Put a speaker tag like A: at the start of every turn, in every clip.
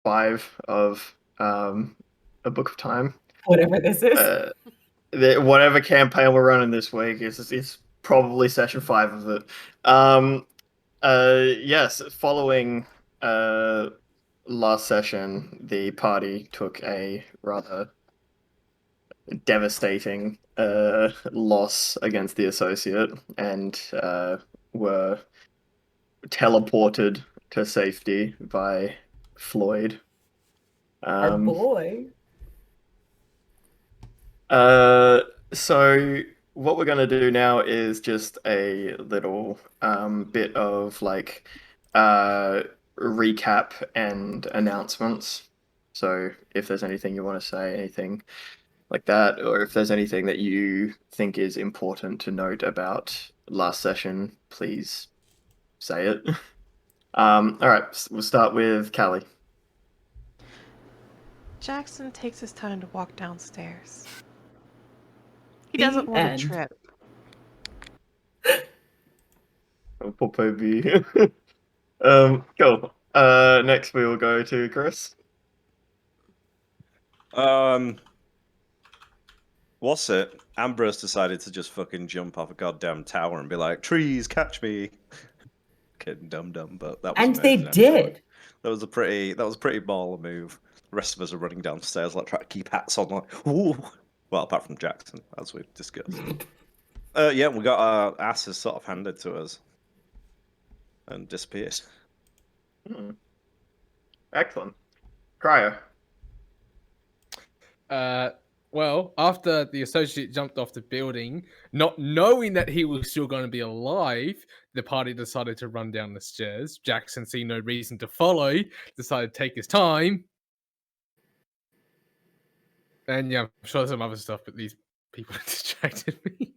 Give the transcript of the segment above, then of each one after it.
A: 5 of A Book of Time.
B: Whatever this is.
A: Whatever campaign we're running this week is probably session 5 of it. Yes, following last session, the party took a rather devastating loss against the associate and were teleported to safety by Floyd.
B: Our boy.
A: So what we're gonna do now is just a little bit of like recap and announcements. So if there's anything you want to say, anything like that, or if there's anything that you think is important to note about last session, please say it. All right, we'll start with Callie.
C: Jackson takes his time to walk downstairs. He doesn't want to trip.
A: Oh, poor baby. Cool. Next we will go to Chris.
D: What's it? Ambrose decided to just fucking jump off a goddamn tower and be like, "Trees, catch me!" Kidding, dumb, but that was
B: and they
D: amazing,
B: did.
D: actually. That was a pretty baller move. The rest of us are running downstairs, like trying to keep hats on, like, ooh. Well, apart from Jackson, as we've discussed. Yeah, we got our asses sort of handed to us and disappeared.
A: Excellent. Cryo.
E: Well, after the associate jumped off the building, not knowing that he was still going to be alive, the party decided to run down the stairs. Jackson, seeing no reason to follow, decided to take his time. And yeah, I'm sure there's some other stuff, but these people distracted me.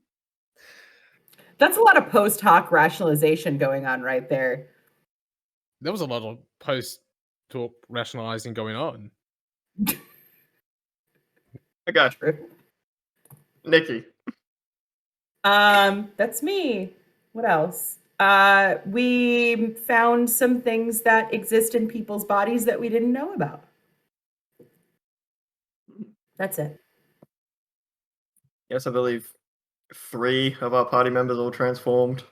B: That's a lot of post hoc rationalization going on right there.
E: There was a lot of post talk rationalizing going on.
A: I got you. Nikki.
B: That's me. What else? We found some things that exist in people's bodies that we didn't know about. That's it.
A: Yes, I believe 3 of our party members all transformed.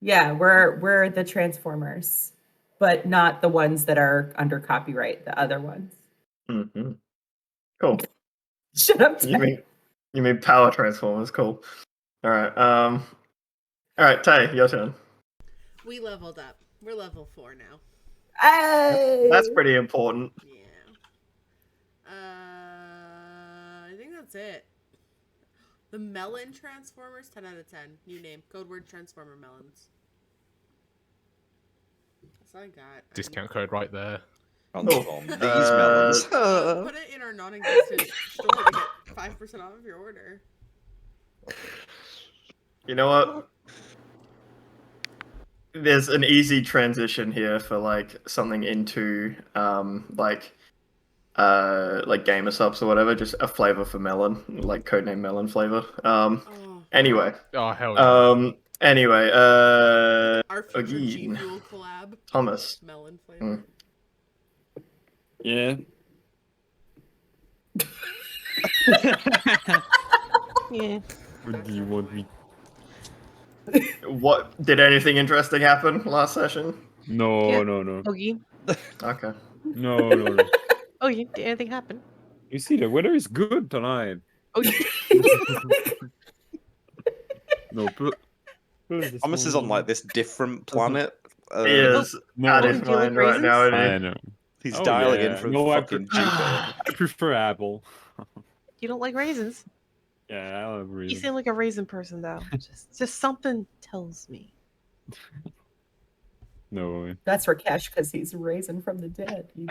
B: Yeah, we're the Transformers, but not the ones that are under copyright. The other ones.
A: Mm-hmm. Cool.
B: Shut up.
A: You mean power transformers? Cool. All right. All right, Tay, your turn.
F: We leveled up. We're level 4 now.
B: Hey!
A: That's pretty important.
F: Yeah. I think that's it. The melon transformers, 10 out of 10. New name. Code word transformer melons. That's all I got.
E: Discount code right there.
D: On these melons.
F: Put it in our non-existent store to get 5% off of your order.
A: You know what? There's an easy transition here for like something into like gamer subs or whatever, just a flavor for melon, like codename melon flavor. Anyway.
E: Oh hell yeah.
A: Anyway,
F: our future G Fuel collab.
A: Thomas.
F: Melon flavor.
G: Yeah.
C: Yeah.
G: What do you want me?
A: What did anything interesting happen last session?
G: No.
C: Ogie.
A: Okay.
G: No.
C: Oh, did anything happen?
G: You see, the weather is good tonight.
C: Oh,
G: No,
D: Thomas is on like this different planet.
A: He is out of his mind right now.
G: I know.
D: He's dialing in from fucking Jupiter.
G: I prefer apple.
C: You don't like raisins?
G: Yeah, I love raisins.
C: You seem like a raisin person, though. just something tells me.
G: No.
B: That's Rakesh because he's risen from the dead. You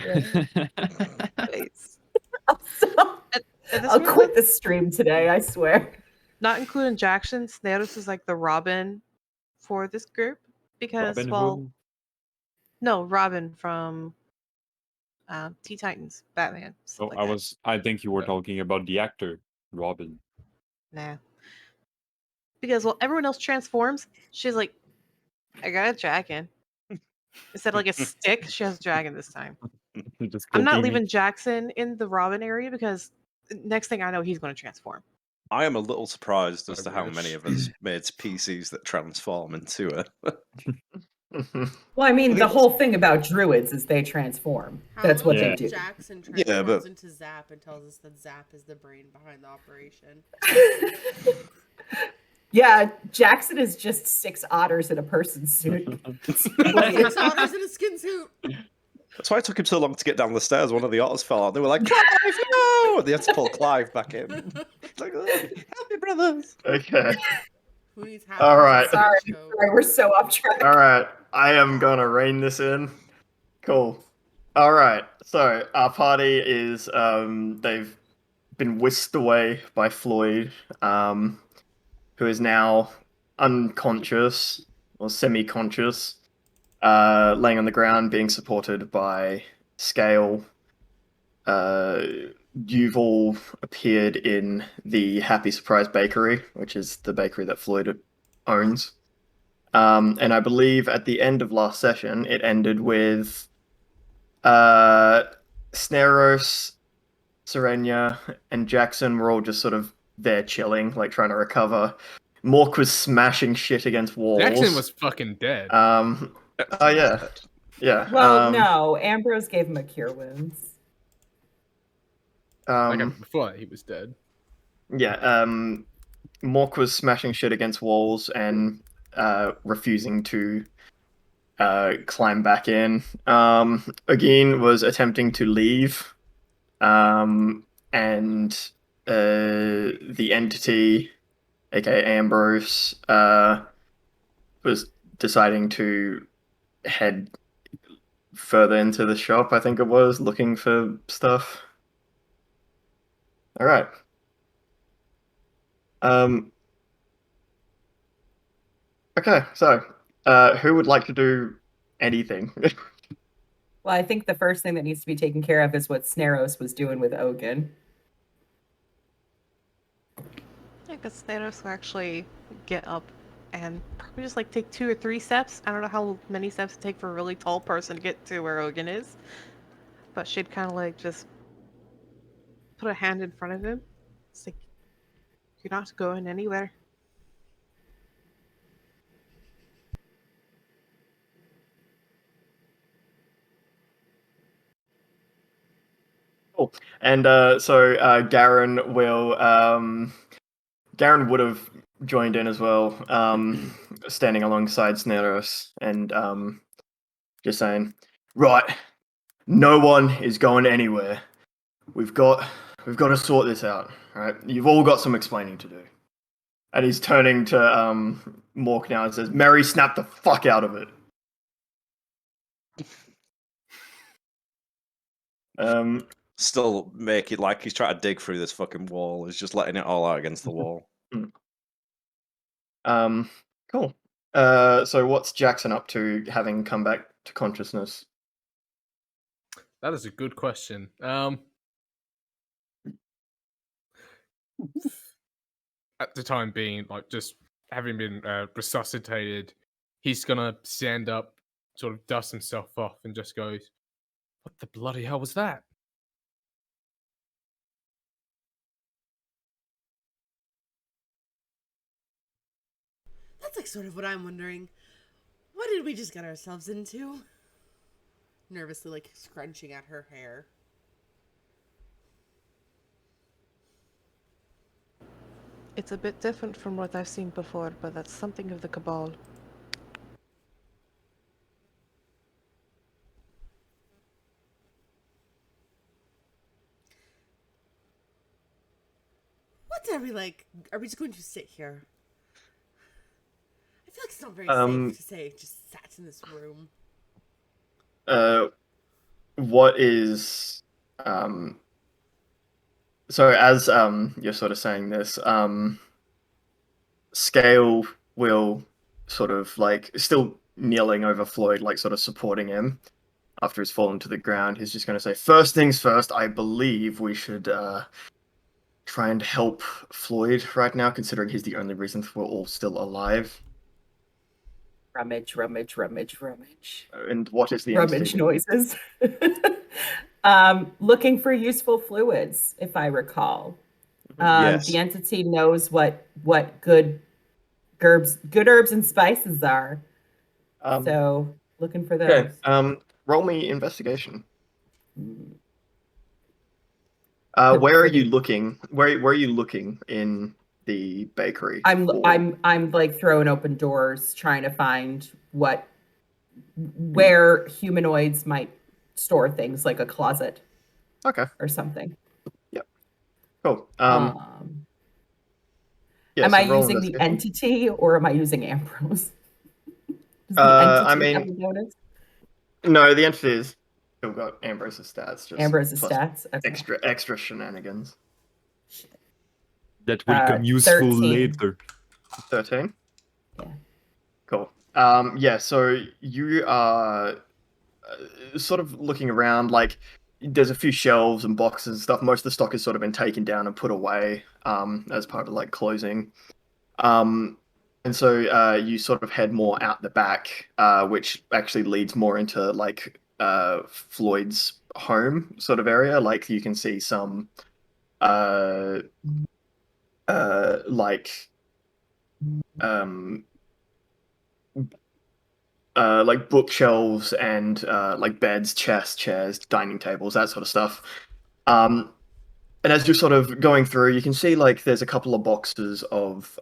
B: I'll quit the stream today, I swear.
C: Not including Jackson, Snatus is like the Robin for this group because, no, Robin from Teen Titans, Batman.
G: Oh, like I think you were talking about the actor, Robin.
C: Nah. Because while everyone else transforms, she's like, I got a dragon. Instead of like a stick, she has a dragon this time.
G: Just
C: I'm not
G: cooking
C: leaving
G: meat.
C: Jackson in the Robin area because next thing I know, he's going to transform.
D: I am a little surprised as
E: I
D: to how many
E: wish.
D: of us made PCs that transform into a.
B: Well, I mean,
D: I
B: the
D: think
B: whole thing about druids is they transform.
F: How
B: That's what
F: about
B: they
G: Yeah.
B: do.
F: Jackson
D: Yeah,
F: transforms
D: but-
F: into Zap and tells us that Zap is the brain behind the operation?
B: Yeah, Jackson is just 6 otters in a person suit. It's really-
F: 6 otters in a skin suit.
D: That's why it took him so long to get down the stairs. One of the otters fell out. They were like, "Clive, no!" And they had to pull Clive back in. It's like, "Oh, help me, brothers!"
A: Okay.
F: Who needs half
A: All right.
B: Sorry, we're so off track.
A: All right. I am gonna rein this in. Cool. All right. So our party is they've been whisked away by Floyd, who is now unconscious or semi-conscious, laying on the ground, being supported by Scale. You've all appeared in the Happy Surprise Bakery, which is the bakery that Floyd owns. And I believe at the end of last session, it ended with Snaros, Serenia, and Jackson were all just sort of there chilling, like trying to recover. Mork was smashing shit against walls.
E: Jackson was fucking dead.
A: Oh yeah, yeah.
B: Well, no, Ambrose gave him a cure wounds.
E: Okay, before that, he was dead.
A: Yeah. Mork was smashing shit against walls and refusing to climb back in. Agin was attempting to leave, and the entity, aka Ambrose, was deciding to head further into the shop. I think it was looking for stuff. All right. Okay, so who would like to do anything?
B: Well, I think the first thing that needs to be taken care of is what Snaros was doing with Ogun.
C: I guess Thanos will actually get up and probably just like take 2 or 3 steps. I don't know how many steps it take for a really tall person to get to where Ogun is, but she'd kind of like just put a hand in front of him. It's like, you're not going anywhere.
A: Cool. And so Garen will Garen would have joined in as well, standing alongside Sneros and just saying, right, no one is going anywhere. We've got to sort this out, right? You've all got some explaining to do. And he's turning to Mork now and says, Mary, snap the fuck out of it.
D: Still make it like he's trying to dig through this fucking wall. He's just letting it all out against the wall.
A: Cool. So what's Jackson up to, having come back to consciousness?
E: That is a good question. At the time being, like, just having been resuscitated, he's gonna stand up, sort of dust himself off, and just goes, "What the bloody hell was that?"
F: That's like sort of what I'm wondering. What did we just get ourselves into? Nervously, like, scrunching at her hair.
C: It's a bit different from what I've seen before, but that's something of the Cabal.
F: What are we like? Are we just going to sit here? I feel like it's not very safe to say just sat in this room.
A: What is so as you're sort of saying this, Scale will sort of like still kneeling over Floyd, like sort of supporting him after he's fallen to the ground. He's just going to say, first things first, I believe we should try and help Floyd right now, considering he's the only reason we're all still alive.
B: Rummage, rummage, rummage, rummage.
A: And what is the
B: Rummage
A: entity?
B: noises. Looking for useful fluids, if I recall.
D: Yes.
B: The entity knows what good herbs and spices are. So looking for those.
A: Okay. Roll me investigation.
B: Mm.
A: Where are
B: For
A: you
B: the-
A: looking? Where are you looking in the bakery?
B: I'm
A: for-
B: I'm like throwing open doors, trying to find where humanoids might store things, like a closet
A: Okay.
B: or something.
A: Cool. Yeah.
B: Am
A: So
B: I
A: roll
B: using the
A: investigation.
B: entity or am I using Ambrose? Does the entity
A: I mean,
B: have a bonus?
A: no, the entity is still got Ambrose's stats, just
B: Ambrose's
A: plus
B: stats. Okay.
A: extra shenanigans.
G: That will come useful
B: 13.
G: later.
A: 13.
B: Yeah.
A: Cool. Yeah. So you are sort of looking around, like there's a few shelves and boxes and stuff. Most of the stock has sort of been taken down and put away as part of like closing. And so you sort of head more out the back, which actually leads more into like Floyd's home sort of area. Like you can see some like um like bookshelves and like beds, chests, chairs, dining tables, that sort of stuff. And as you're sort of going through, you can see like there's a couple of boxes of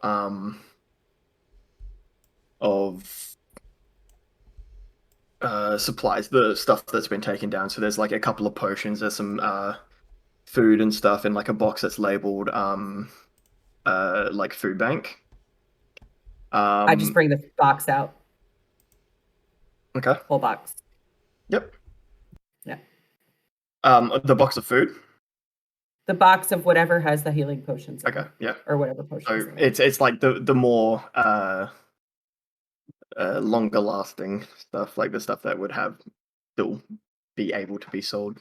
A: supplies, the stuff that's been taken down. So there's like a couple of potions, there's some food and stuff in like a box that's labeled like food bank.
B: I just bring the box out,
A: Okay.
B: whole box.
A: Yep.
B: Yeah.
A: The box of food.
B: The box of whatever has the healing potions. In
A: Okay.
B: it,
A: Yeah.
B: or whatever potions.
A: So it's like the more longer lasting stuff, like the stuff that would have still be able to be sold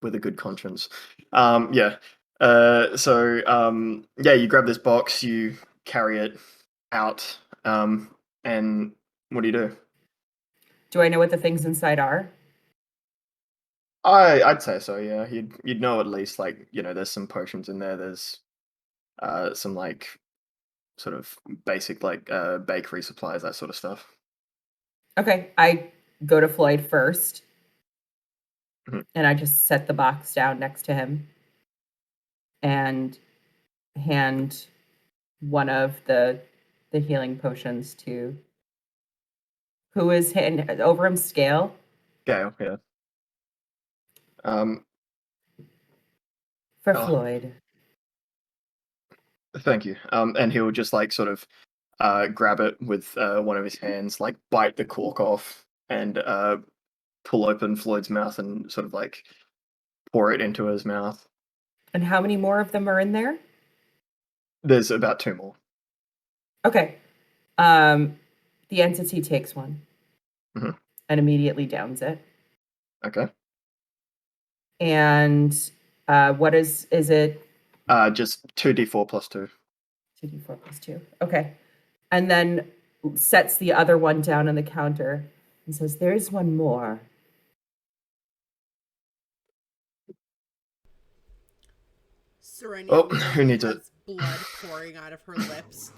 A: with a good conscience. Yeah. Yeah, you grab this box, you carry it out, and what do you do?
B: Do I know what the things inside are?
A: I'd say so. Yeah, you'd know at least, like, there's some potions in there. There's some like sort of basic like bakery supplies, that sort of stuff.
B: Okay, I go to Floyd first,
A: Mhm.
B: and I just set the box down next to him and hand one of the healing potions to who is over him. Scale
A: Okay. Yeah. Um.
B: for
A: Oh,
B: Floyd.
A: thank you. And he'll just like sort of grab it with one of his hands, like bite the cork off, and pull open Floyd's mouth and sort of like pour it into his mouth.
B: And how many more of them are in there?
A: There's about 2 more.
B: Okay. The entity takes one
A: Mhm.
B: and immediately downs it.
A: Okay.
B: And what is it?
A: Just 2d4 plus 2.
B: 2d4 plus 2. Okay. And then sets the other one down on the counter and says, "There's one more."
F: Serenia
A: Oh,
F: literally
A: who needs
F: has
A: it?
F: blood pouring out of her lips,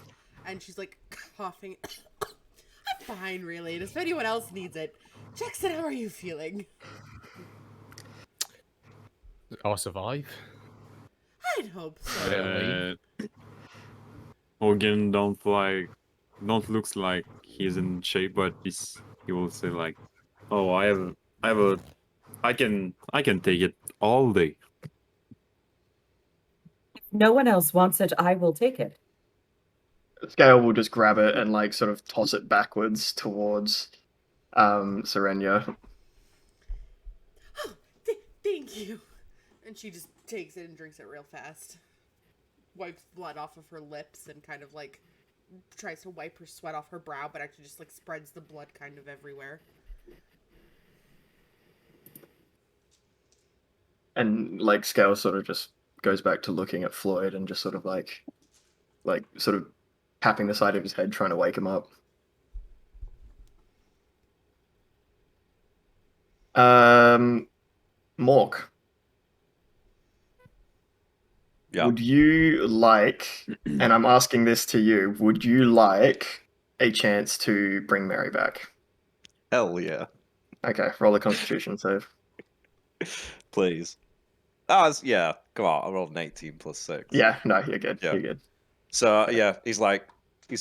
F: and she's like coughing. I'm fine, really. If anyone else needs it, Jackson, how are you feeling?
E: I'll survive.
F: I'd hope so.
E: Barely.
G: Hogan don't looks like he's in shape, but he will say like, "Oh, I can take it all day."
B: No one else wants it. I will take it.
A: Scale will just grab it and like sort of toss it backwards towards Serenia.
F: Oh, thank you. And she just takes it and drinks it real fast. Wipes blood off of her lips and kind of like tries to wipe her sweat off her brow, but actually just like spreads the blood kind of everywhere.
A: And like Scale sort of just goes back to looking at Floyd and just sort of like sort of tapping the side of his head, trying to wake him up. Mork,
D: Yeah.
A: would you like, and I'm asking this to you, would you like a chance to bring Mary back?
D: Hell yeah.
A: Okay, roll a Constitution save.
D: Please. Yeah. Come on. I rolled an 18 plus 6.
A: Yeah, no, you're good.
D: Yeah.
A: You're good.
D: So yeah, he's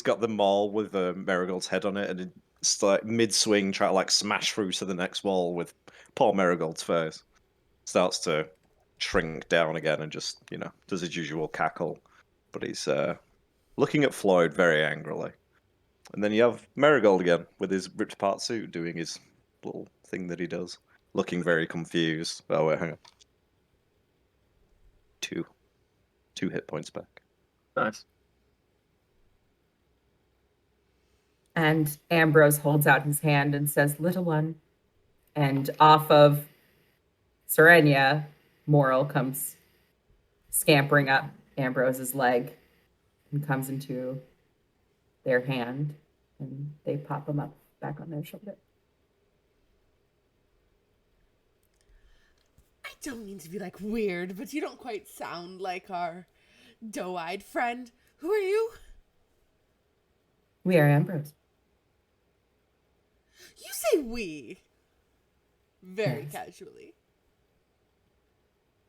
D: got the maul with the Marigold's head on it, and it's like mid swing, try to like smash through to the next wall with poor Marigold's face. Starts to shrink down again and just does his usual cackle, but he's looking at Floyd very angrily. And then you have Marigold again with his ripped apart suit doing his little thing that he does, looking very confused. Oh wait, hang on. Two hit points back.
A: Nice.
B: And Ambrose holds out his hand and says, "Little one." And off of Serenia, Moral comes scampering up Ambrose's leg and comes into their hand, and they pop him up back on their shoulder.
F: I don't mean to be like weird, but you don't quite sound like our doe-eyed friend. Who are you?
B: We are Ambrose.
F: You say we. Very
B: Yes.
F: casually.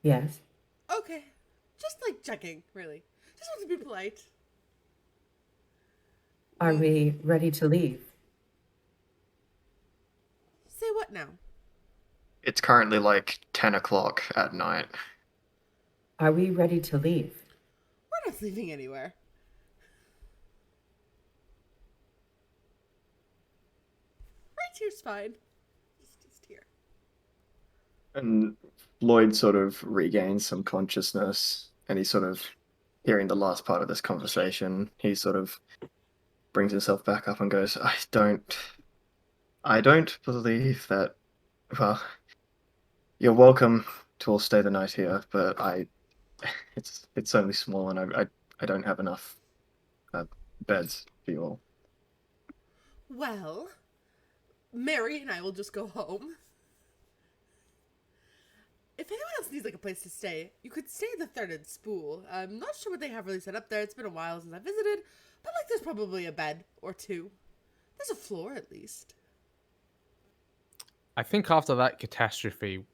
B: Yes.
F: Okay. Just like checking, really. Just want to be polite.
B: Are we ready to leave?
F: Say what now?
A: It's currently like 10 o'clock at night.
B: Are we ready to leave?
F: We're not leaving anywhere. Right here's fine. Just here.
A: And Lloyd sort of regains some consciousness, and he's sort of hearing the last part of this conversation. He sort of brings himself back up and goes, I don't believe that, well, you're welcome to all stay the night here, but it's only small, and I don't have enough beds for you all.
F: Well, Mary and I will just go home. If anyone else needs like a place to stay, you could stay at the Third Spool. I'm not sure what they have really set up there. It's been a while since I visited, but like there's probably a bed or two. There's a floor at least.
E: I think after that catastrophe,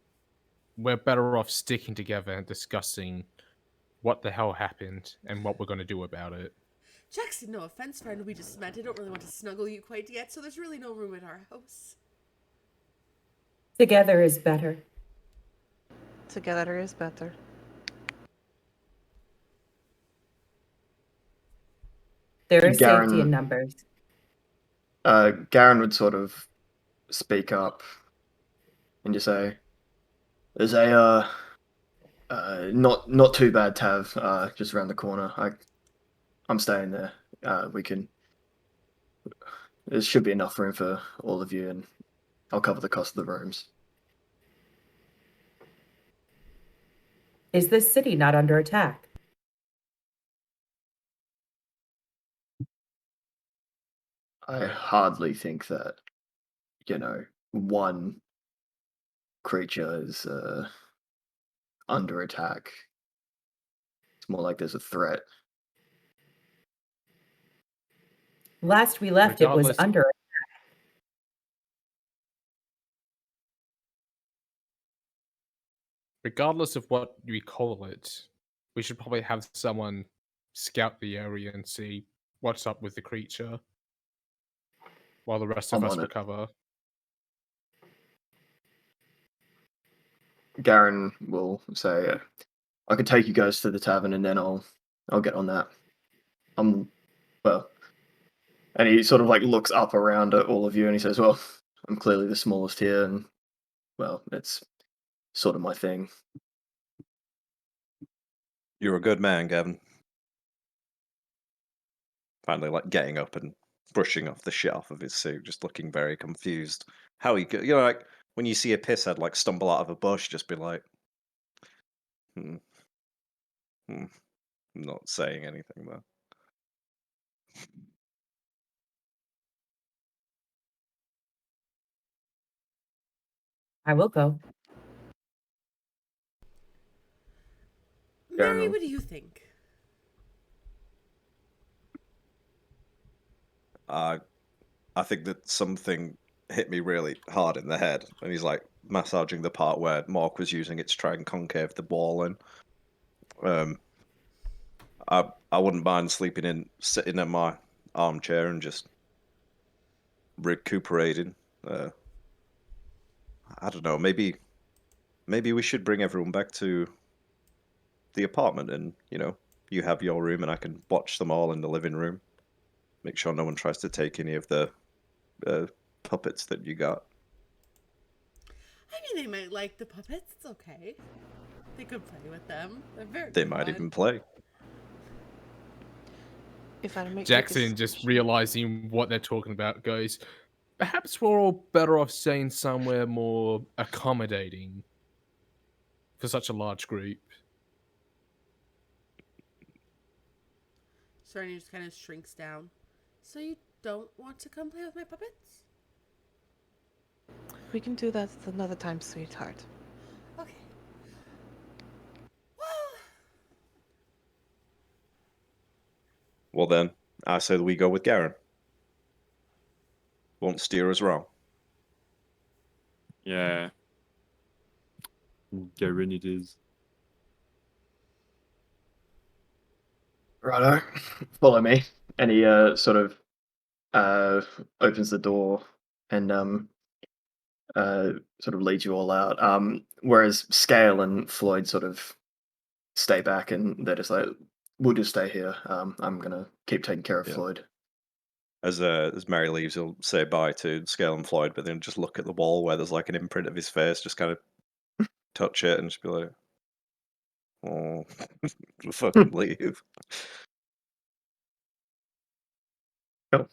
E: we're better off sticking together and discussing what the hell happened and what we're going to do about it.
F: Jackson, no offense, friend, we just met. I don't really want to snuggle you quite yet, so there's really no room in our house.
B: Together is better.
C: Together is better.
B: There is safety
A: Garen-
B: in numbers.
A: Garen would sort of speak up and just say, "There's a not too bad Tav just around the corner. I'm staying there. There should be enough room for all of you, and I'll cover the cost of the rooms."
B: Is this city not under attack?
A: I hardly think that, one creature is under attack. It's more like there's a threat.
B: Last we left, it was
E: Regardless-
B: under.
E: Regardless of what we call it, we should probably have someone scout the area and see what's up with the creature while the rest of
A: I'm
E: us
A: on it.
E: recover.
A: Garen will say, "I could take you guys to the tavern, and then I'll get on that." Well, and he sort of like looks up around at all of you, and he says, "Well, I'm clearly the smallest here, and well, it's sort of my thing."
D: You're a good man, Gavin. Finally, like getting up and brushing off the shit off of his suit, just looking very confused. How he could, like when you see a pisshead like stumble out of a bush, just be like, I'm not saying anything though.
B: I will go.
F: Mary,
A: Garen.
F: what do you think?
D: I think that something hit me really hard in the head, and he's like massaging the part where Mark was using it to try and concave the wall in. I wouldn't mind sitting in my armchair and just recuperating. I don't know. Maybe we should bring everyone back to the apartment, and you have your room, and I can watch them all in the living room. Make sure no one tries to take any of the puppets that you got.
F: I mean, they might like the puppets. It's okay. They could play with them. They're very
D: They
F: fun.
D: might even play.
C: If I make
E: Jackson, just realizing what they're talking about, goes, perhaps we're all better off staying somewhere more accommodating for such a large group.
F: Serenia just kind of shrinks down. So you don't want to come play with my puppets?
C: We can do that another time, sweetheart.
F: Okay. Well,
D: Well then, I say that we go with Garen. Won't steer us wrong.
G: Yeah. Garen it is.
A: Righto, follow me. And he sort of opens the door and sort of leads you all out. Whereas Scale and Floyd sort of stay back and they're just like, we'll just stay here. I'm gonna keep taking care of
D: Yeah.
A: Floyd.
D: As Mary leaves, he'll say bye to Scale and Floyd, but then just look at the wall where there's like an imprint of his face, just kind of touch it and just be like, oh, fucking leave.
A: Cool.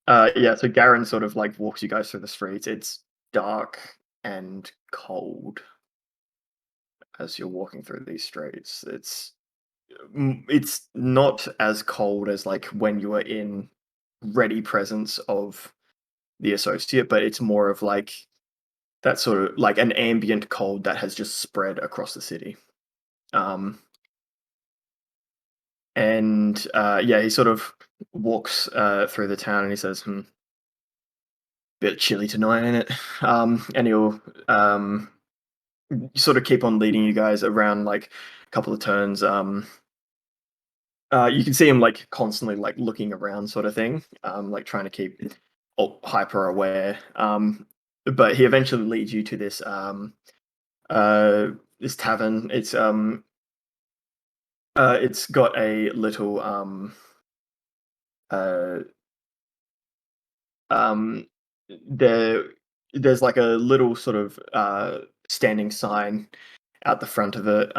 A: Yeah, so Garen sort of like walks you guys through the streets. It's dark and cold as you're walking through these streets. It's not as cold as like when you were in ready presence of the associate, but it's more of like that sort of like an ambient cold that has just spread across the city. And yeah, he sort of walks through the town and he says, bit chilly tonight, ain't it? And he'll sort of keep on leading you guys around like a couple of turns. You can see him like constantly like looking around, sort of thing, like trying to keep hyper aware. But he eventually leads you to this this tavern. It's got a little uh um there's like a little sort of standing sign out the front of it,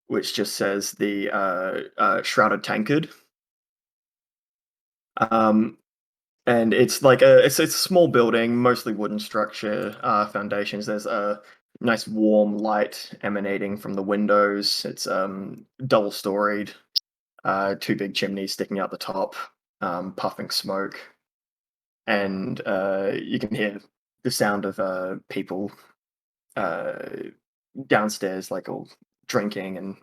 A: which just says the Shrouded Tankard. And it's like it's a small building, mostly wooden structure, foundations. There's a nice warm light emanating from the windows. It's double storied, two big chimneys sticking out the top, puffing smoke, and you can hear the sound of people downstairs, like all drinking and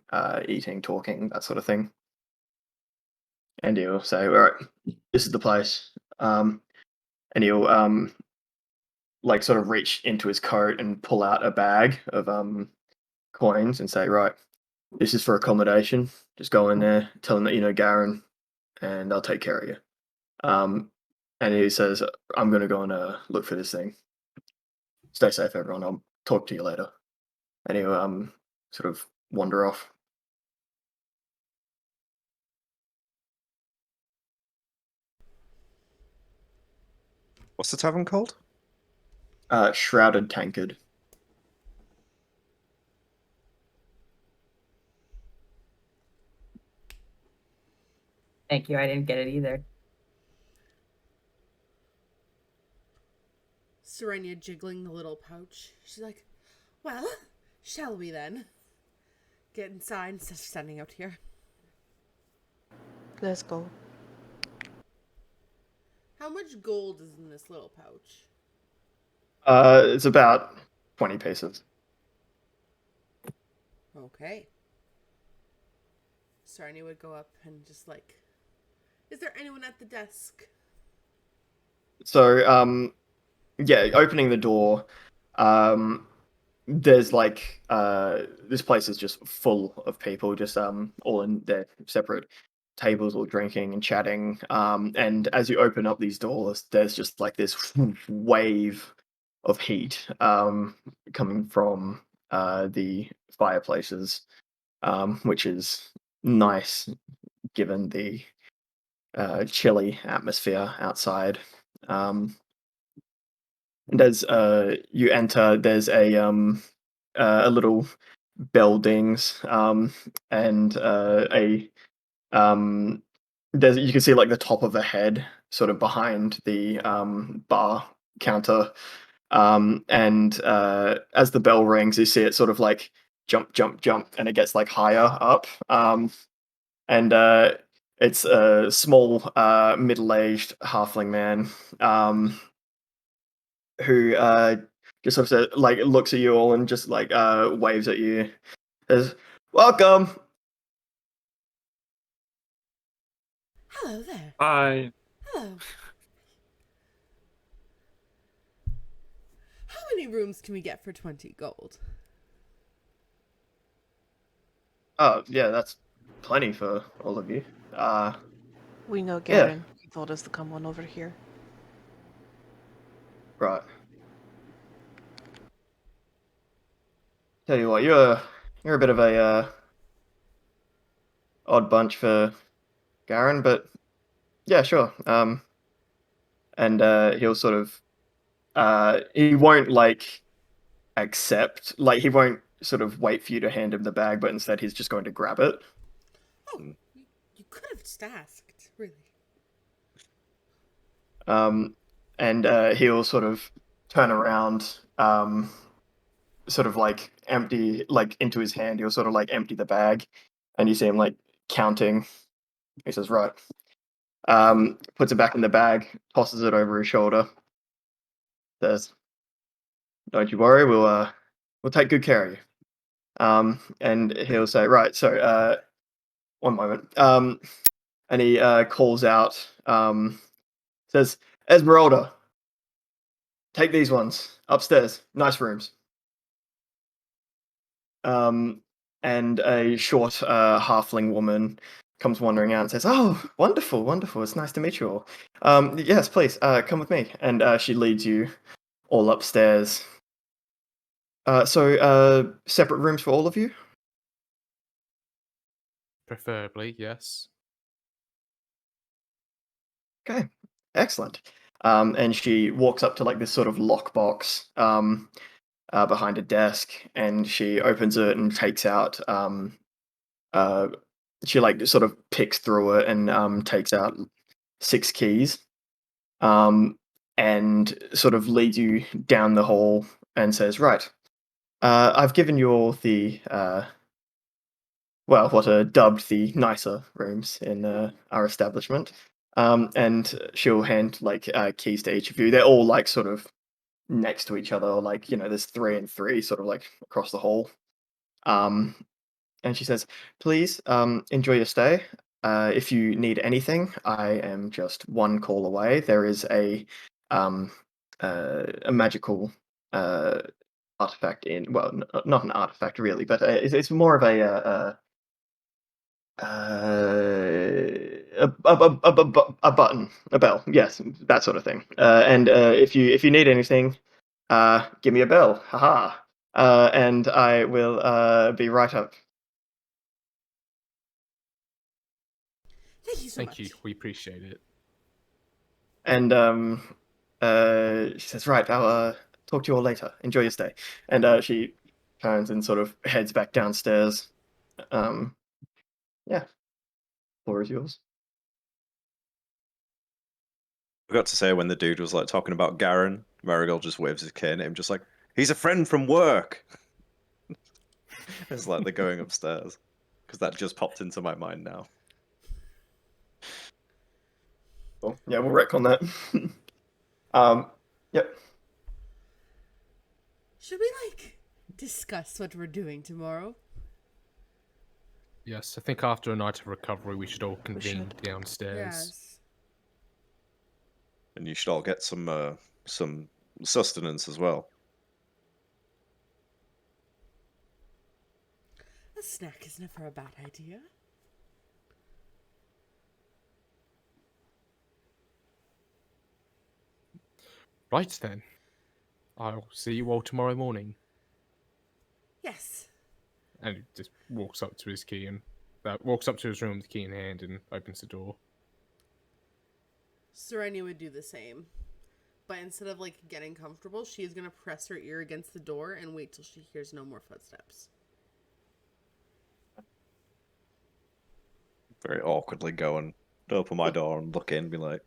A: eating, talking, that sort of thing. And he'll say, "All right, this is the place." And he'll like sort of reach into his coat and pull out a bag of coins and say, "Right, this is for accommodation. Just go in there, tell them that you know Garen, and they'll take care of you." And he says, "I'm gonna go and look for this thing. Stay safe, everyone. I'll talk to you later." And he'll sort of wander off.
D: What's the tavern called?
A: Shrouded Tankard.
B: Thank you. I didn't get it either.
F: Serenia jiggling the little pouch. She's like, well, shall we then? Get inside instead of standing out here.
C: Let's go.
F: How much gold is in this little pouch?
A: It's about 20 pieces.
F: Okay. Sarni would go up and just like, is there anyone at the desk?
A: So, yeah, opening the door, there's like this place is just full of people, just all in their separate tables, all drinking and chatting. And as you open up these doors, there's just like this wave of heat coming from the fireplaces, which is nice given the chilly atmosphere outside. And as you enter, there's a little buildings and a there's you can see like the top of a head sort of behind the bar counter. And as the bell rings, you see it sort of like jump, jump, jump, and it gets like higher up. And it's a small, middle-aged halfling man who just sort of like looks at you all and just like waves at you. Says, "Welcome."
F: Hello there.
G: Hi.
F: Hello. How many rooms can we get for 20 gold?
A: Oh, yeah, that's plenty for all of you.
C: We know
A: Yeah.
C: Garen. He told us to come on over here.
A: Right. Tell you what, you're a bit of a odd bunch for Garen, but yeah, sure. And he'll sort of he won't like accept, like he won't sort of wait for you to hand him the bag, but instead he's just going to grab it.
F: Oh, you could have just asked, really.
A: And he'll sort of turn around, sort of like empty, like into his hand. He'll sort of like empty the bag, and you see him like counting. He says, "Right." Puts it back in the bag, tosses it over his shoulder. Says, "Don't you worry, we'll take good care of you." And he'll say, "Right, so one moment." And he calls out, says, "Esmeralda, take these ones upstairs. Nice rooms." Um, and a short halfling woman comes wandering out and says, "Oh, wonderful, wonderful. It's nice to meet you all. Yes, please, come with me." And she leads you all upstairs. So separate rooms for all of you?
E: Preferably, yes.
A: Okay, excellent. And she walks up to like this sort of lockbox behind a desk, and she opens it and takes out. Uh, she like sort of picks through it and takes out 6 keys, um, and sort of leads you down the hall and says, "Right, I've given you all the well, what are dubbed the nicer rooms in our establishment." And she'll hand like keys to each of you. They're all like sort of next to each other, or like there's 3 and 3, sort of like across the hall. Um, and she says, "Please enjoy your stay. If you need anything, I am just one call away. There is um, a magical uh, artifact in, well, not an artifact really, but it's more of a button, a bell, yes, that sort of thing. And if you need anything, give me a bell, haha, and I will be right up."
F: Thank you so
E: Thank
F: much.
E: you. We appreciate it.
A: And she says, "Right, I'll talk to you all later. Enjoy your stay." And she turns and sort of heads back downstairs. Yeah, floor is yours.
D: I forgot to say when the dude was like talking about Garen, Marigold just waves his cane at him, just like, "He's a friend from work." It's like they're going upstairs because that just popped into my mind now.
A: Cool. Yeah, we'll wreck on that. Yep.
F: Should we discuss what we're doing tomorrow.
E: Yes, I think after a night of recovery, we should all convene downstairs.
F: Yes.
D: And you should all get some sustenance as well.
F: A snack is never a bad idea.
E: Right then. I'll see you all tomorrow morning.
F: Yes.
E: And he just walks up to his key and walks up to his room with the key in hand and opens the door.
F: Serenia would do the same. But instead of like getting comfortable, she is going to press her ear against the door and wait till she hears no more footsteps.
D: Very awkwardly go and open my door and look in and be like,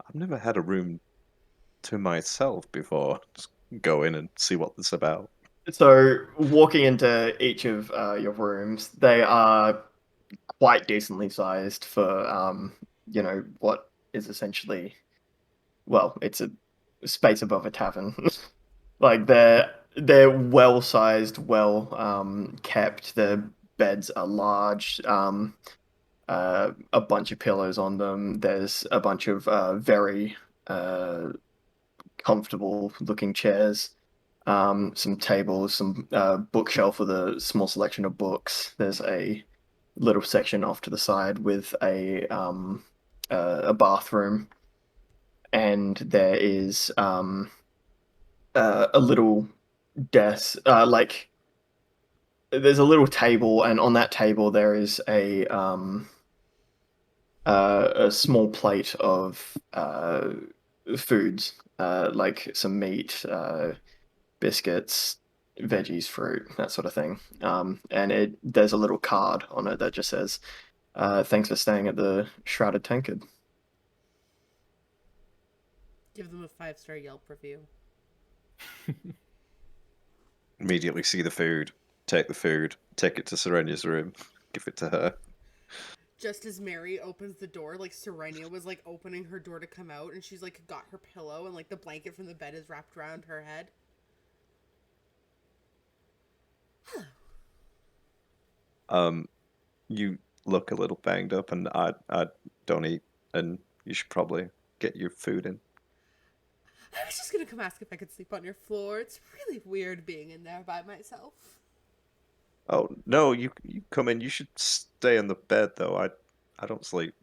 D: I've never had a room to myself before. Just go in and see what this about.
A: So, walking into each of your rooms, they are quite decently sized for, what is essentially, well, it's a space above a tavern. Like they're well sized, well kept. The beds are large. A bunch of pillows on them. There's a bunch of very comfortable looking chairs. Some tables, some bookshelf with a small selection of books. There's a little section off to the side with a bathroom, and there is a little desk. There's a little table, and on that table there is a small plate of foods, like some meat, biscuits, veggies, fruit, that sort of thing. And there's a little card on it that just says, "Thanks for staying at the Shrouded Tankard."
F: Give them a 5-star Yelp review.
D: Immediately see the food, take it to Serenia's room, give it to her.
F: Just as Mary opens the door, like Serenia was like opening her door to come out, and she's like got her pillow and like the blanket from the bed is wrapped around her head.
D: You look a little banged up, and I don't eat, and you should probably get your food in.
F: I was just gonna come ask if I could sleep on your floor. It's really weird being in there by myself.
D: Oh no, you come in. You should stay in the bed though. I don't sleep.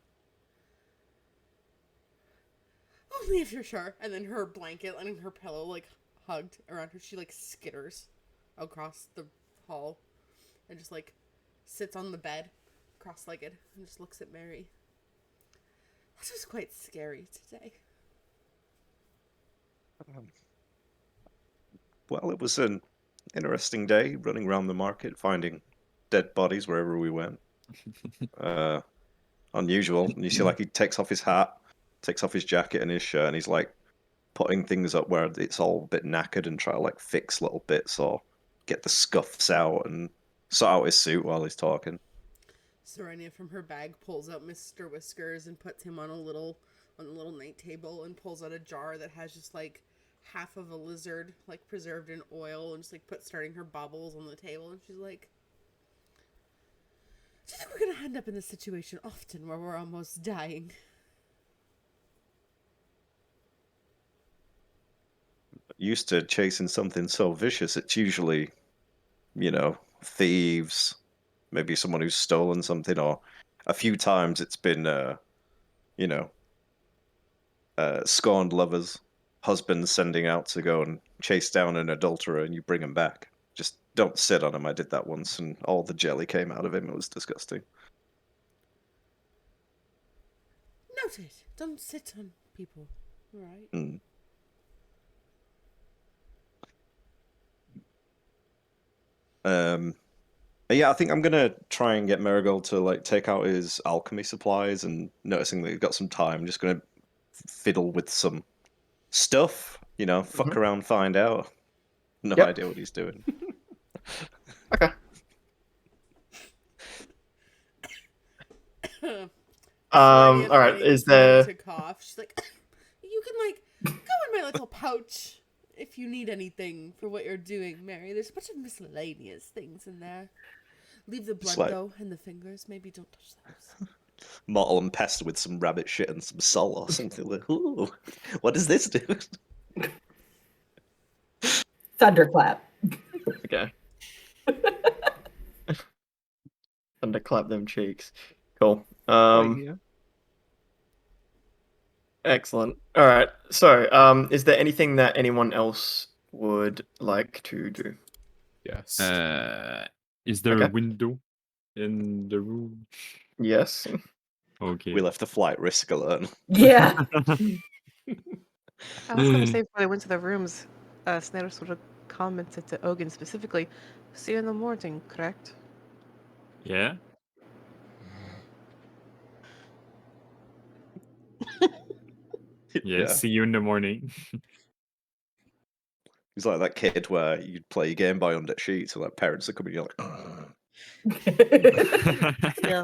F: Only if you're sure. And then her blanket and her pillow like hugged around her. She like skitters across the hall and just like sits on the bed, cross-legged, and just looks at Mary. This was quite scary today.
D: Well, it was an interesting day running around the market, finding dead bodies wherever we went. Unusual. And you see, like, he takes off his hat, takes off his jacket and his shirt, and he's like putting things up where it's all a bit knackered and try to like fix little bits or get the scuffs out and sort out his suit while he's talking.
F: Serenia from her bag pulls out Mr. Whiskers and puts him on the little night table and pulls out a jar that has just like half of a lizard like preserved in oil and just like starting her bubbles on the table, and she's like, do you think we're gonna end up in this situation often where we're almost dying?
D: Used to chasing something so vicious, it's usually, thieves, maybe someone who's stolen something, or a few times it's been, scorned lovers, husbands sending out to go and chase down an adulterer, and you bring him back. Just don't sit on him. I did that once, and all the jelly came out of him. It was disgusting.
F: Noted. Don't sit on people. Alright.
D: Mm. Yeah, I think I'm gonna try and get Marigold to like take out his alchemy supplies, and noticing that he's got some time, I'm just gonna fiddle with some stuff, fuck around, find out. No
A: Yep.
D: idea what he's doing.
A: Okay. All right. Is there?
F: To cough. She's like, you can like go in my little pouch if if you need anything for what you're doing, Mary. There's a bunch of miscellaneous things in there. Leave the blood,
D: like-
F: though, and the fingers. Maybe don't touch those.
D: Mortal and pestle with some rabbit shit and some salt or something. Like, ooh, what does this do?
B: Thunderclap.
A: Okay. Thunderclap them cheeks. Cool.
G: Yeah.
A: Excellent. All right. So, is there anything that anyone else would like to do?
E: Yes.
G: Is there
A: Okay.
G: a window in the room?
A: Yes.
G: Okay.
D: We left the flight risk alone.
B: Yeah.
C: I was gonna say before they went to their rooms, Snatus would have commented to Ogun specifically, "See you in the morning, correct?"
G: Yeah. Yeah. See you in the morning.
D: He's like that kid where you play your Game Boy under sheets, and like parents are coming, you're like,
C: Yeah.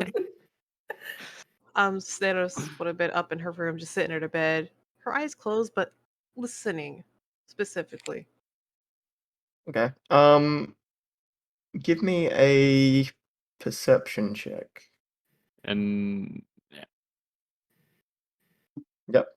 C: Snatus would have been up in her room, just sitting at her bed, her eyes closed, but listening specifically.
A: Okay. Give me a perception check.
G: And
A: Yep.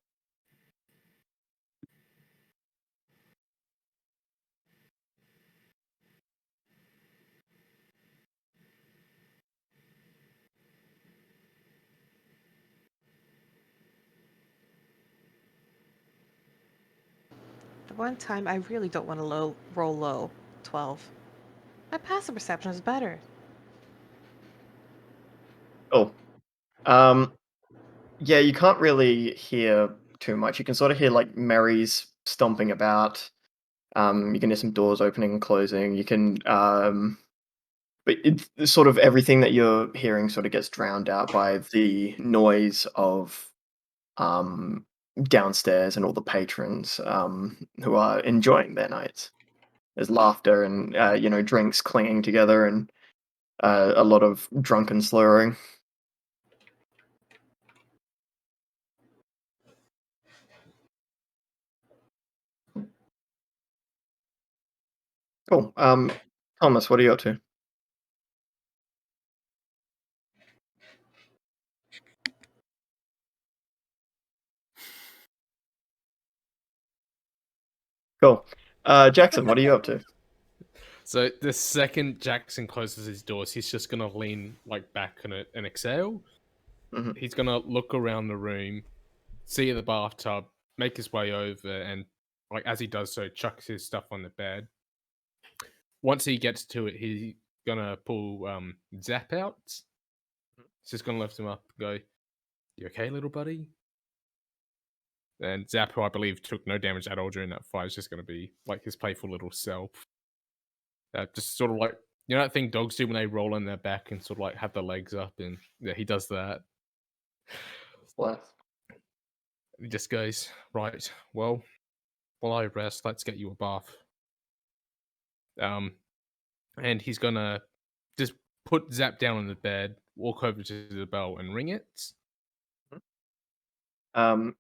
C: The one time I really don't want to roll low, 12. My passive perception is better.
A: Oh. Yeah, you can't really hear too much. You can sort of hear like Mary's stomping about. You can hear some doors opening and closing. You can but it's sort of everything that you're hearing sort of gets drowned out by the noise of downstairs and all the patrons who are enjoying their nights. There's laughter and drinks clinging together and a lot of drunken slurring. Cool. Thomas, what are you up to? Cool. Jackson, what are you up to?
E: So the second Jackson closes his doors, he's just gonna lean like back and exhale.
A: Mhm.
E: He's gonna look around the room, see the bathtub, make his way over, and like as he does so, chucks his stuff on the bed. Once he gets to it, he's gonna pull Zap out. He's just gonna lift him up and go, "You okay, little buddy?" And Zap, who I believe took no damage at all during that fight, is just gonna be like his playful little self. Just sort of like, you know that thing dogs do when they roll on their back and sort of like have their legs up, and yeah, he does that.
A: Bless.
E: He just goes, "Right, well, while I rest, let's get you a bath." And he's gonna just put Zap down on the bed, walk over to the bell and ring it.
A: Um,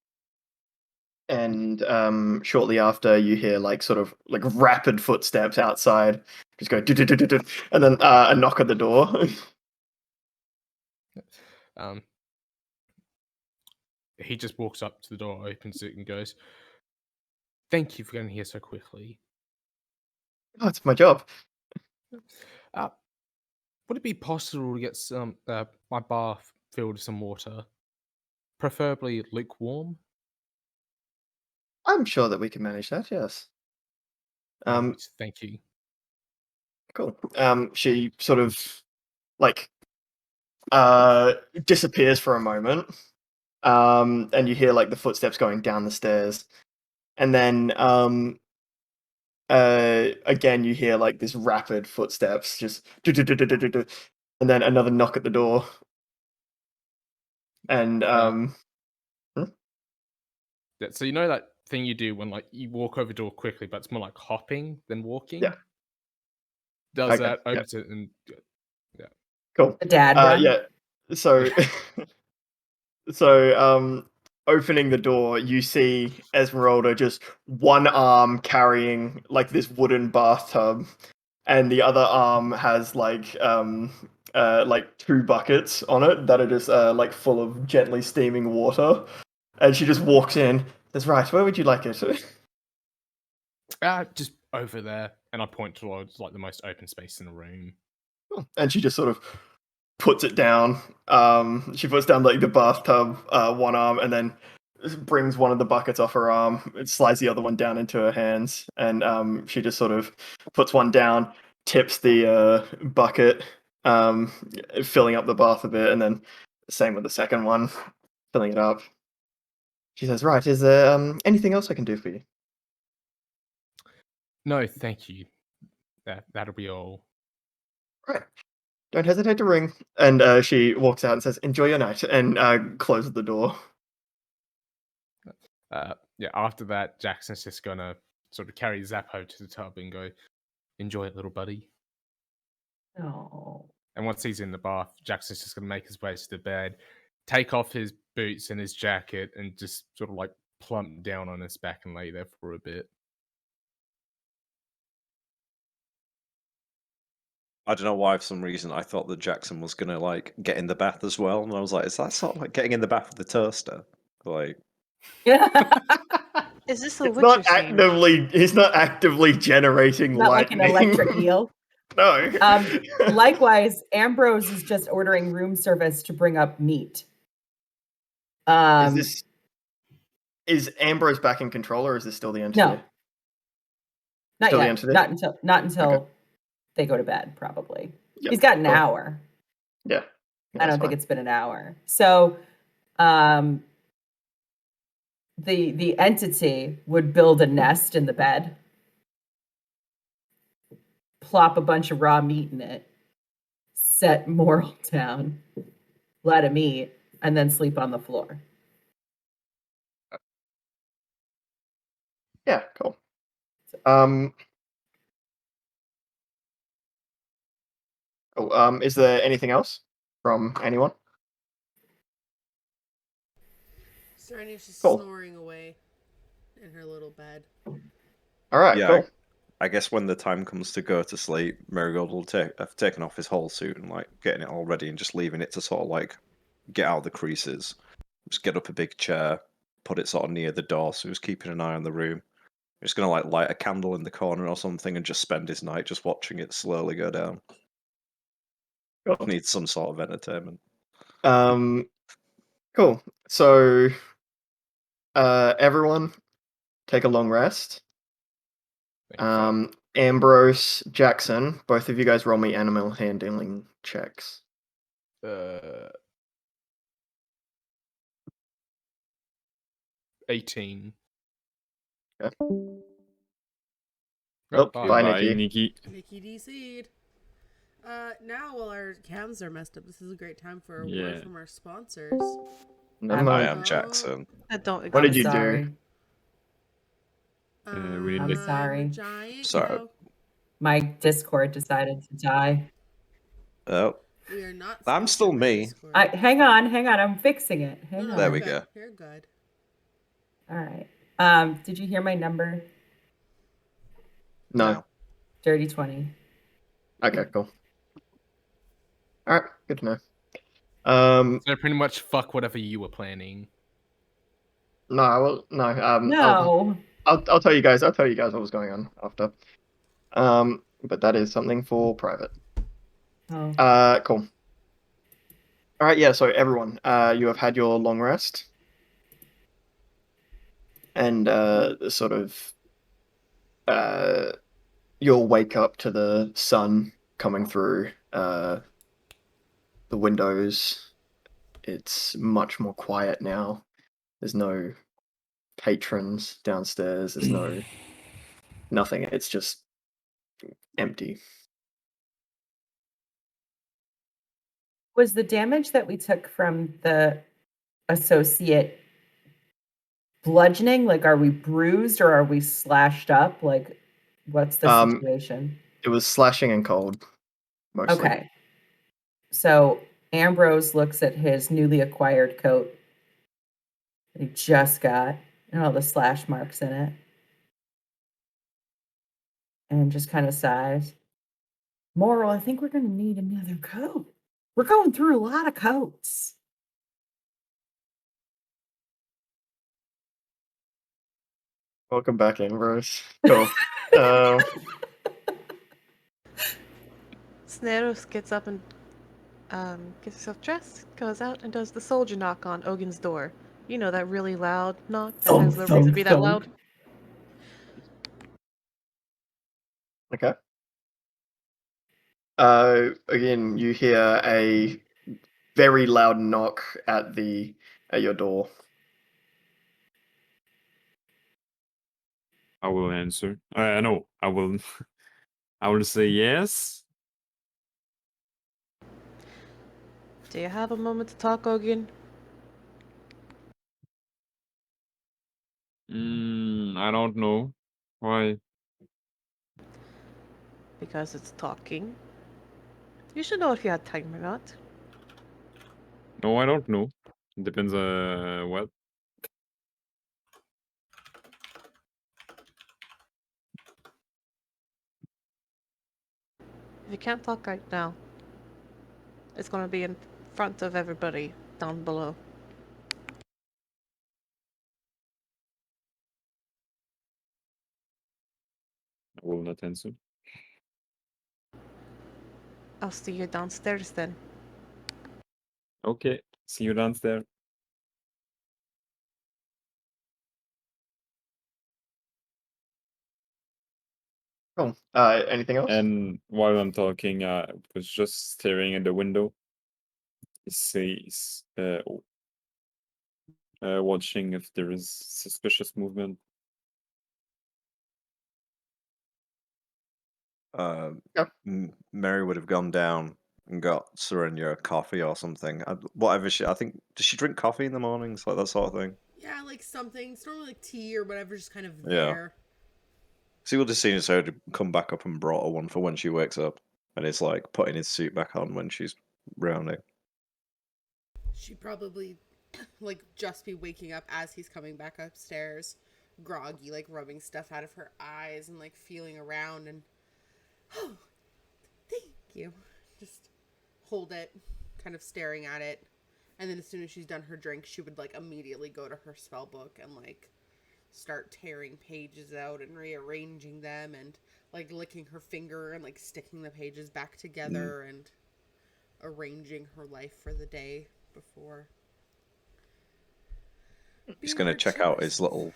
A: and shortly after, you hear like sort of like rapid footsteps outside. Just go do, and then a knock at the door.
E: Um, he just walks up to the door, opens it, and goes, "Thank you for getting here so quickly.
A: Oh, it's my job.
E: Uh, would it be possible to get some my bath filled with some water, preferably lukewarm?"
A: I'm sure that we can manage that. Yes.
E: Right, thank you.
A: Cool. She sort of like disappears for a moment. And you hear like the footsteps going down the stairs, and then again you hear like this rapid footsteps, just and then another knock at the door, and
E: So you know that thing you do when like you walk over a door quickly, but it's more like hopping than walking.
A: Yeah.
E: Does
A: Okay,
E: that,
A: yeah.
E: opens it, and
A: cool.
B: The dad run.
A: Yeah. So so opening the door, you see Esmeralda just one arm carrying like this wooden bathtub, and the other arm has like 2 buckets on it that are just like full of gently steaming water. And she just walks in. Says, "Right, where would you like it?"
E: Just over there, and I point towards like the most open space in the room.
A: And she just sort of puts it down. She puts down like the bathtub, one arm, and then brings one of the buckets off her arm. It slides the other one down into her hands, and she just sort of puts one down, tips the bucket, filling up the bath a bit, and then same with the second one, filling it up. She says, "Right, is there anything else I can do for you?"
E: No, thank you. That'll be all.
A: Right. Don't hesitate to ring. And she walks out and says, "Enjoy your night," and closes the door.
E: Yeah, after that, Jackson's just gonna sort of carry Zappo to the tub and go, "Enjoy it, little buddy."
B: Oh.
E: And once he's in the bath, Jackson's just gonna make his way to the bed, take off his boots and his jacket, and just sort of like plump down on his back and lay there for a bit.
D: I don't know why, for some reason, I thought that Jackson was gonna like get in the bath as well, and I was like, is that sort of like getting in the bath with the toaster? Like,
C: Is this a
A: It's
C: Witcher
A: not
C: scene?
A: actively. He's not actively generating
B: Not like
A: lightning.
B: an electric eel.
A: No.
B: Likewise, Ambrose is just ordering room service to bring up meat.
A: Is Ambrose back in control, or is this still the entity?
B: No, not
A: Still the
B: yet.
A: entity?
B: Not until
A: Okay.
B: they go to bed. Probably.
A: Yep,
B: He's got an
A: cool.
B: hour.
A: Yeah.
B: I don't think it's been an hour. So, the entity would build a nest in the bed, plop a bunch of raw meat in it, set Moral down, let him eat, and then sleep on the floor.
A: Yeah, cool. Is there anything else from anyone?
F: Serenia's just
A: Cool.
F: snoring away in her little bed.
A: All right,
D: yeah,
A: cool.
D: I guess when the time comes to go to sleep, Marigold will have taken off his whole suit and like getting it all ready and just leaving it to sort of like get out of the creases. Just get up a big chair, put it sort of near the door, so he's keeping an eye on the room. He's gonna like light a candle in the corner or something and just spend his night just watching it slowly go down.
A: Cool.
D: Needs some sort of entertainment.
A: Cool. So, everyone, take a long rest. Ambrose, Jackson, both of you guys roll me animal handling checks.
E: 18.
A: Okay.
E: Oh,
A: bye, Nikki.
G: Nikki.
F: Nikki DC'd. Now while our cams are messed up, this is a great time for a
G: Yeah.
F: word from our sponsors.
A: Never
B: I'm-
D: I
A: mind.
D: am Jackson.
C: I don't.
A: What did
B: I'm
A: you do?
B: sorry.
G: we didn't
F: I'm
G: get-
F: a
B: sorry.
F: giant
D: Sorry.
F: cow.
B: My Discord decided to die.
D: Oh,
F: We are not.
D: I'm
F: sponsored
D: still
F: by
D: me.
F: Discord.
B: Hang on. I'm fixing it. Hang
F: No,
B: on.
D: There
F: you're
D: we
F: good.
D: go.
F: You're good.
B: All right. Did you hear my number?
A: No.
B: Dirty 20.
A: Okay, cool. All right, good to know.
E: So pretty much fuck whatever you were planning.
A: No, well, no.
B: No.
A: I'll tell you guys. I'll tell you guys what was going on after. But that is something for private.
B: Oh.
A: Cool. All right, yeah. So everyone, you have had your long rest, and sort of, you'll wake up to the sun coming through the windows. It's much more quiet now. There's no patrons downstairs. There's no nothing. It's just empty.
B: Was the damage that we took from the associate bludgeoning? Like, are we bruised or are we slashed up? Like, what's the situation?
A: It was slashing and cold, mostly.
B: Okay. So Ambrose looks at his newly acquired coat that he just got, and all the slash marks in it. And just kind of sighs. Moral, I think we're going to need another coat. We're going through a lot of coats.
A: Welcome back, Ambrose. Cool.
C: Snaros gets up and gets herself dressed, goes out, and does the soldier knock on Ogin's door. You know, that really loud knock that has no reason to be that loud.
A: Okay. Again, you hear a very loud knock at your door.
G: I will answer. No, I will. I will say yes.
C: Do you have a moment to talk, Ogin?
G: I don't know. Why?
C: Because it's talking. You should know if you had time or not.
G: No, I don't know. It depends. What?
C: If you can't talk right now, it's gonna be in front of everybody down below.
G: I will not answer.
C: I'll see you downstairs then.
G: Okay. See you downstairs.
A: Cool. Anything else?
G: And while I'm talking, I was just staring at the window. It says, watching if there is suspicious movement.
A: Yep.
D: Mary would have gone down and got Serenia a coffee or something. Whatever I think, does she drink coffee in the mornings, like that sort of thing?
F: Yeah, like something. It's normally like tea or whatever, just kind of
D: Yeah.
F: there.
D: See, would have seen as her to come back up and brought her one for when she wakes up, and it's like putting his suit back on when she's rounding.
F: She'd probably like just be waking up as he's coming back upstairs, groggy, like rubbing stuff out of her eyes and like feeling around and oh, thank you. Just hold it, kind of staring at it. And then as soon as she's done her drink, she would like immediately go to her spell book and like start tearing pages out and rearranging them and like licking her finger and like sticking the pages back together and arranging her life for the day before.
D: He's gonna check out his little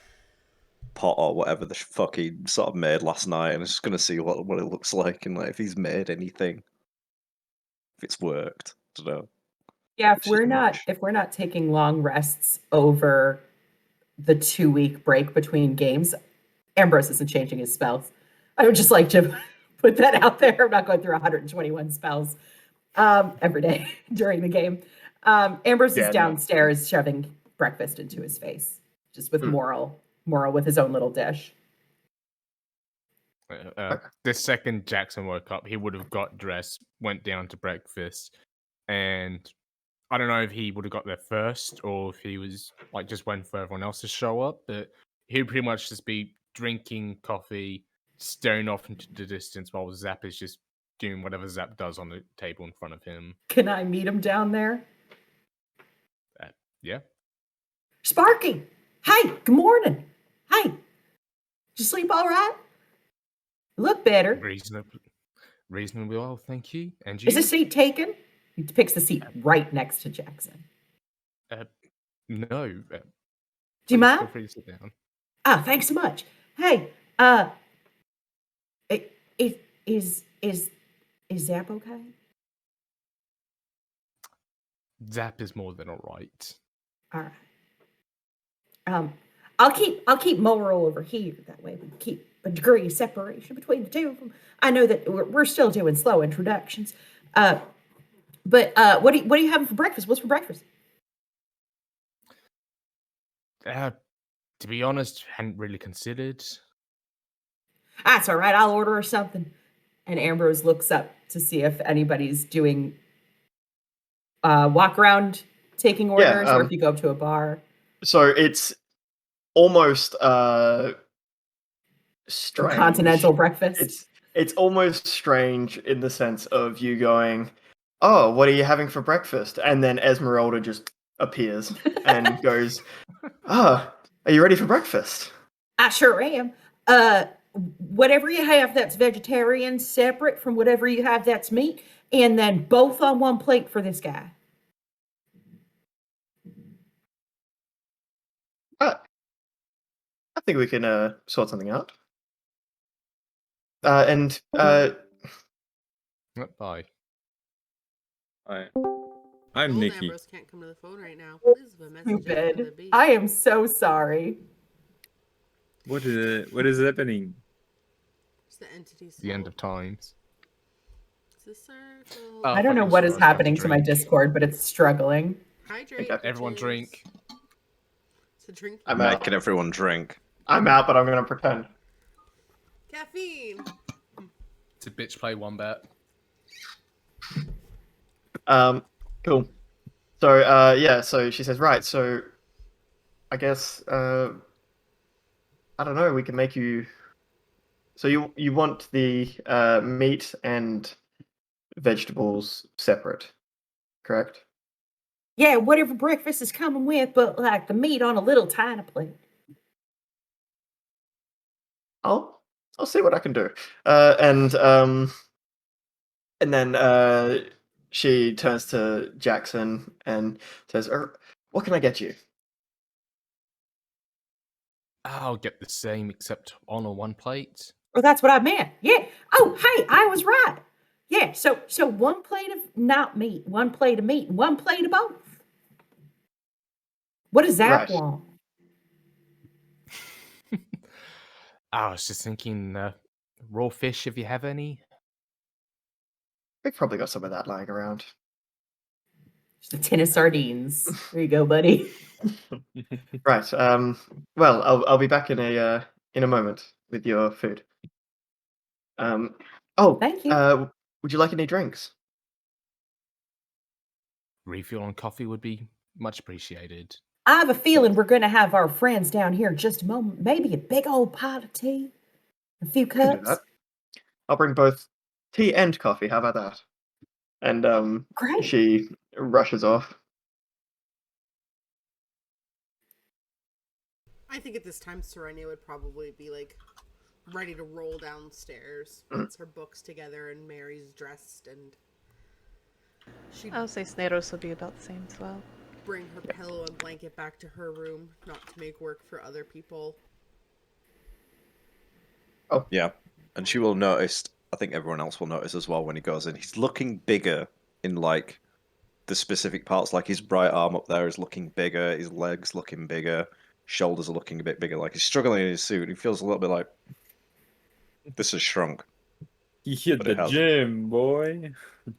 D: pot or whatever the fuck he sort of made last night, and he's just gonna see what it looks like and like if he's made anything, if it's worked. I don't know.
B: Yeah,
D: Which is much.
B: if we're not taking long rests over the 2-week break between games, Ambrose isn't changing his spells. I would just like to put that out there. I'm not going through 121 spells every day during the game. Ambrose is downstairs shoving breakfast into his face, just with Moral with his own little dish.
E: The second Jackson woke up, he would have got dressed, went down to breakfast, and I don't know if he would have got there first or if he was like just waiting for everyone else to show up, but he'd pretty much just be drinking coffee, staring off into the distance while Zap is just doing whatever Zap does on the table in front of him.
B: Can I meet him down there?
E: Yeah.
B: Sparky! Hey, good morning. Hey, did you sleep all right? You look better.
E: Reasonably well, thank you. And you?
B: Is the seat taken? He picks the seat right next to Jackson.
E: No.
B: Do you mind?
E: Feel free to sit down.
B: Ah, thanks so much. Hey, is Zap okay?
E: Zap is more than all right.
B: All right. I'll keep Moral over here. That way we keep a degree of separation between the two of them. I know that we're still doing slow introductions. But what are you having for breakfast? What's for breakfast?
E: To be honest, hadn't really considered.
B: That's all right. I'll order something. And Ambrose looks up to see if anybody's doing walk around taking orders or if you go up to a bar.
A: So it's almost
B: A
A: strange.
B: continental breakfast.
A: It's almost strange in the sense of you going, "Oh, what are you having for breakfast?" And then Esmeralda just appears and goes, "Ah, are you ready for breakfast?"
B: I sure am. Whatever you have that's vegetarian, separate from whatever you have that's meat, and then both on one plate for this guy.
A: I think we can sort something out. And
E: Bye.
G: Hi. I'm
F: Old
G: Nikki.
F: Ambrose can't come to the phone right now. Please leave a message after the
B: Stupid.
F: beep.
B: I am so sorry.
G: What is happening?
F: It's the entity's
E: The end
F: fault.
E: of times.
F: It's a circle.
E: Oh,
B: I don't know
E: fucking
B: what is
E: sorry, I have to
B: happening to my
E: drink.
B: Discord, but it's struggling.
F: Hydrate.
A: Okay.
E: Everyone
F: bitches.
E: drink.
F: It's a drink.
A: I'm out.
D: Making everyone drink.
A: I'm out, but I'm gonna pretend.
F: Caffeine.
E: It's a bitch play one bet.
A: Cool. So yeah, so she says, right, so I guess I don't know, we can make you so you want the meat and vegetables separate, correct?
B: Yeah, whatever breakfast is coming with, but like the meat on a little tiny plate.
A: I'll see what I can do. And then she turns to Jackson and says, what can I get you?
E: I'll get the same except on a one plate.
B: Well, that's what I meant. Yeah. Oh, hey, I was right. Yeah. So one plate of not meat, one plate of meat, and one plate of both. What does Zap
A: Right.
B: want?
E: I was just thinking raw fish if you have any.
A: We've probably got some of that lying around.
B: Just a tin of sardines. There you go, buddy.
A: Right. Well, I'll be back in a moment with your food. Oh,
B: Thank you.
A: would you like any drinks?
E: Refuel on coffee would be much appreciated.
B: I have a feeling we're going to have our friends down here in just a moment. Maybe a big old pot of tea, a few
A: We can do
B: cups.
A: that. I'll bring both tea and coffee. How about that? And
B: Great.
A: she rushes off.
F: I think at this time, Serenia would probably be like ready to roll downstairs once her book's together and Mary's dressed, and she'd
C: I would say Snados would be about the same as well.
F: bring her pillow and blanket back to her room, not to make work for other people.
D: Yeah. And she will notice, I think everyone else will notice as well when he goes in, he's looking bigger in like the specific parts, like his right arm up there is looking bigger, his legs looking bigger, shoulders are looking a bit bigger, like he's struggling in his suit. He feels a little bit like this has shrunk.
G: He hit
D: But
G: the
D: it hasn't.
G: gym, boy.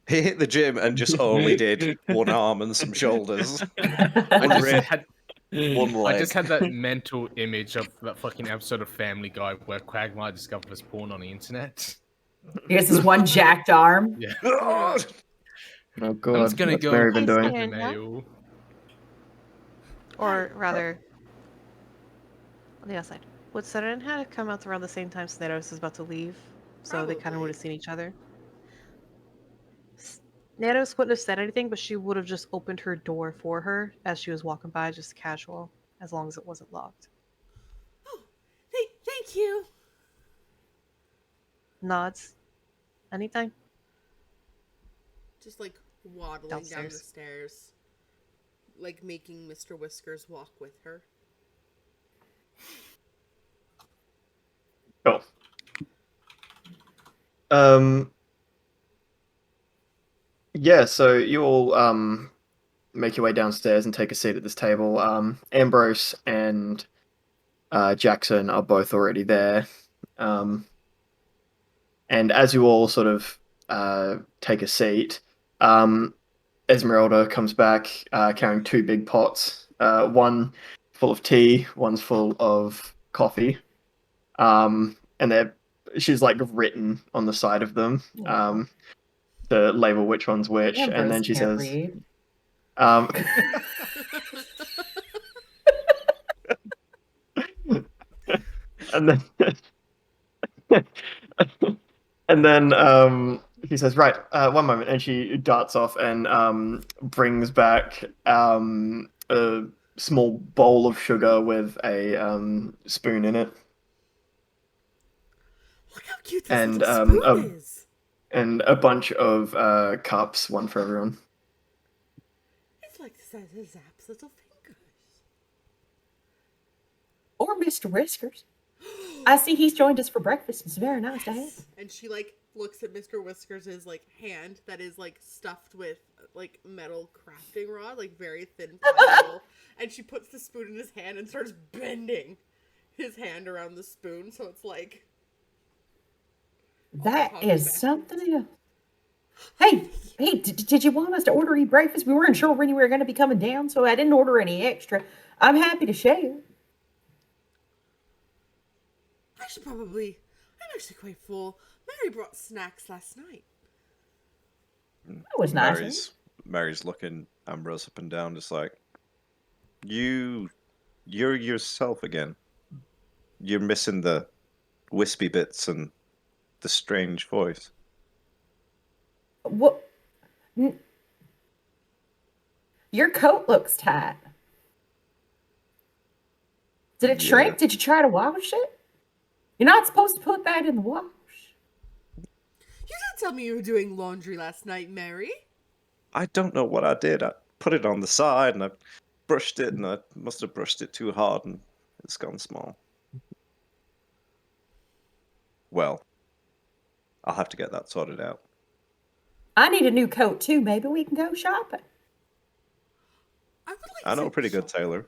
D: He hit the gym and just only did one arm and some shoulders.
E: I
D: One
E: just
D: rib,
E: had
D: one leg.
E: I just had that mental image of that fucking episode of Family Guy where Quagmire discovers porn on the internet.
B: Here's this one jacked arm.
E: Yeah.
A: Oh god,
E: I'm just gonna
A: what's
E: go
A: Mary been
C: Hey,
A: doing?
C: Stan.
E: the mail.
C: Or rather, on the outside. Would Seren had come out around the same time Snados is about to leave, so they kind of
F: Probably.
C: would have seen each other. Snados wouldn't have said anything, but she would have just opened her door for her as she was walking by, just casual, as long as it wasn't locked.
F: Oh, thank you.
C: Nods. Anytime.
F: Just like waddling down the
C: Downstairs.
F: stairs, like making Mr. Whiskers walk with her.
A: Cool. Yeah, so you all make your way downstairs and take a seat at this table. Ambrose and Jackson are both already there. And as you all sort of take a seat, Esmeralda comes back carrying two big pots, one full of tea, one's full of coffee. And she's like written on the side of them to label which one's which. And
B: Ambrose
A: then she
B: can't
A: says,
B: read.
A: and then and then he says, "Right, one moment," and she darts off and brings back a small bowl of sugar with a spoon in it,
F: Look how cute this
A: and
F: little spoon is.
A: and a bunch of cups, one for everyone.
F: It's like the size of Zap's little fingers.
B: Or Mr. Whiskers. I see he's joined us for breakfast. It's very nice to have.
F: And she like looks at Mr. Whiskers' like hand that is like stuffed with like metal crafting rod, like very thin metal, and she puts the spoon in his hand and starts bending his hand around the spoon, so it's like
B: That is something else. Hey, did you want us to order you breakfast? We weren't sure when you were going to be coming down, so I didn't order any extra. I'm happy to share.
F: I should probably. I'm actually quite full. Mary brought snacks last night.
B: That was nice.
D: Mary's looking Ambrose up and down, just like, you're yourself again. You're missing the wispy bits and the strange voice.
B: What? Your coat looks tight. Did it shrink? Did you try to wash it? You're not supposed to put that in the wash.
F: You didn't tell me you were doing laundry last night, Mary.
D: I don't know what I did. I put it on the side and I brushed it, and I must have brushed it too hard and it's gone small. Well, I'll have to get that sorted out.
B: I need a new coat too. Maybe we can go shopping.
D: I know a pretty good tailor.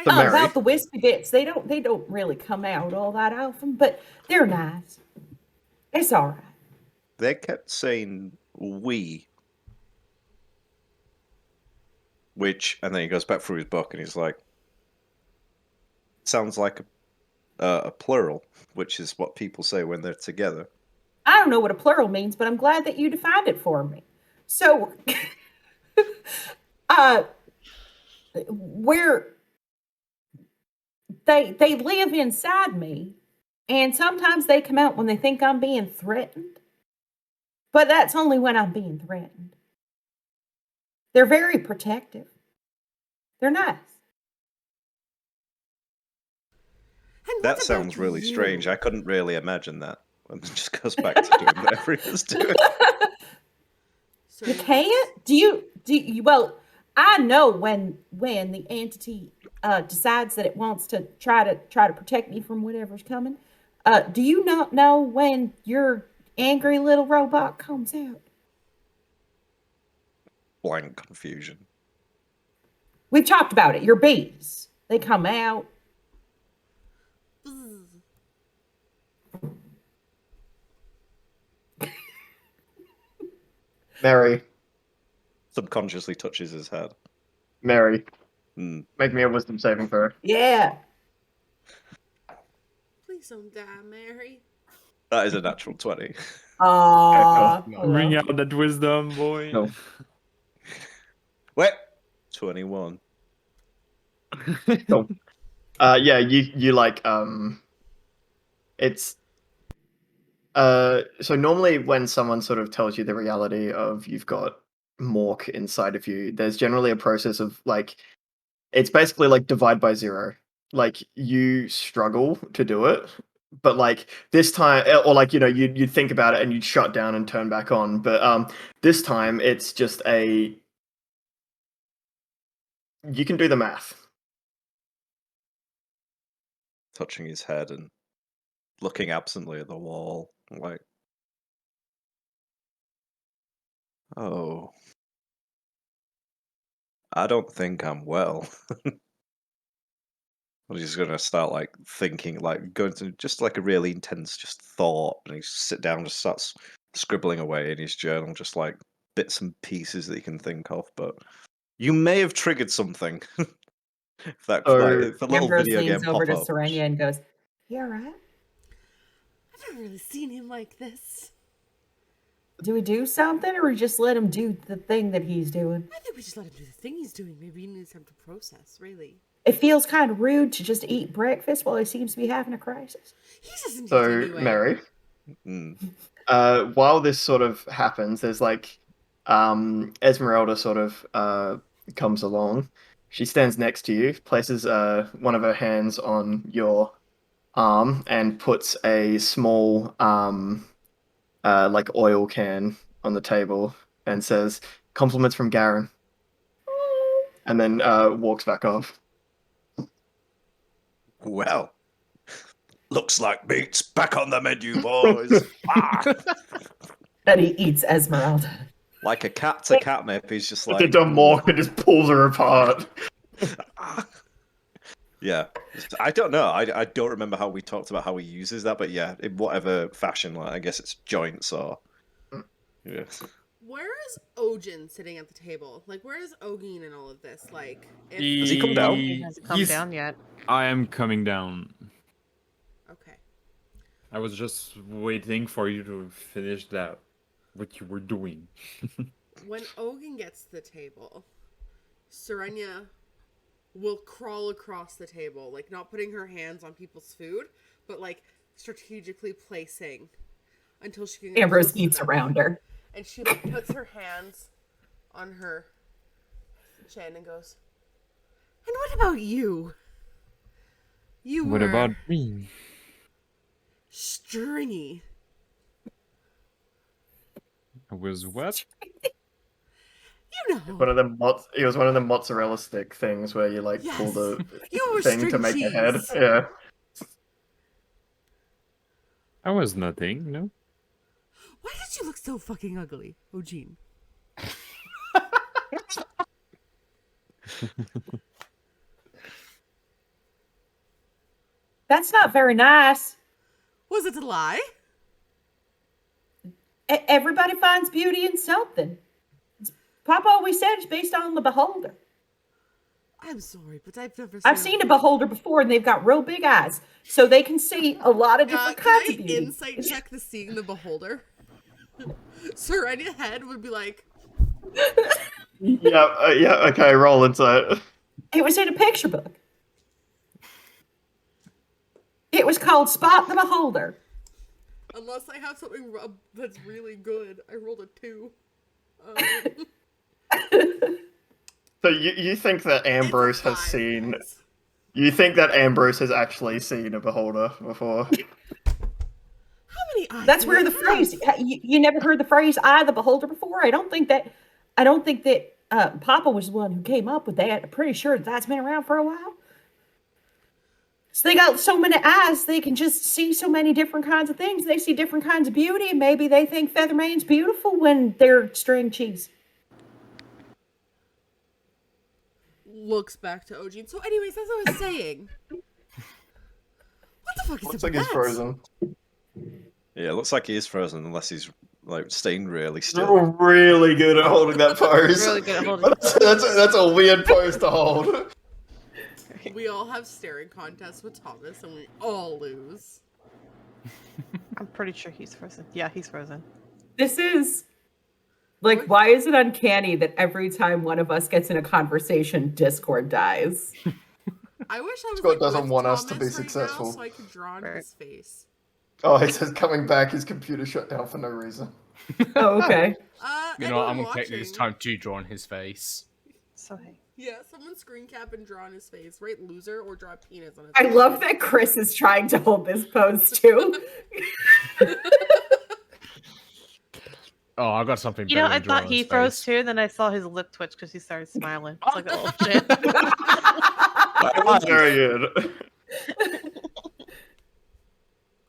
B: About the wispy bits, they don't really come out all that often, but they're nice. It's all right.
D: They kept saying "we," and then he goes back through his book and he's like, sounds like a plural, which is what people say when they're together.
B: I don't know what a plural means, but I'm glad that you defined it for me. So, where they live inside me, and sometimes they come out when they think I'm being threatened. But that's only when I'm being threatened. They're very protective. They're nice.
D: That sounds really strange. I couldn't really imagine that. And then just goes back to doing whatever he was doing.
B: You can't? Do you? Well, I know when the entity decides that it wants to try to protect me from whatever's coming. Do you not know when your angry little robot comes out?
D: Blank confusion.
B: We've talked about it. Your bees, they come out.
A: Mary.
D: Subconsciously touches his head.
A: Mary. Make me a wisdom saving throw.
B: Yeah.
F: Please don't die, Mary.
D: That is a natural 20.
G: Bring out that wisdom, boy.
A: No.
D: Wait. 21.
A: Cool. Yeah, you like it's so normally when someone sort of tells you the reality of you've got Mork inside of you, there's generally a process of like, it's basically like divide by zero. Like you struggle to do it, but like this time, or like, you know, you'd think about it and you'd shut down and turn back on. But this time it's just you can do the math.
D: Touching his head and looking absently at the wall, like, oh, I don't think I'm well. Well, he's gonna start like thinking, like going to just like a really intense just thought, and he sit down and just starts scribbling away in his journal, just like bits and pieces that he can think of. But you may have triggered something. If that, if a little
B: Ambrose
D: video game
B: leans over
D: pop
B: to
D: up.
B: Serenia and goes, "You all right?
F: I've never really seen him like this.
B: Do we do something, or we just let him do the thing that he's doing?"
F: I think we just let him do the thing he's doing. Maybe he needs time to process, really.
B: It feels kind of rude to just eat breakfast while he seems to be having a crisis.
F: He doesn't
A: So,
F: eat anyway.
A: Mary,
D: Mm.
A: while this sort of happens, there's like Esmeralda sort of comes along. She stands next to you, places one of her hands on your arm, and puts a small like oil can on the table and says, "Compliments from Garen," and then walks back off.
D: Well, looks like meat's back on the menu, boys. Ah!
B: And he eats Esmeralda.
D: Like a cat to catnip, he's just
A: The
D: like,
A: Morgan just pulls her apart.
D: ah. Yeah, I don't know. I don't remember how we talked about how he uses that, but yeah, in whatever fashion, like I guess it's joints or yeah.
F: Where is Ojin sitting at the table? Like, where is Ogin in all of this? Like, if...
D: Has he come down?
C: He hasn't come
G: He's-
C: down yet.
G: I am coming down.
F: Okay.
G: I was just waiting for you to finish that, what you were doing.
F: When Ogin gets to the table, Serenia will crawl across the table, like not putting her hands on people's food, but like strategically placing until she can get
B: Ambrose
F: close
B: eats
F: enough.
B: around her.
F: And she like puts her hands on her chin and goes, "And what about you? You
G: What
F: were
G: about me?
F: stringy."
G: I was what?
F: You know.
A: One of them it was one of the mozzarella stick things where you like pull
F: Yes.
A: the
F: You were
A: thing
F: string
A: to make a head.
F: cheese.
A: Yeah.
G: I was nothing, no?
F: Why did you look so fucking ugly, Ojin?
B: That's not very nice.
F: Was it a lie?
B: Everybody finds beauty in something. Papa always said it's based on the beholder.
F: I'm sorry, but
B: I've seen a beholder before, and they've got real big eyes, so they can see a lot of different
F: Can
B: kinds
F: I
B: of beauty.
F: insight check the seeing the beholder? Serenia's head would be like,
A: Yeah, okay, roll insight.
B: It was in a picture book. It was called Spot the Beholder.
F: unless I have something that's really good. I rolled a 2.
A: So you think that Ambrose
F: It's a
A: has
F: 5,
A: seen...
F: guys.
A: You think that Ambrose has actually seen a beholder before?
F: How many eyes?
B: That's
F: do
B: where
F: they
B: the
F: have?
B: phrase. You never heard the phrase "eye of the beholder" before. I don't think that Papa was the one who came up with that. I'm pretty sure that's been around for a while. So they got so many eyes, they can just see so many different kinds of things. They see different kinds of beauty, and maybe they think Feathermane's beautiful when they're string cheese.
F: Looks back to Ojin. So, anyways, as I was saying, what the fuck is
A: Looks
F: up
A: like
F: with
A: he's
F: that?
A: frozen.
D: Yeah, it looks like he is frozen unless he's like staying really
A: You're
D: still.
A: really good at holding that pose.
C: Really good at holding
A: that's a weird pose to hold.
F: We all have staring contests with Thomas, and we all lose.
C: I'm pretty sure he's frozen. Yeah, he's frozen.
B: This is like, why is it uncanny that every time one of us gets in a conversation, Discord dies?
F: I wish I was
A: Scott
F: like,
A: doesn't
F: with
A: want us to
F: Thomas
A: be
F: right
A: successful.
F: now, so I could draw into
C: Right.
F: his face.
A: Oh, he says coming back, his computer shut down for no reason.
B: Oh, okay.
E: You know, I'm
F: anyone
E: gonna take this
F: watching?
E: time to draw on his face.
C: So hey.
F: Yeah, someone screen cap and draw on his face. Write loser or draw a penis on his
B: I
F: face.
B: love that Chris is trying to hold this pose too.
E: Oh, I got something.
C: You know,
E: better
C: I
E: than drawing
C: thought
E: on
C: he
E: his
C: froze
E: face.
C: too, then I saw his lip twitch because he started smiling. It's like, oh shit.
A: That was very good.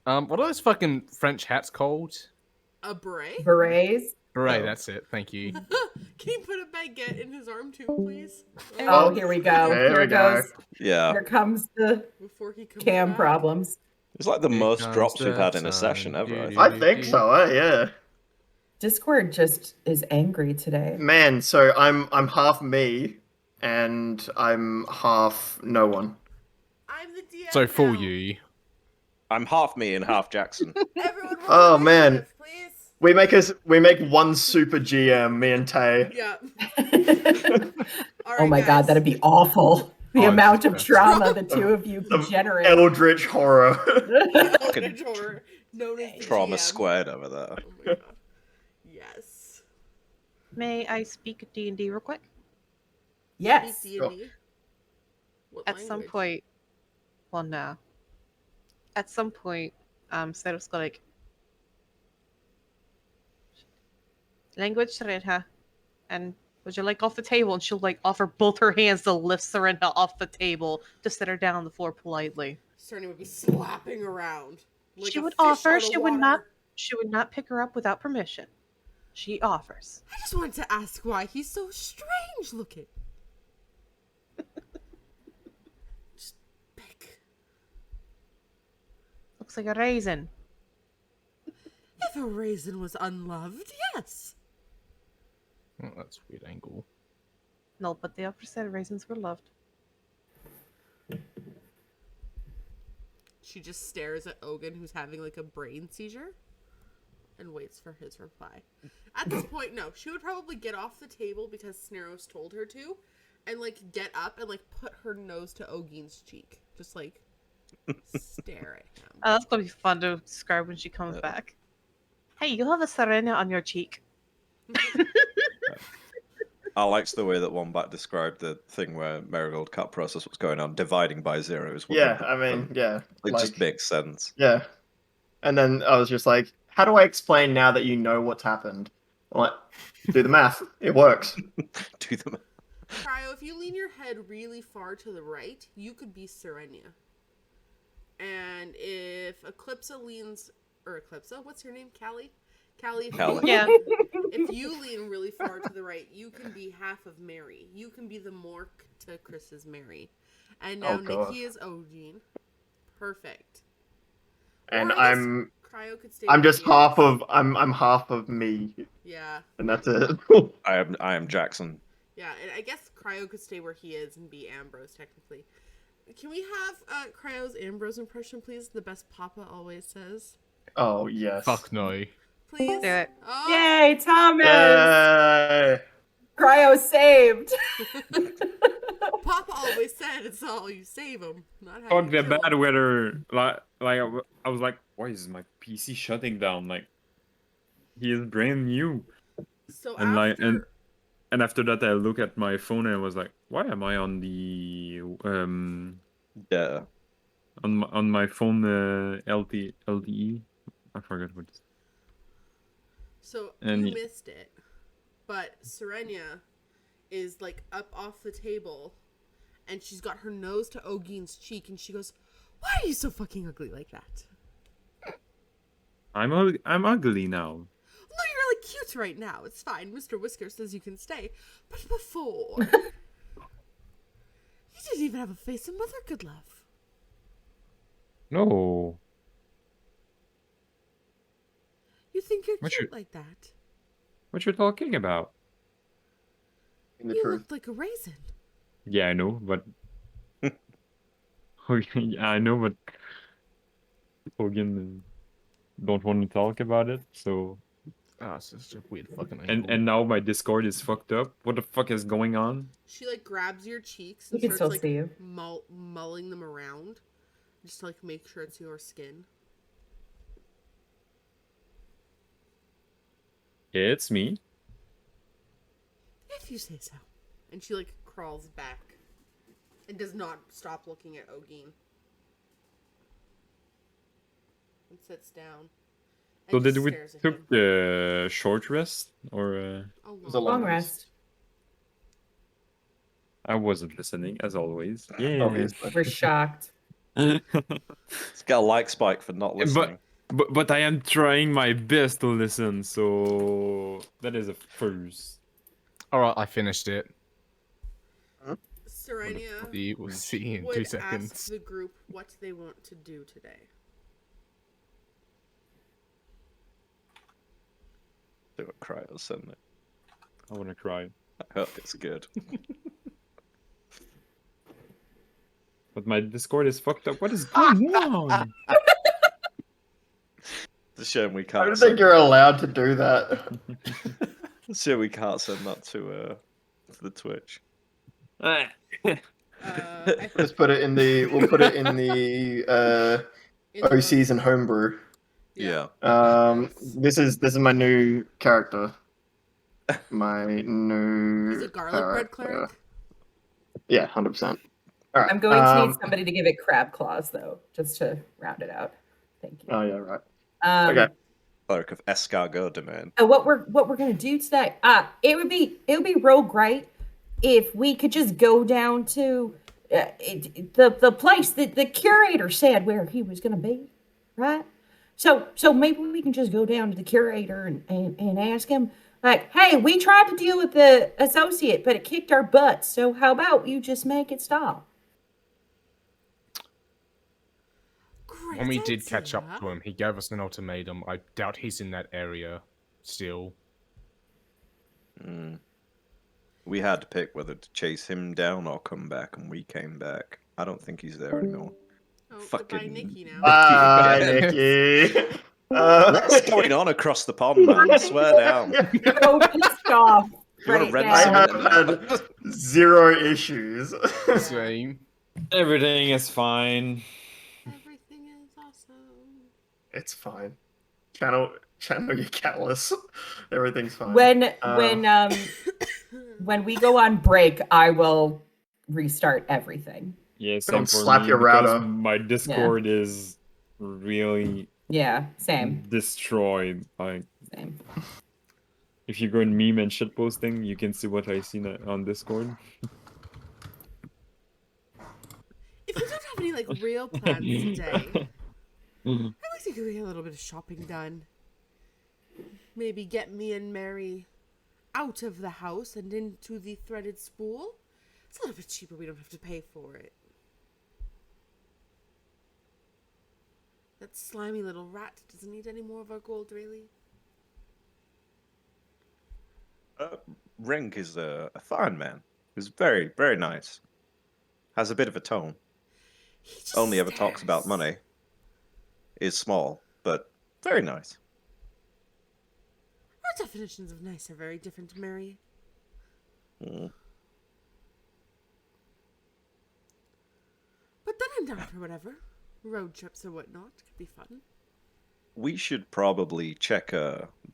E: What are those fucking French hats called?
F: A beret?
B: Berets.
E: Beret,
A: Oh.
E: that's it. Thank you.
F: Can you put a baguette in his arm too, please?
B: Oh, here we go.
A: There
B: Here
A: we
B: it
A: go.
B: goes.
D: Yeah,
B: Here comes the
F: Before he comes
B: cam
F: back.
B: problems.
D: it's like the
E: Here
D: most
E: comes
D: drops we've
E: the
D: had in a
E: sun.
D: session ever. I think.
A: I think so, yeah.
B: Discord just is angry today.
A: Man, so I'm half me, and I'm half no one.
F: I'm the DM
E: So fool
F: now.
E: you.
D: I'm half me and half Jackson.
F: Everyone roll
A: Oh, man.
F: initiative, please.
A: We make one super GM, me and Tay.
F: Yeah. All
B: Oh my god,
F: guys.
B: that'd be awful. The
E: Oh,
B: amount of
E: it's
B: trauma the two of you could
A: Some
B: generate.
A: Eldritch horror.
F: Eldritch horror, known as the
D: Trauma
F: GM.
D: squared over there.
F: Oh my god. Yes.
C: May I speak D&D real quick?
B: Yes.
F: Speak D&D. What
C: At some
F: language?
C: point, well, no. At some point, Sarah's got like language Serena, and would you like off the table? And she'll like offer both her hands to lift Serena off the table to sit her down on the floor politely.
F: Serena would be slapping around. Like
C: She
F: a
C: would
F: fish
C: offer.
F: out of
C: She
F: water.
C: would not. She would not pick her up without permission. She offers.
F: I just wanted to ask why he's so strange looking. Just pick.
C: Looks like a raisin.
F: If a raisin was unloved, yes.
E: Oh, that's a weird angle.
C: No, but the offer said raisins were loved.
F: She just stares at Ogun, who's having like a brain seizure, and waits for his reply. At this point, no, she would probably get off the table because Sneros told her to, and like get up and like put her nose to Ogin's cheek, just like stare at him.
C: Oh, that's gonna be fun to describe when she comes back. Hey, you have a Serena on your cheek.
D: I liked the way that Wombat described the thing where Marigold can't process what's going on. Dividing by zero is what
A: Yeah,
D: they-
A: I mean, yeah.
D: it just makes sense.
A: Yeah. And then I was just like, how do I explain now that you know what's happened? I'm like, do the math. It works.
D: Do them.
F: Cryo, if you lean your head really far to the right, you could be Serenia. And if Eclipsa leans, or Eclipsa, what's your name? Callie? Callie, if
D: Callie.
C: Yeah.
F: if you lean really far to the right, you can be half of Mary. You can be the Mork to Chris's Mary. And now
A: Oh, God.
F: Nikki is Ogene. Perfect.
A: And
F: Or I guess
A: I'm
F: Cryo could stay
A: I'm
F: where
A: just
F: he
A: half
F: is.
A: of I'm half of me,
F: Yeah.
A: and that's it.
D: I am Jackson.
F: Yeah, and I guess Cryo could stay where he is and be Ambrose, technically. Can we have Cryo's Ambrose impression, please? The best Papa always says.
A: Oh yes.
E: Fuck no.
F: Please?
C: Do it.
F: Oh.
B: Yay, Thomas!
A: Yay!
B: Cryo saved.
F: Papa always said it's all you save him, not how
G: Fuck
F: you
G: the
F: kill
G: bad
F: 'em.
G: weather. I was like, why is my PC shutting down? Like, he is brand new.
F: So
G: And like,
F: after...
G: and after that, I look at my phone and I was like, why am I on the
D: Yeah.
G: on my phone LTE? I forgot what.
F: So
G: And
F: you
G: y-
F: missed it, but Serenia is like up off the table, and she's got her nose to Ogine's cheek, and she goes, "Why are you so fucking ugly like that?
G: I'm ugly now.
F: No, you're really cute right now. It's fine. Mr. Whisker says you can stay, but before, you didn't even have a face a mother could love.
G: No.
F: You think you're
G: What
F: cute
G: you-
F: like that?
G: What you're talking about?
A: In the
F: You
A: truth.
F: looked like a raisin."
G: Yeah, I know, but yeah, I know, but Hogan don't want to talk about it. So
E: Ah, it's just a weird fucking angle.
G: and now my Discord is fucked up. What the fuck is going on?
F: She like grabs your cheeks
B: We
F: and
B: can
F: starts
B: still
F: like
B: see you.
F: mulling them around, just to like make sure it's your skin.
G: It's me.
F: If you say so. And she like crawls back and does not stop looking at Ogine. And sits down.
G: So
F: And
G: did
F: just
G: we
F: stares at
G: took
F: him.
G: the short rest or
F: A
A: was a
F: long
B: Long rest.
G: I wasn't listening as always. Yeah.
A: Obviously.
B: We're shocked.
D: It's got a like spike for not listening.
G: But I am trying my best to listen, so that is a first.
E: All right, I finished it.
F: Serenia
E: We'll see in
F: would
E: 2
F: ask
E: seconds.
F: the group what they want to do today.
D: Do a cry or something.
G: I want to cry.
D: I hope it's good.
G: But my Discord is fucked up. What is going on?
D: It's a shame we
A: I
D: can't.
A: don't think you're allowed to do that.
D: It's a shame we can't send that to the Twitch.
F: I
A: Just put it in the. We'll put it in the
F: in the
A: OCs and
F: homebrew.
A: homebrew.
D: Yeah.
A: This is my new character. My new.
F: He's a garlic bread
A: character.
F: cleric.
A: Yeah, 100%. All right.
B: I'm going to need somebody to give it crab claws, though, just to round it out. Thank you.
A: Oh yeah, right.
B: Okay.
D: Cleric of escargot domain.
B: What we're gonna do today? It would be real great if we could just go down to the place that the curator said where he was gonna be, right? So maybe we can just go down to the curator and ask him, like, hey, we tried to deal with the associate, but it kicked our butts. So how about you just make it stop?
F: Great
E: When we did catch up
F: idea.
E: to him, he gave us an ultimatum. I doubt he's in that area still.
D: We had to pick whether to chase him down or come back, and we came back. I don't think he's there anymore.
F: Oh,
D: Fucking
F: goodbye, Nikki now.
A: Bye,
D: again.
A: Nikki.
D: What's going on across the pond, man? Swear down.
B: So pissed off.
D: You wanna
B: right
D: rent
B: now.
A: I
D: something?
A: have had 0 issues.
E: Same.
G: Everything is fine.
F: Everything is awesome.
A: It's fine. Channel your callous. Everything's fine.
B: When we go on break, I will restart everything.
G: Yeah,
A: Don't
G: same for
A: slap
G: me
A: your
G: because
A: router.
G: my Discord is really
B: Yeah, same.
G: destroyed. Like,
B: Same.
G: if you go in meme and shit posting, you can see what I see on Discord.
F: If you don't have any like real plans today, I'd like to go get a little bit of shopping done. Maybe get me and Mary out of the house and into the threaded spool. It's a little bit cheaper. We don't have to pay for it. That slimy little rat doesn't need any more of our gold, really.
D: Renk is a fine man. He's very, very nice. Has a bit of a tone.
F: He just
D: Only ever talks
F: stares.
D: about money. Is small, but very nice.
F: Our definitions of nice are very different, Mary.
D: Mm.
F: But then I'm down for whatever. Road trips or whatnot could be fun.
D: We should probably check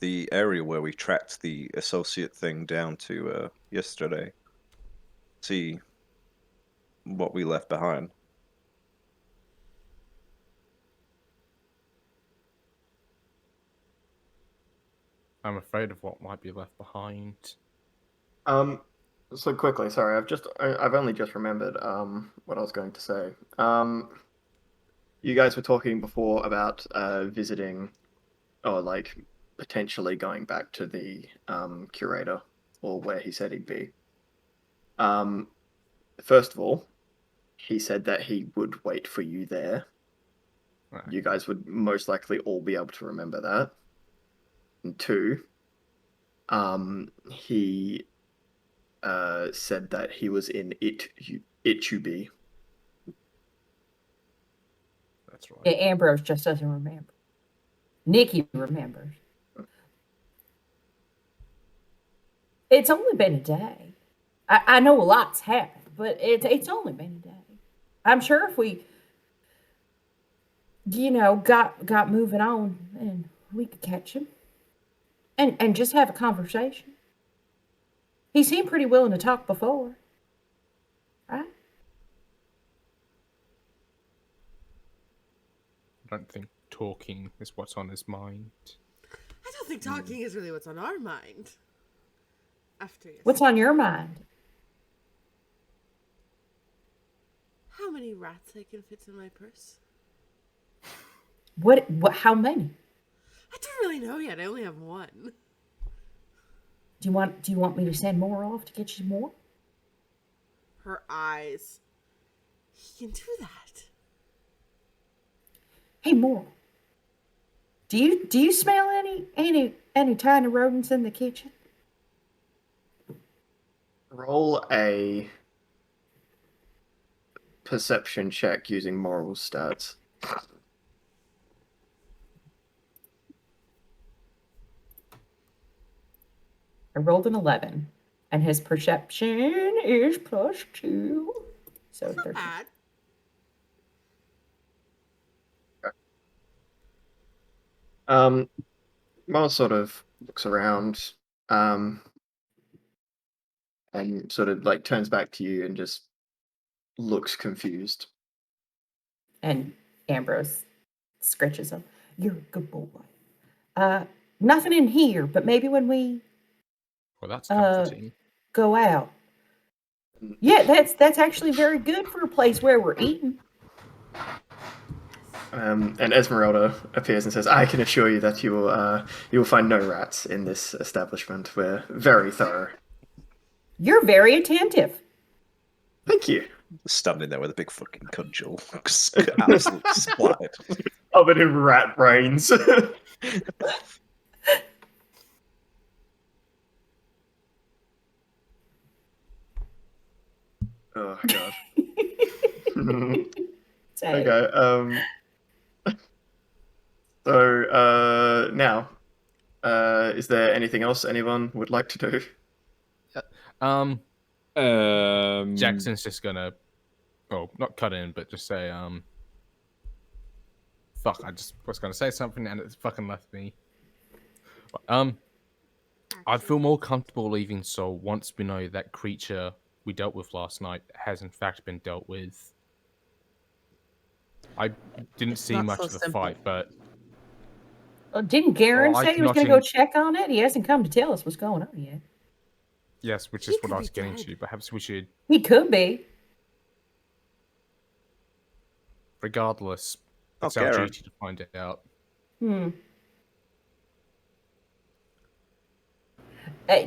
D: the area where we tracked the associate thing down to yesterday. See what we left behind.
E: I'm afraid of what might be left behind.
A: So quickly, sorry, I've only just remembered what I was going to say. You guys were talking before about visiting, or like potentially going back to the curator, or where he said he'd be. First of all, he said that he would wait for you there.
E: Right.
A: You guys would most likely all be able to remember that. And 2, he said that he was in Itchubi.
E: That's right.
B: Yeah, Ambrose just doesn't remember. Nikki remembers. It's only been a day. I know a lot's happened, but it's only been a day. I'm sure if we, got moving on, and we could catch him, and just have a conversation. He seemed pretty willing to talk before, right?
E: I don't think talking is what's on his mind.
F: I don't think talking is really what's on our mind. After yesterday.
B: What's on your mind?
F: How many rats I can fit in my purse?
B: What? How many?
F: I don't really know yet. I only have one.
B: Do you want me to send more off to get you more?
F: Her eyes. He can do that.
B: Hey, more. Do you smell any tiny rodents in the kitchen?
A: Roll a perception check using moral stats.
B: I rolled an 11, and his perception is +2. So 13.
F: Bad.
A: Miles sort of looks around, and sort of like turns back to you and just looks confused.
B: And Ambrose scratches him. You're a good boy. Nothing in here, but maybe when we
E: Well, that's comforting.
B: go out. Yeah, that's actually very good for a place where we're eating.
A: And Esmeralda appears and says, "I can assure you that you will find no rats in this establishment. We're very thorough."
B: You're very attentive.
A: Thank you.
D: Standing there with a big fucking cudgel. Absolutely splattered.
A: Covered in rat brains. Oh god.
B: Say,
A: Okay. So now, is there anything else anyone would like to do?
E: Jackson's just gonna, well, not cut in, but just say, fuck, I just was gonna say something and it's fucking left me. I'd feel more comfortable leaving Seoul once we know that creature we dealt with last night has in fact been dealt with. I didn't
C: It's
E: see
C: not
E: much
C: so
E: of the
C: simple.
E: fight, but
B: didn't Garen
E: I
B: say he was
E: cannot
B: going to go
E: in-
B: check on it? He hasn't come to tell us what's going on yet.
E: yes, which
F: He
E: is what
F: could
E: I was
F: be
E: getting
F: dead.
E: to. Perhaps we should,
B: He could be.
E: regardless, it's
D: Okay,
E: our
D: Aaron.
E: duty to find it out.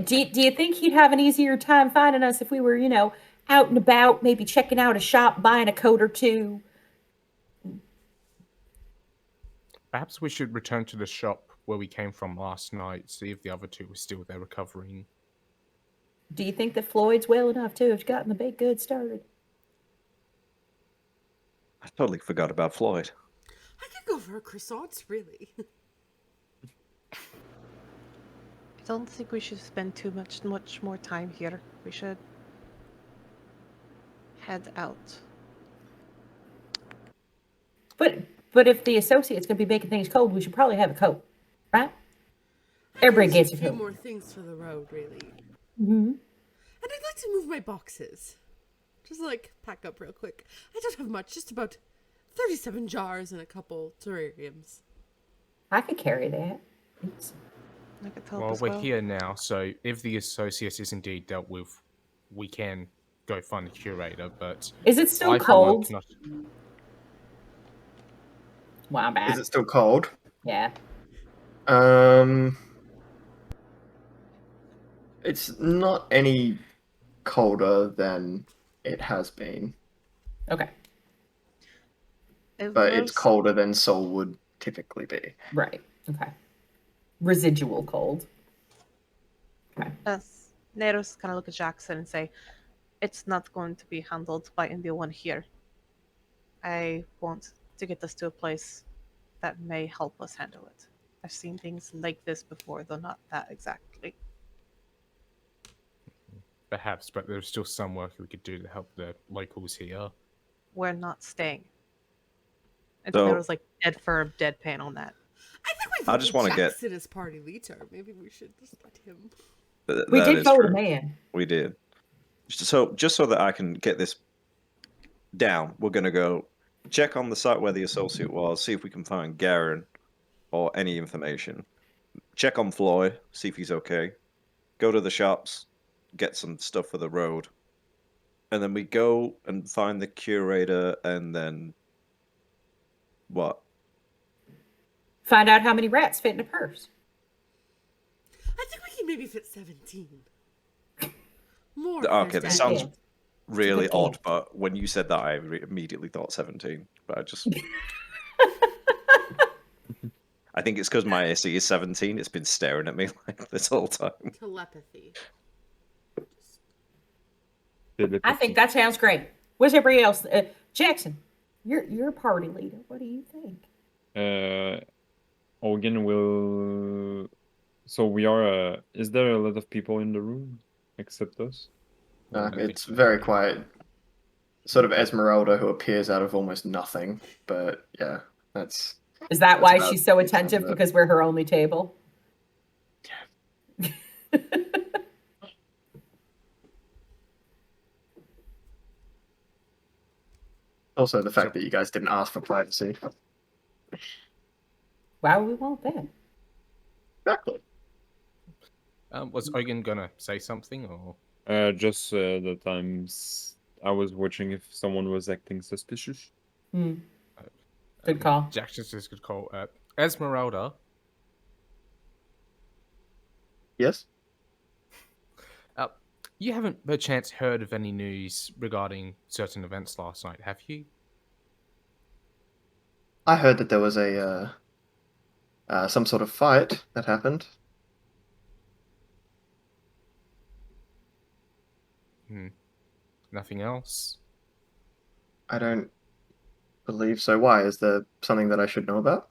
B: Do you think he'd have an easier time finding us if we were, out and about, maybe checking out a shop, buying a coat or two?
E: Perhaps we should return to the shop where we came from last night, see if the other two were still there recovering.
B: Do you think that Floyd's well enough to have gotten the baked goods started?
D: I totally forgot about Floyd.
F: I could go for a croissant, really.
C: I don't think we should spend too much more time here. We should head out.
B: But if the associate's going to be making things cold, we should probably have a coat, right?
F: I
B: Everybody
F: need
B: gets
F: a
B: a
F: few
B: coat.
F: more things for the road, really.
B: Mm-hmm.
F: And I'd like to move my boxes. Just pack up real quick. I don't have much, just about 37 jars and a couple terrariums.
B: I could carry that.
C: I could help
E: Well,
C: as
E: we're
C: well.
E: here now, so if the associate is indeed dealt with, we can go find the curator, but
B: Is it still
E: I, for one,
B: cold?
E: cannot...
B: Wow,
A: Is
B: bad.
A: it still cold?
B: Yeah.
A: It's not any colder than it has been,
B: Okay.
C: If
A: but it's
C: there's
A: colder than Seoul would typically be.
B: Right. Okay. Residual cold. Okay.
C: Nero's gonna look at Jackson and say, "It's not going to be handled by anyone here. I want to get us to a place that may help us handle it. I've seen things like this before, though not that exactly."
E: Perhaps, but there's still some work we could do to help the locals here.
C: We're not staying. And
D: So-
C: Nero's dead firm, deadpan on that.
F: I think we
D: I
F: voted
D: just wanna get-
F: Jackson as party leader. Maybe we should just let him.
B: We
D: That
B: did
D: is
B: vote
D: true.
B: a man.
D: We did. So just so that I can get this down, we're gonna go check on the site where the associate was, see if we can find Garen or any information. Check on Floyd, see if he's okay. Go to the shops, get some stuff for the road. And then we go and find the curator and then what?
B: Find out how many rats fit in a purse.
F: I think we can maybe fit 17. More.
D: Okay,
F: if
D: this
F: there's
D: sounds
F: that.
D: really
B: good
D: odd,
B: game.
D: but when you said that, I immediately thought 17. But I just. I think it's because my AC is 17. It's been staring at me like this whole time.
F: Telepathy.
B: I think that sounds great. What's everybody else? Jackson, you're a party leader. What do you think?
G: Ogan will. So we are. Is there a lot of people in the room except us?
A: It's very quiet. sort of Esmeralda who appears out of almost nothing. But yeah, that's
B: Is that
A: that's
B: why
A: about
B: she's so
A: the extent
B: attentive?
A: of it.
B: Because we're her only table?
A: Also, the fact
E: So-
A: that you guys didn't ask for privacy.
B: Why would we want that?
A: Exactly.
E: Was Eugen gonna say something or?
G: Just the times I was watching if someone was acting suspicious.
B: Hmm. Good call.
E: Jackson says good call. Esmeralda,
A: Yes.
E: you haven't by chance heard of any news regarding certain events last night, have you?
A: I heard that there was a some sort of fight that happened.
E: Nothing else?
A: I don't believe so. Why? Is there something that I should know about?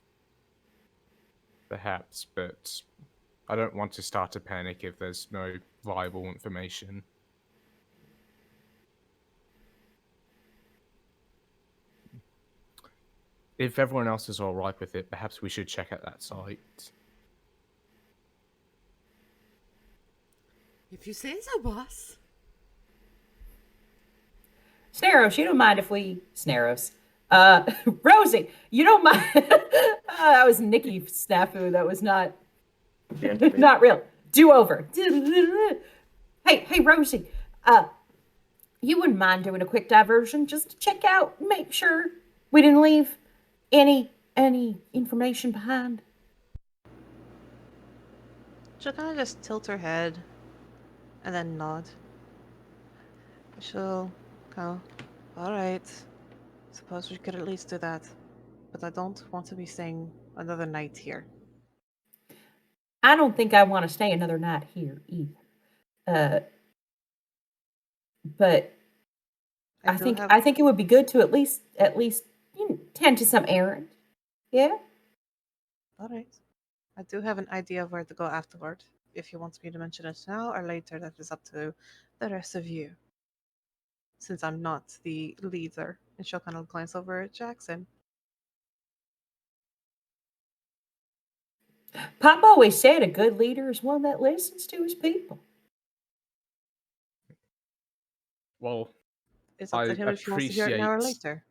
E: Perhaps, but I don't want to start a panic if there's no viable information. If everyone else is alright with it, perhaps we should check out that site.
F: If you say so, boss.
B: Snaros, you don't mind if we Snaros. Rosie, you don't mind. That was Nikki Snafu. That was not
A: The entity.
B: not real. Do over. Hey, Rosie. You wouldn't mind doing a quick diversion just to check out, make sure we didn't leave any information behind.
C: She'll kind of just tilt her head and then nod. She'll go, alright, suppose we could at least do that. But I don't want to be staying another night here.
B: I don't think I want to stay another night here either. But I
C: do
B: think
C: have-
B: I think it would be good to at least tend to some errand. Yeah.
C: Alright. I do have an idea of where to go afterward. If you want me to mention it now or later, that is up to the rest of you. Since I'm not the leader. And she'll kind of glance over at Jackson.
B: Pop always said a good leader is one that listens to his people.
E: Well,
C: It's up to
E: I
C: him if he wants to hear it now or
E: appreciate-
C: later.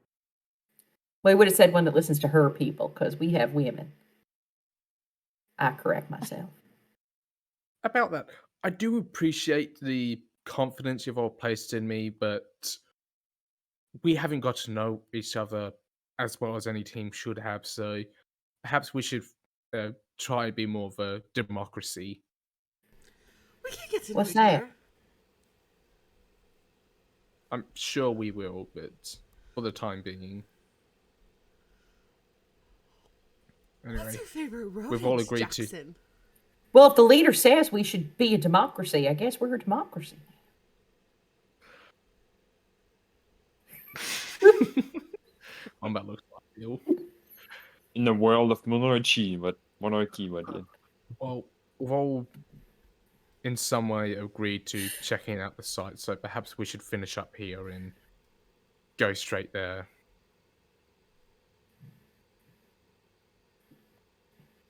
B: Well, he would have said one that listens to her people because we have women. I correct myself.
E: about that, I do appreciate the confidence you've all placed in me, but we haven't got to know each other as well as any team should have, so perhaps we should try and be more of a democracy.
F: We can get to know
B: What's
F: each
B: that?
F: other.
E: I'm sure we will, but for the time being.
F: What's
E: Anyway,
F: your favorite romance,
E: we've all agreed to-
F: Jackson?
B: Well, if the leader says we should be a democracy, I guess we're a democracy.
E: that looks ideal.
G: In a world of monarchy, but yeah.
E: Well, we've all in some way agreed to checking out the site, so perhaps we should finish up here and go straight there.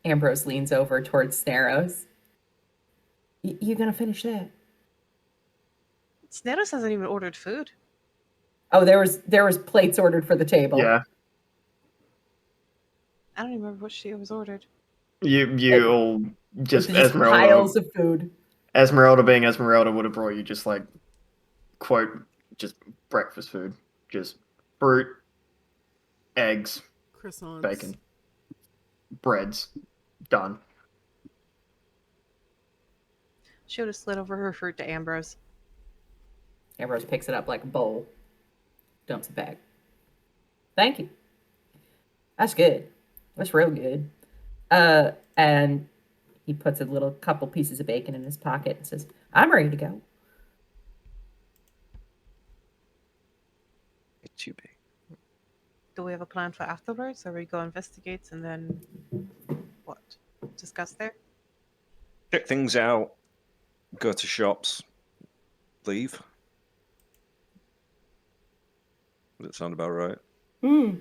B: Ambrose leans over towards Snaros. You gonna finish that?
C: Snaros hasn't even ordered food.
B: Oh, there was plates ordered for the table.
A: Yeah.
C: I don't even remember what she was ordered.
A: You all just
B: Just piles of food.
A: Esmeralda being Esmeralda would have brought you just like quote just breakfast food. Just fruit, eggs,
F: Croissants.
A: bacon, breads. Done.
C: She would have slid over her fruit to Ambrose.
B: Ambrose picks it up like a bowl, dumps it back. Thank you. That's good. That's real good. And he puts a little couple pieces of bacon in his pocket and says, "I'm ready to go."
D: It's too big.
C: Do we have a plan for afterwards, or we go investigate and then what? Discuss there?
D: Check things out. Go to shops. Leave. Does that sound about right?
B: Hmm.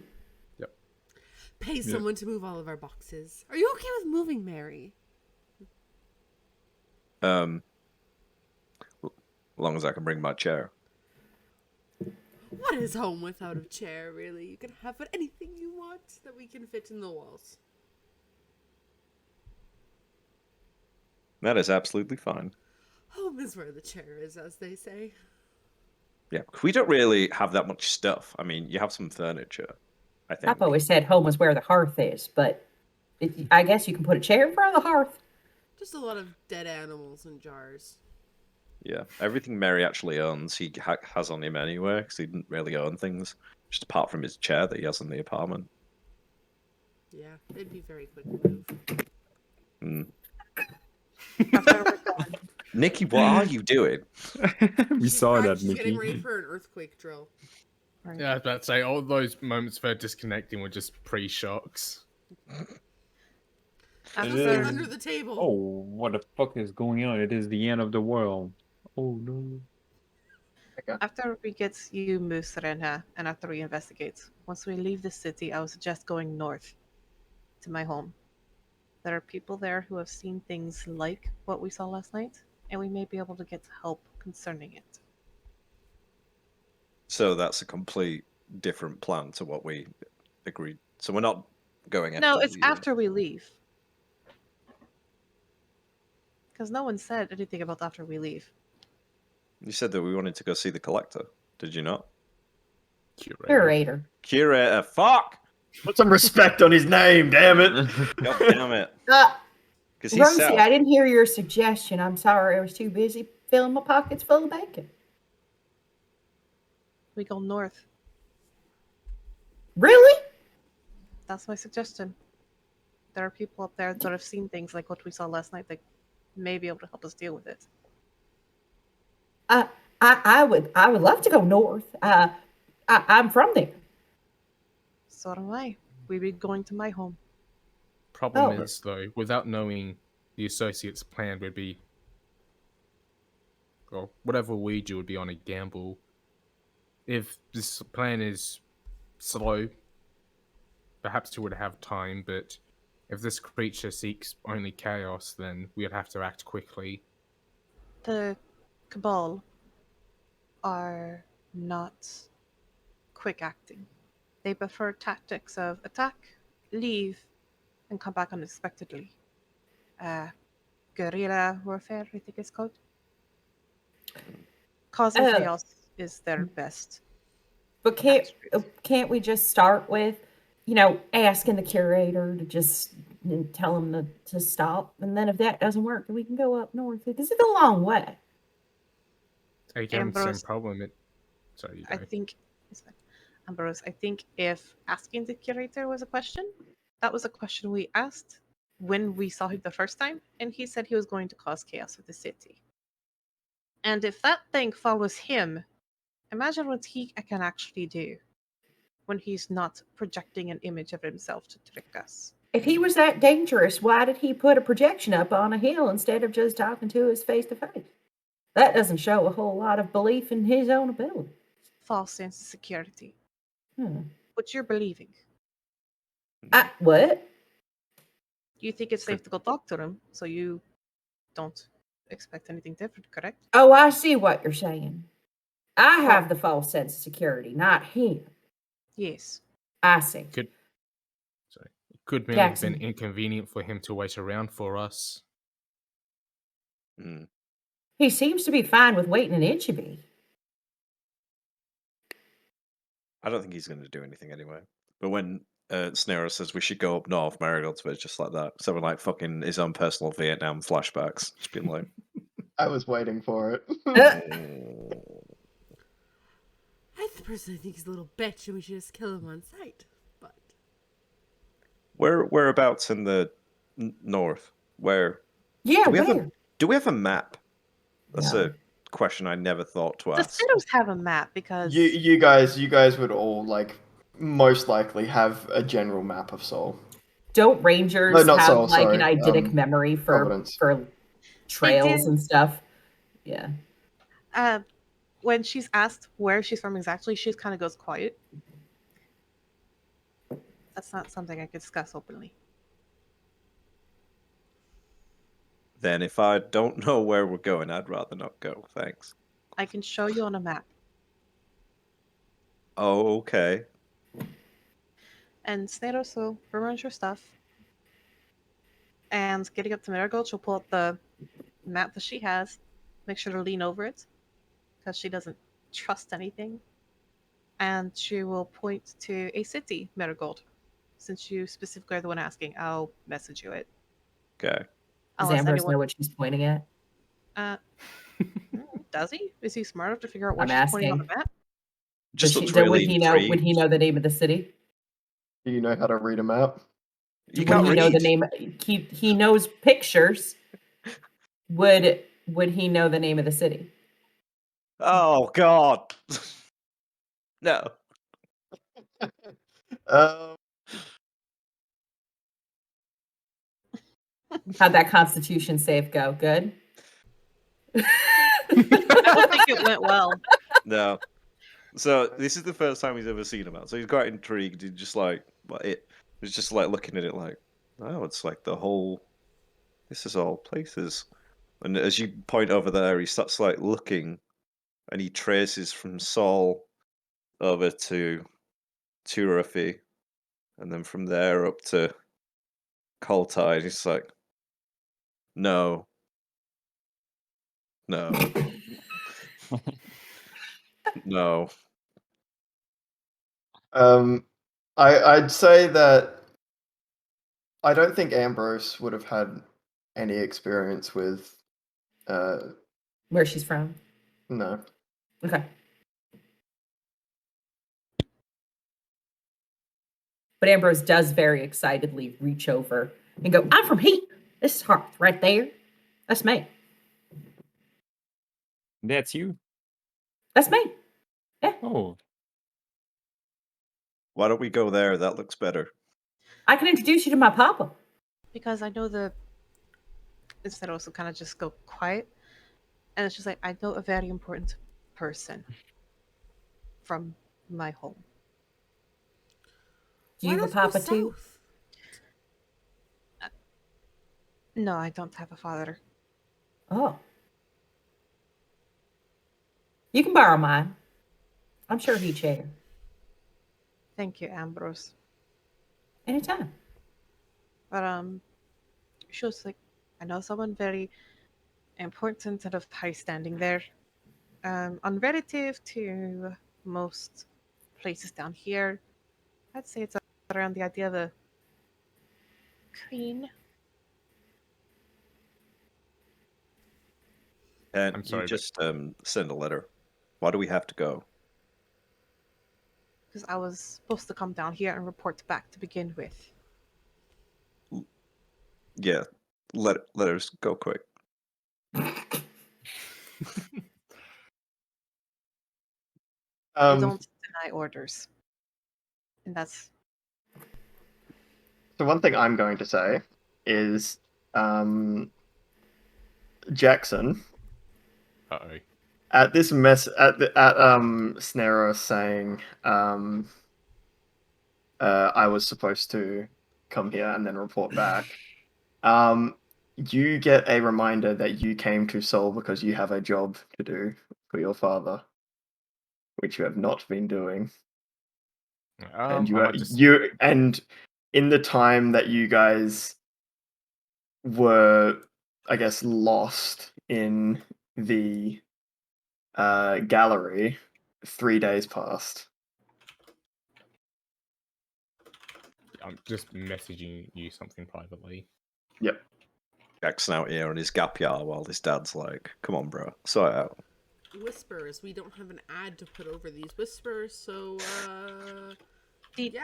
F: Pay someone to move all of our boxes. Are you okay with moving, Mary?
D: As long as I can bring my chair.
F: What is home without a chair, really? You can have anything you want that we can fit in the walls.
D: That is absolutely fine.
F: Home is where the chair is, as they say.
D: Yeah, we don't really have that much stuff. I mean, you have some furniture, I think.
B: I've always said home is where the hearth is, but I guess you can put a chair in front of the hearth.
F: Just a lot of dead animals in jars.
D: Yeah, everything Mary actually owns, he has on him anyway, because he didn't really own things, just apart from his chair that he has in the apartment.
F: Yeah, it'd be a very quick move.
C: After we're done.
D: Nikki, what are you doing?
G: We
F: She's
G: saw that,
F: she's getting ready
G: Mickey.
F: for an earthquake drill.
C: Right.
E: Yeah, I was about to say, all those moments for disconnecting were just pre-shocks.
F: Just
G: It
F: get
G: is.
F: under the table.
G: Oh, what the fuck is going on? It is the end of the world. Oh no.
C: After we get you moved, Serena, and after we investigate, once we leave the city, I would suggest going north to my home. There are people there who have seen things like what we saw last night, and we may be able to get help concerning it.
D: So that's a complete different plan to what we agreed. So we're not going after
C: No, it's
D: you.
C: after we leave. Because no one said anything about after we leave.
D: You said that we wanted to go see the collector. Did you not?
B: Curator.
D: Curator. Fuck!
A: Put some respect on his name, damn it.
D: God damn it.
B: Uh,
D: Because he's
B: Rosie,
D: south.
B: I didn't hear your suggestion. I'm sorry. I was too busy filling my pockets full of bacon.
C: We go north.
B: Really?
C: That's my suggestion. There are people up there that have seen things like what we saw last night that may be able to help us deal with it.
B: I would love to go north. I'm from there.
C: So am I. We'd be going to my home.
E: Problem
B: Oh.
E: is, though, without knowing the associates' plan would be, well, whatever we do would be on a gamble. If this plan is slow, perhaps we would have time, but if this creature seeks only chaos, then we would have to act quickly.
C: The Cabal are not quick acting. They prefer tactics of attack, leave, and come back unexpectedly. Guerrilla warfare, I think it's called. Causing
B: Oh.
C: chaos is their best.
B: But can't we just start with, asking the curator to just tell him to stop, and then if that doesn't work, then we can go up north because it's a long way.
E: Again, same
C: Ambrose,
E: problem. Sorry, you
C: I
E: go.
C: think it's fine. Ambrose, I think if asking the curator was a question, that was a question we asked when we saw him the first time, and he said he was going to cause chaos with the city. And if that thing follows him, imagine what he can actually do when he's not projecting an image of himself to trick us.
B: If he was that dangerous, why did he put a projection up on a hill instead of just talking to us face to face? That doesn't show a whole lot of belief in his own ability.
C: False sense of security.
B: Hmm.
C: What you're believing.
B: What?
C: You think it's safe to go talk to him, so you don't expect anything different, correct?
B: Oh, I see what you're saying. I have the false sense of security, not him.
C: Yes.
B: I see.
E: Could merely have
B: Jackson.
E: been inconvenient for him to wait around for us.
B: He seems to be fine with waiting an inch of me.
D: I don't think he's going to do anything anyway. But when Snero says we should go up north, Marigold's just like that. So we're like fucking his own personal Vietnam flashbacks. Just being like,
A: I was waiting for it.
F: I personally think he's a little bitch and we should just kill him on sight. But
D: whereabouts in the north? Where?
B: Yeah,
D: Do we
B: where?
D: have a map? That's
B: No.
D: a question I never thought to
C: The
D: ask.
C: Sinners have a map because
A: you guys would all most likely have a general map of Seoul.
B: Don't rangers
A: No, not
B: have
A: Seoul,
B: an
A: sorry,
B: eidetic memory for
A: Providence.
B: trails
C: do.
B: and stuff? Yeah.
C: when she's asked where she's from exactly, she kind of goes quiet. That's not something I could discuss openly.
D: Then if I don't know where we're going, I'd rather not go. Thanks.
C: I can show you on a map.
D: Oh, okay.
C: And Sneros will arrange her stuff. And getting up to Marigold, she'll pull out the map that she has, make sure to lean over it, because she doesn't trust anything. And she will point to a city, Marigold. Since you specifically are the one asking, I'll message you it.
D: Okay.
B: Does
C: Unless
B: Ambrose
C: anyone
B: know what she's pointing at?
C: does he? Is he smart enough to figure out what
B: I'm
C: she's pointing on the
B: asking.
C: map?
D: Just looks
B: Would
D: really
B: he know? Would he
D: intrigued.
B: know the name of the city?
A: Do you know how to read a map?
D: You
B: Would
D: can't
B: he
D: read.
B: know the name? He knows pictures. Would he know the name of the city?
D: Oh God. No.
A: Um,
B: How'd that Constitution save go? Good.
C: I don't think it went well.
D: No. So this is the first time he's ever seen a map. So he's quite intrigued. He's just like, he's just like looking at it like, oh, it's like the whole. This is all places. And as you point over there, he starts like looking, and he traces from Saul over to Turafi, and then from there up to Koltai. He's like, no, no, no.
A: I'd say that I don't think Ambrose would have had any experience with.
B: Where she's from?
A: No.
B: Okay. But Ambrose does very excitedly reach over and go, "I'm from Heat. This is Hearth right there. That's me.
G: That's you.
B: That's me. Yeah.
G: Oh,
D: Why don't we go there? That looks better.
B: I can introduce you to my papa."
C: Because I know instead also kind of just go quiet. And it's just like, I know a very important person from my home.
B: Do
F: Why
B: you have a
F: not go
B: papa too?
F: south?
C: No, I don't have a father.
B: Oh. You can borrow mine. I'm sure he'd share.
C: Thank you, Ambrose.
B: Anytime.
C: But she was like, I know someone very important and of high standing there. Unrelative to most places down here. I'd say it's around the idea of a queen.
D: And
G: I'm
D: you
G: sorry, but
D: just send a letter. Why do we have to go?
C: Because I was supposed to come down here and report back to begin with.
D: Yeah, letters go quick.
C: I don't deny orders. And that's
A: So one thing I'm going to say is, Jackson,
G: uh-oh.
A: at this Snero saying, I was supposed to come here and then report back. You get a reminder that you came to Seoul because you have a job to do for your father, which you have not been doing. And
G: I might just...
A: and in the time that you guys were, I guess, lost in the gallery, 3 days passed.
G: I'm just messaging you something privately.
A: Yep.
D: Jackson out here on his gap year while his dad's like, come on, bro, sort it out.
F: Whispers. We don't have an ad to put over these whispers, so yeah.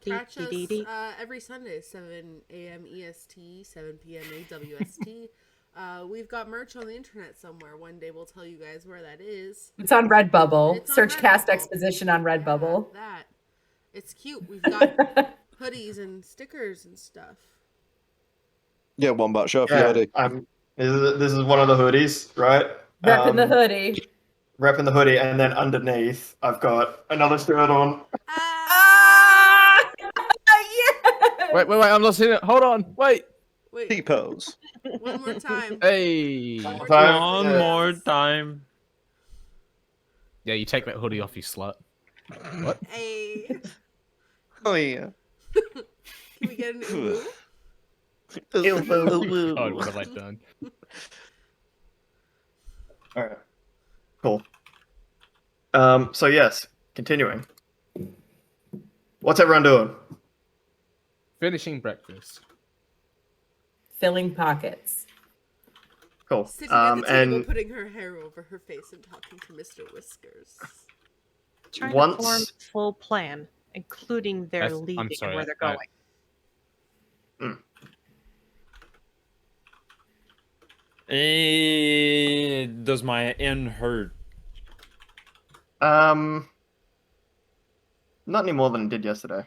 F: Catch us every Sunday, 7 a.m. EST, 7 p.m. AWST. We've got merch on the internet somewhere. One day we'll tell you guys where that is.
B: It's on Redbubble.
F: It's on
B: Search Cast
F: Redbubble.
B: Exposition on Redbubble.
F: Yeah, that. It's cute. We've got hoodies and stickers and stuff.
D: Yeah, Wombat, show off
A: Yeah,
D: your hoodie.
A: this is one of the hoodies, right?
B: Repping the hoodie.
A: repping the hoodie, and then underneath I've got another shirt on.
F: Ah!
B: Yes!
E: Wait, I'm not seeing it. Hold on. Wait.
F: Wait,
D: T-pose.
F: one more time.
E: Hey.
F: One more
A: Time.
F: time.
G: One
A: Yeah.
G: more time.
E: Yeah, you take that hoodie off, you slut. What?
F: Hey.
D: Oh yeah.
F: Can we get an uwu?
E: God, what have I done?
A: All right. Cool. So yes, continuing. What's everyone doing?
E: Finishing breakfast.
B: Filling pockets.
A: Cool.
F: Sitting at the table,
A: And
F: putting her hair over her face and talking to Mr. Whiskers.
C: Trying to form
A: once
C: a full plan, including their
E: I'm
C: leaving
E: sorry,
C: and where they're
E: I-
C: going.
G: Does my end hurt?
A: not any more than it did yesterday.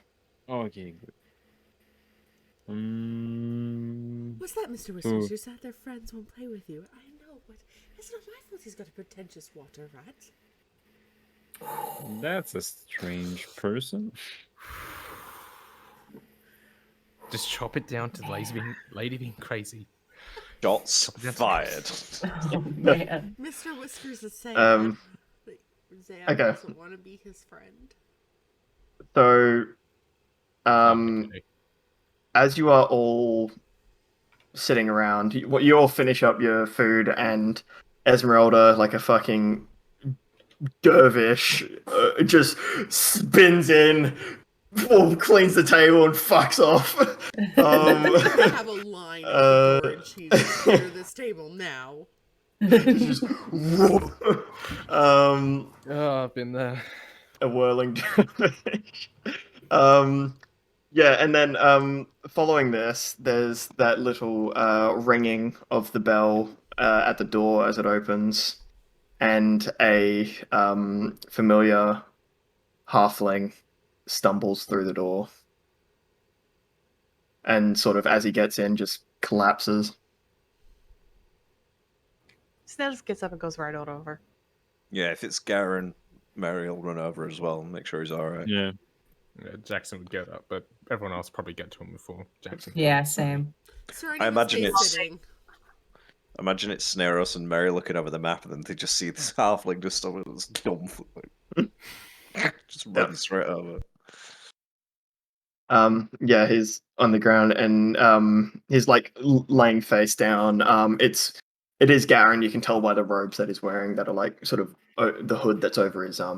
G: Okay, good.
F: What's that, Mr. Whiskers? You said their friends won't play with you. I know, but it's not my fault he's got a pretentious water rat.
G: That's a strange person.
E: Just chop it down to lady being crazy.
D: Shots fired.
B: Oh man.
F: Mr. Whiskers is saying
A: Um,
F: that Zan
A: okay.
F: doesn't want to be his friend.
A: So,
E: Okay.
A: as you are all sitting around, you all finish up your food, and Esmeralda, like a fucking dervish, just spins in, cleans the table, and fucks off.
F: I have a line at the door and she's clear this table now.
A: just,
E: Oh, I've been there.
A: a whirling dervish. Yeah, and then following this, there's that little ringing of the bell at the door as it opens, and a familiar halfling stumbles through the door, and sort of as he gets in, just collapses.
C: Snell just gets up and goes right on over.
D: Yeah, if it's Garen, Mary will run over as well and make sure he's alright.
G: Yeah.
E: Yeah, Jackson would get up, but everyone else probably get to him before Jackson.
B: Yeah, same.
F: Sorry,
D: I imagine
F: stay
D: it's-
F: sitting.
D: Imagine it's Snaros and Mary looking over the map, and then they just see this halfling just over this dumb, just running straight over.
A: Yeah, he's on the ground, and he's like laying face down. It is Garen. You can tell by the robes that he's wearing that are like sort of the hood that's over his head,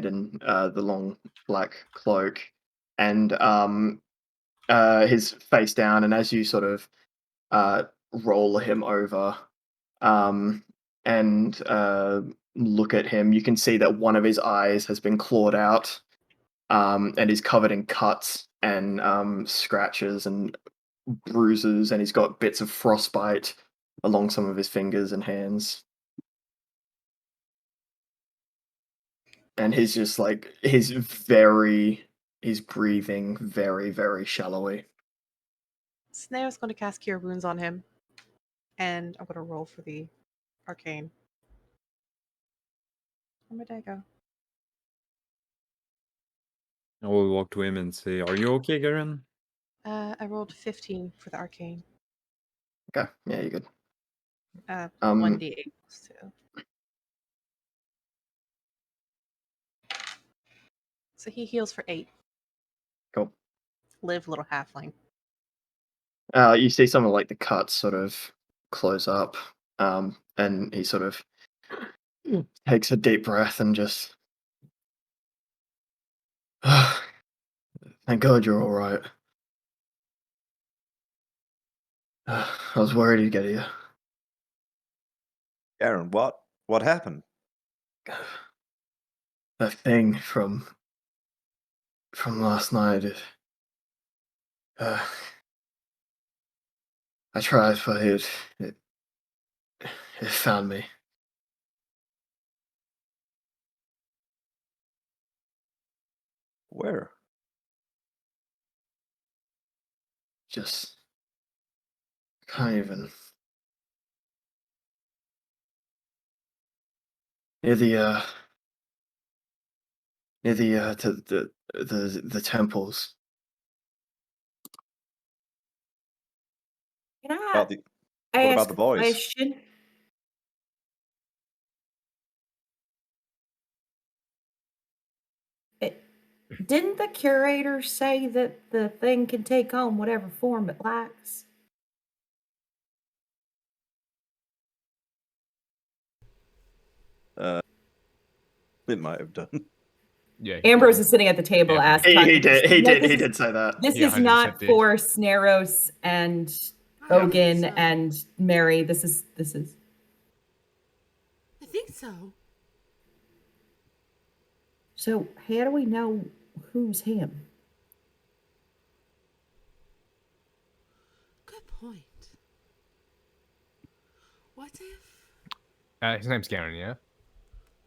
A: and the long black cloak, and his face down. And as you sort of roll him over, and look at him, you can see that one of his eyes has been clawed out, and he's covered in cuts and scratches and bruises, and he's got bits of frostbite along some of his fingers and hands. And he's just like he's breathing very, very shallowly.
C: Snare's going to cast Cure Wounds on him, and I'm going to roll for the arcane. Where did I go?
G: I will walk to him and say, "Are you okay, Garen?"
C: I rolled 15 for the arcane.
A: Okay, yeah, you're good.
C: 1d8 plus 2. So he heals for 8.
A: Cool.
C: Live, little halfling.
A: You see some of like the cuts sort of close up, and he sort of takes a deep breath and just, thank God you're all right. I was worried he'd get you.
D: Garen, what? What happened?
A: That thing from last night. I tried, but it found me.
D: Where?
A: Just can't even. near the temples.
B: Can
D: About
B: I
D: the what about
B: ask
D: the
B: a
D: boys?
B: question? Didn't the curator say that the thing can take on whatever form it likes?
D: It might have done.
E: Yeah.
B: Ambrose is sitting at the table
E: Yeah.
B: as
A: He
B: No,
A: did say that.
B: This
E: He
B: is
E: 100%
B: not
E: did.
B: for Snaros and
F: I don't think
B: Ogun
F: so.
B: and Mary. This is.
F: I think so.
B: So how do we know who's him?
F: Good point. What if?
E: His name's Garen, yeah?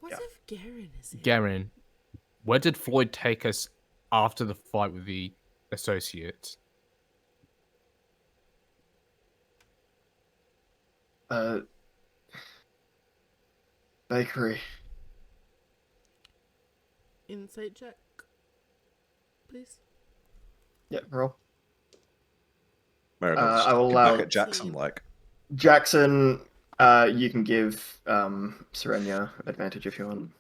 F: What
A: Yeah.
F: if Garen is it?
E: Garen, where did Floyd take us after the fight with the associates?
A: Bakery.
F: Insight check, please.
A: Yeah, roll.
D: Marigold's
A: I will
D: looking back
A: allow
D: at Jackson like,
A: Jackson. You can give Serenia advantage if you want.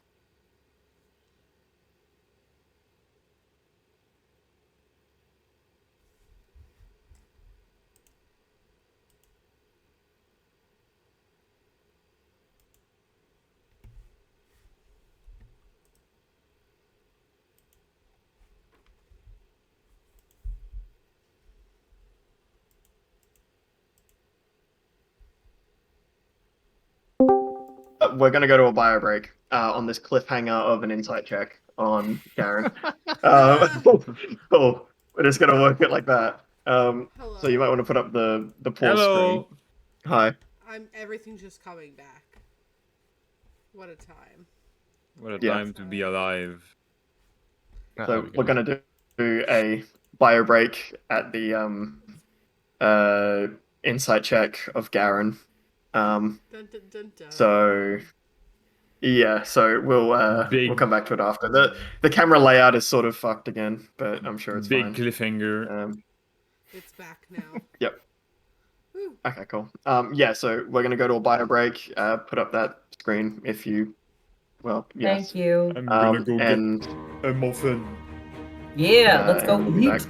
A: We're going to go to a bio break on this cliffhanger of an insight check on Garen. Cool. We're just going to work it like that. So you might want to put up the pause screen.
G: Hello.
A: Hi.
F: Everything's just coming back. What a time.
G: What a
A: Yeah.
G: time to be alive.
E: There
A: So
E: we go.
A: we're going to do a bio break at the insight check of Garen.
F: Dun, dun, dun, dun.
A: So yeah, so we'll
G: Big-
A: come back to it after. The camera layout is sort of fucked again, but I'm sure it's
G: Big
A: fine.
G: cliffhanger.
F: It's back now.
A: Yep.
F: Woo.
A: Okay, cool. Yeah, so we're gonna go to a bio break. Put up that screen if you, well, yes.
B: Thank you.
G: I'm gonna go
A: And
G: get a muffin.
B: Yeah, let's go
A: and we'll be
B: eat.
A: back.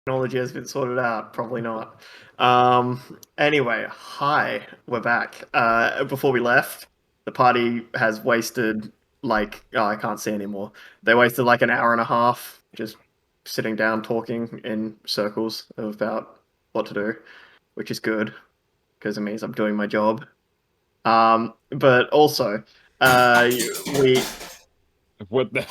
A: technology has been sorted out. Probably not. Anyway, hi, we're back. Before we left, the party has wasted I can't see anymore. They wasted like an hour and a half just sitting down talking in circles about what to do, which is good because it means I'm doing my job. But also, we
G: What the?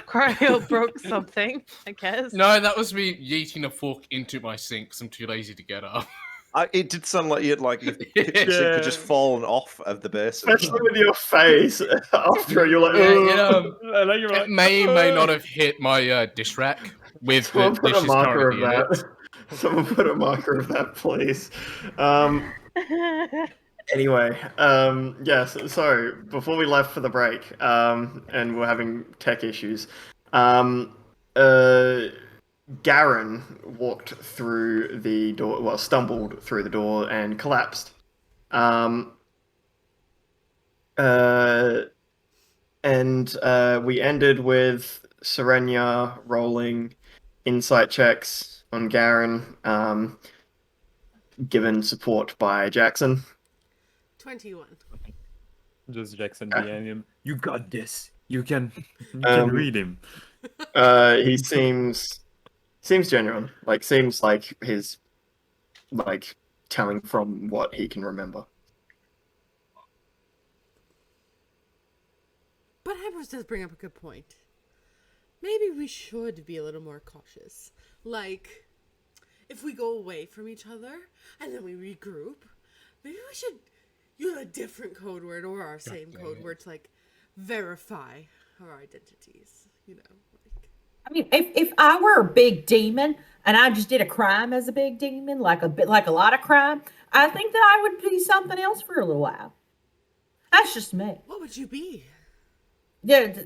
C: Cryo broke something, I guess.
E: No, that was me yeeting a fork into my sink 'cause I'm too lazy to get up.
D: It did sound like you'd kitchen sink had just fallen off of the basin.
A: especially with your face after you're like,
E: Yeah,
A: "Ugh."
G: I like you're
E: it
G: like,
E: may not have hit my dish rack with
A: Someone
E: the
A: put a
E: dishes
A: marker of
E: currently in it.
A: that. Someone put a marker of that, please. Anyway, yes. So before we left for the break, and we're having tech issues, uh, Garen walked through the door. Well, stumbled through the door and collapsed. Um, uh, and we ended with Serenia rolling insight checks on Garen, given support by Jackson.
F: 21.
G: just Jackson behind him. You got this. You can
A: Um,
G: read him.
A: He seems genuine. Seems like his telling from what he can remember.
F: But Ambrose does bring up a good point. Maybe we should be a little more cautious. Like, if we go away from each other and then we regroup, maybe we should use a different code word or our same code word to verify our identities.
B: I mean, if I were a big demon and I just did a crime as a big demon, like a lot of crime, I think that I would be something else for a little while. That's just me.
F: What would you be?
B: Yeah,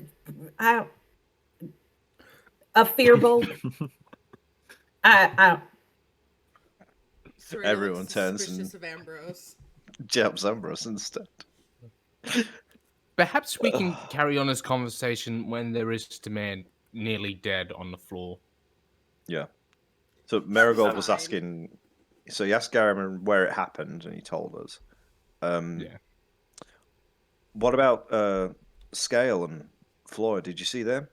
B: a fearbolt. I
F: Serena
D: Everyone
F: looks
D: turns
F: suspicious
D: and
F: of Ambrose.
D: jabs Ambrose instead.
E: Perhaps we can carry on this conversation when there is this man nearly dead on the floor.
D: Yeah. So Marigold was
F: fine.
D: asking. So he asked Garen where it happened, and he told us.
E: Yeah.
D: What about Scale and Floyd? Did you see them?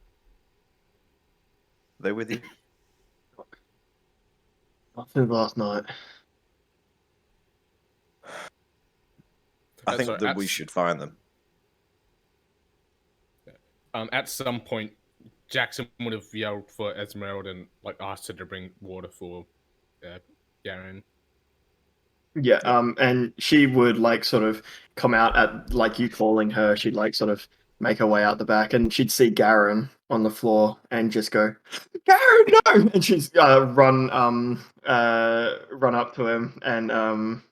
D: Are they with you?
A: Nothing last night.
D: I think
E: So
D: that we should find them.
E: At some point, Jackson would have yelled for Esmeralda and asked her to bring water for Garen.
A: Yeah, and she would sort of come out at you calling her. She'd sort of make her way out the back, and she'd see Garen on the floor and just go, "Garen, no!" And she's run up to him and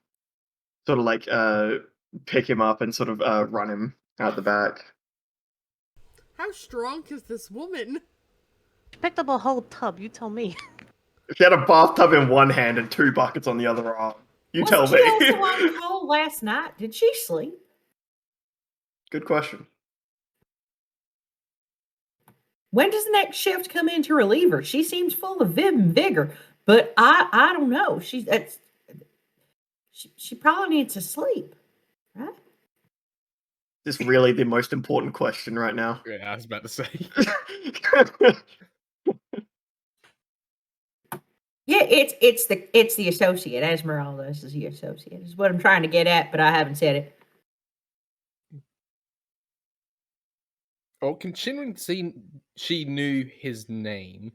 A: sort of pick him up and sort of run him out the back.
F: How strong is this woman?
C: Picked up a whole tub, you tell me.
A: She had a bathtub in one hand and two buckets on the other arm. You tell
B: wasn't
A: me.
B: she also on call last night? Did she sleep?
A: Good question.
B: When does the next shift come in to relieve her? She seems full of vim and vigor, but I don't know. She probably needs to sleep, right?
A: This is really the most important question right now.
E: Yeah, I was about to say.
B: Yeah, it's the associate. Esmeralda is the associate. Is what I'm trying to get at, but I haven't said it.
E: Well, considering she knew his name,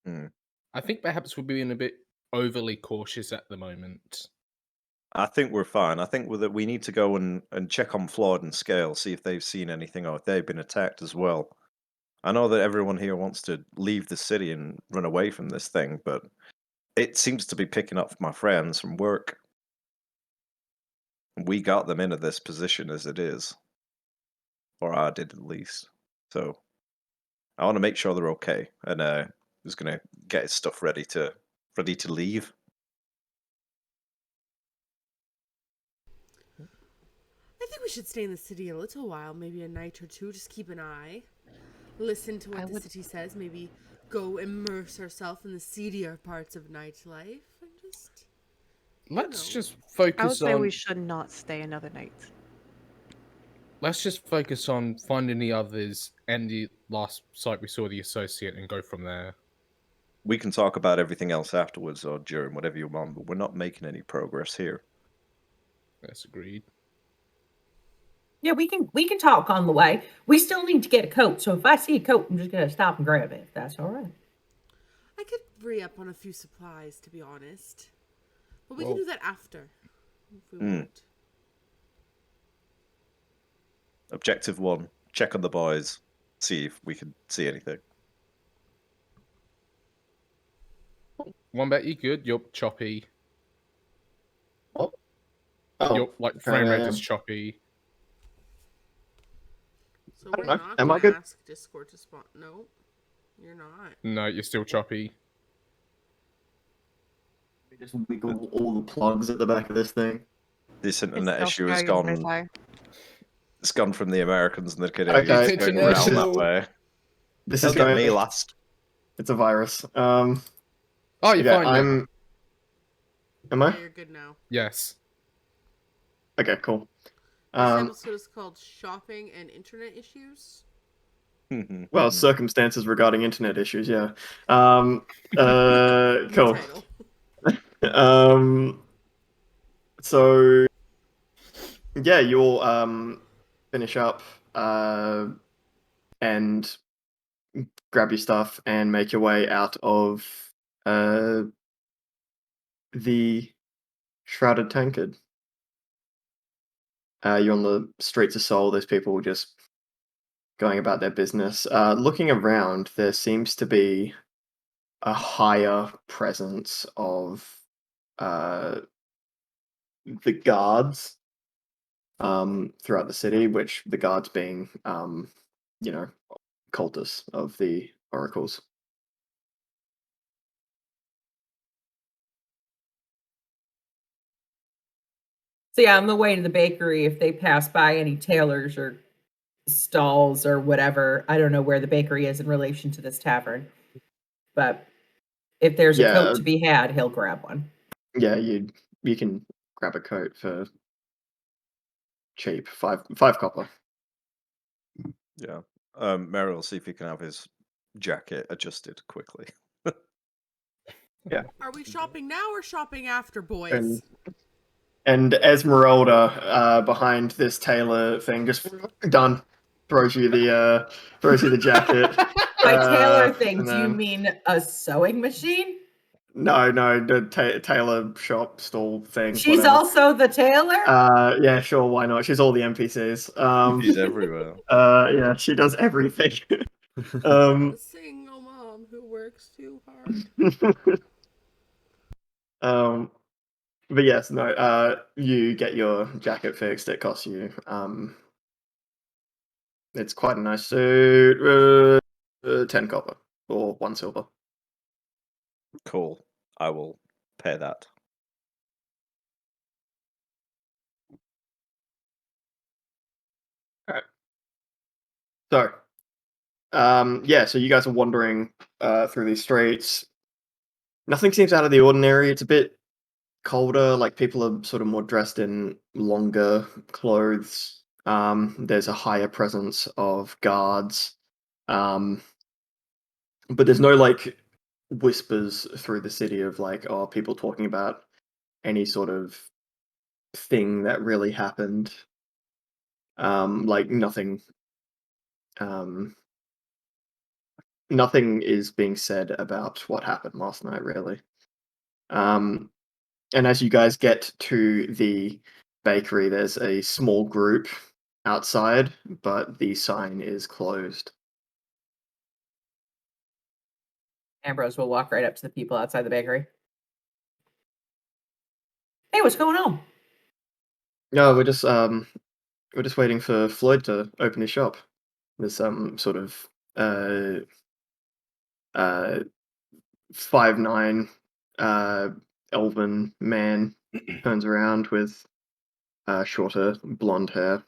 E: I think perhaps we're being a bit overly cautious at the moment.
D: I think we're fine. I think that we need to go and check on Floyd and Scale, see if they've seen anything or if they've been attacked as well. I know that everyone here wants to leave the city and run away from this thing, but it seems to be picking up my friends from work. We got them into this position as it is. Or I did at least. So I want to make sure they're okay. And he's gonna get his stuff ready to leave.
F: I think we should stay in the city a little while, maybe a night or two, just keep an eye. listen to what
C: I
F: the
C: would-
F: city says. Maybe go immerse ourselves in the seedier parts of nightlife and just.
E: Let's
F: know.
E: just
C: I would
E: focus
C: say we
E: on.
C: should not stay another night.
E: Let's just focus on finding the others and the last site we saw the associate and go from there.
D: We can talk about everything else afterwards or during whatever you want, but we're not making any progress here.
E: That's agreed.
B: Yeah, we can talk on the way. We still need to get a coat, so if I see a coat, I'm just gonna stop and grab it. If that's all right.
F: I could re-up on a few supplies, to be honest. But we
E: Well-
F: can do that after, if we
D: Mm.
F: want.
D: Objective 1, check on the boys, see if we can see anything.
E: One bet you good. You're choppy.
A: Oh,
E: Your like frame rate is
A: um,
E: choppy.
F: So
A: I
F: we're
A: don't know.
F: not
A: Am
F: going
A: I
F: to
A: good?
F: ask Discord to spawn. No, you're not.
E: No, you're still choppy.
A: we just wiggle all the plugs at the back of this thing.
D: This
C: It's
D: internet
C: still
D: issue has
C: showing
D: gone.
C: Wi-Fi.
D: It's gone from the Americans and the
A: Okay,
D: Canadians
E: It's
D: going round that
E: international.
D: way.
A: This
D: They'll
A: is
D: get
A: going.
D: me last.
A: It's a virus.
E: Oh, you're
A: Okay,
E: fine. now.
A: I'm. Am
F: Yeah,
A: I?
F: you're good now.
E: Yes.
A: Okay, cool.
F: This
A: Um,
F: episode is called Shopping and Internet Issues.
A: well, circumstances regarding internet issues. Yeah.
F: New
A: Cool.
F: title.
A: So yeah, you'll finish up and grab your stuff and make your way out of the Shrouded Tankard. You're on the streets of Seoul. There's people just going about their business. Looking around, there seems to be a higher presence of the guards throughout the city, which the guards being, cultists of the oracles.
B: So yeah, on the way to the bakery, if they pass by any tailors or stalls or whatever, I don't know where the bakery is in relation to this tavern, but if there's a
A: Yeah.
B: coat to be had, he'll grab one.
A: Yeah, you can grab a coat for cheap, five copper.
D: Yeah. Merrill will see if he can have his jacket adjusted quickly.
F: Are we shopping now or shopping after, boys?
A: And Esmeralda, behind this tailor thing, just done. Throws you the jacket.
B: By tailor thing,
A: and
B: do you
A: then-
B: mean a sewing machine?
A: No, the tailor shop stall thing.
B: She's
A: whatever.
B: also the tailor?
A: Yeah, sure, why not? She's all the NPCs.
D: He's everywhere.
A: Yeah, she does everything.
F: A single mom who works too hard.
A: But yes, no, you get your jacket fixed. It costs you, it's quite a nice suit, 10 copper or 1 silver.
D: Cool. I will pay that.
A: So, yeah, so you guys are wandering through these streets. Nothing seems out of the ordinary. It's a bit colder, like people are sort of more dressed in longer clothes. There's a higher presence of guards. But there's no like whispers through the city of like, oh, people talking about any sort of thing that really happened. Like nothing. Nothing is being said about what happened last night, really. And as you guys get to the bakery, there's a small group outside, but the sign is closed.
B: Ambrose will walk right up to the people outside the bakery. Hey, what's going on?
A: No, we're just waiting for Floyd to open his shop. There's some sort of 5'9" elven man turns around with shorter blonde hair.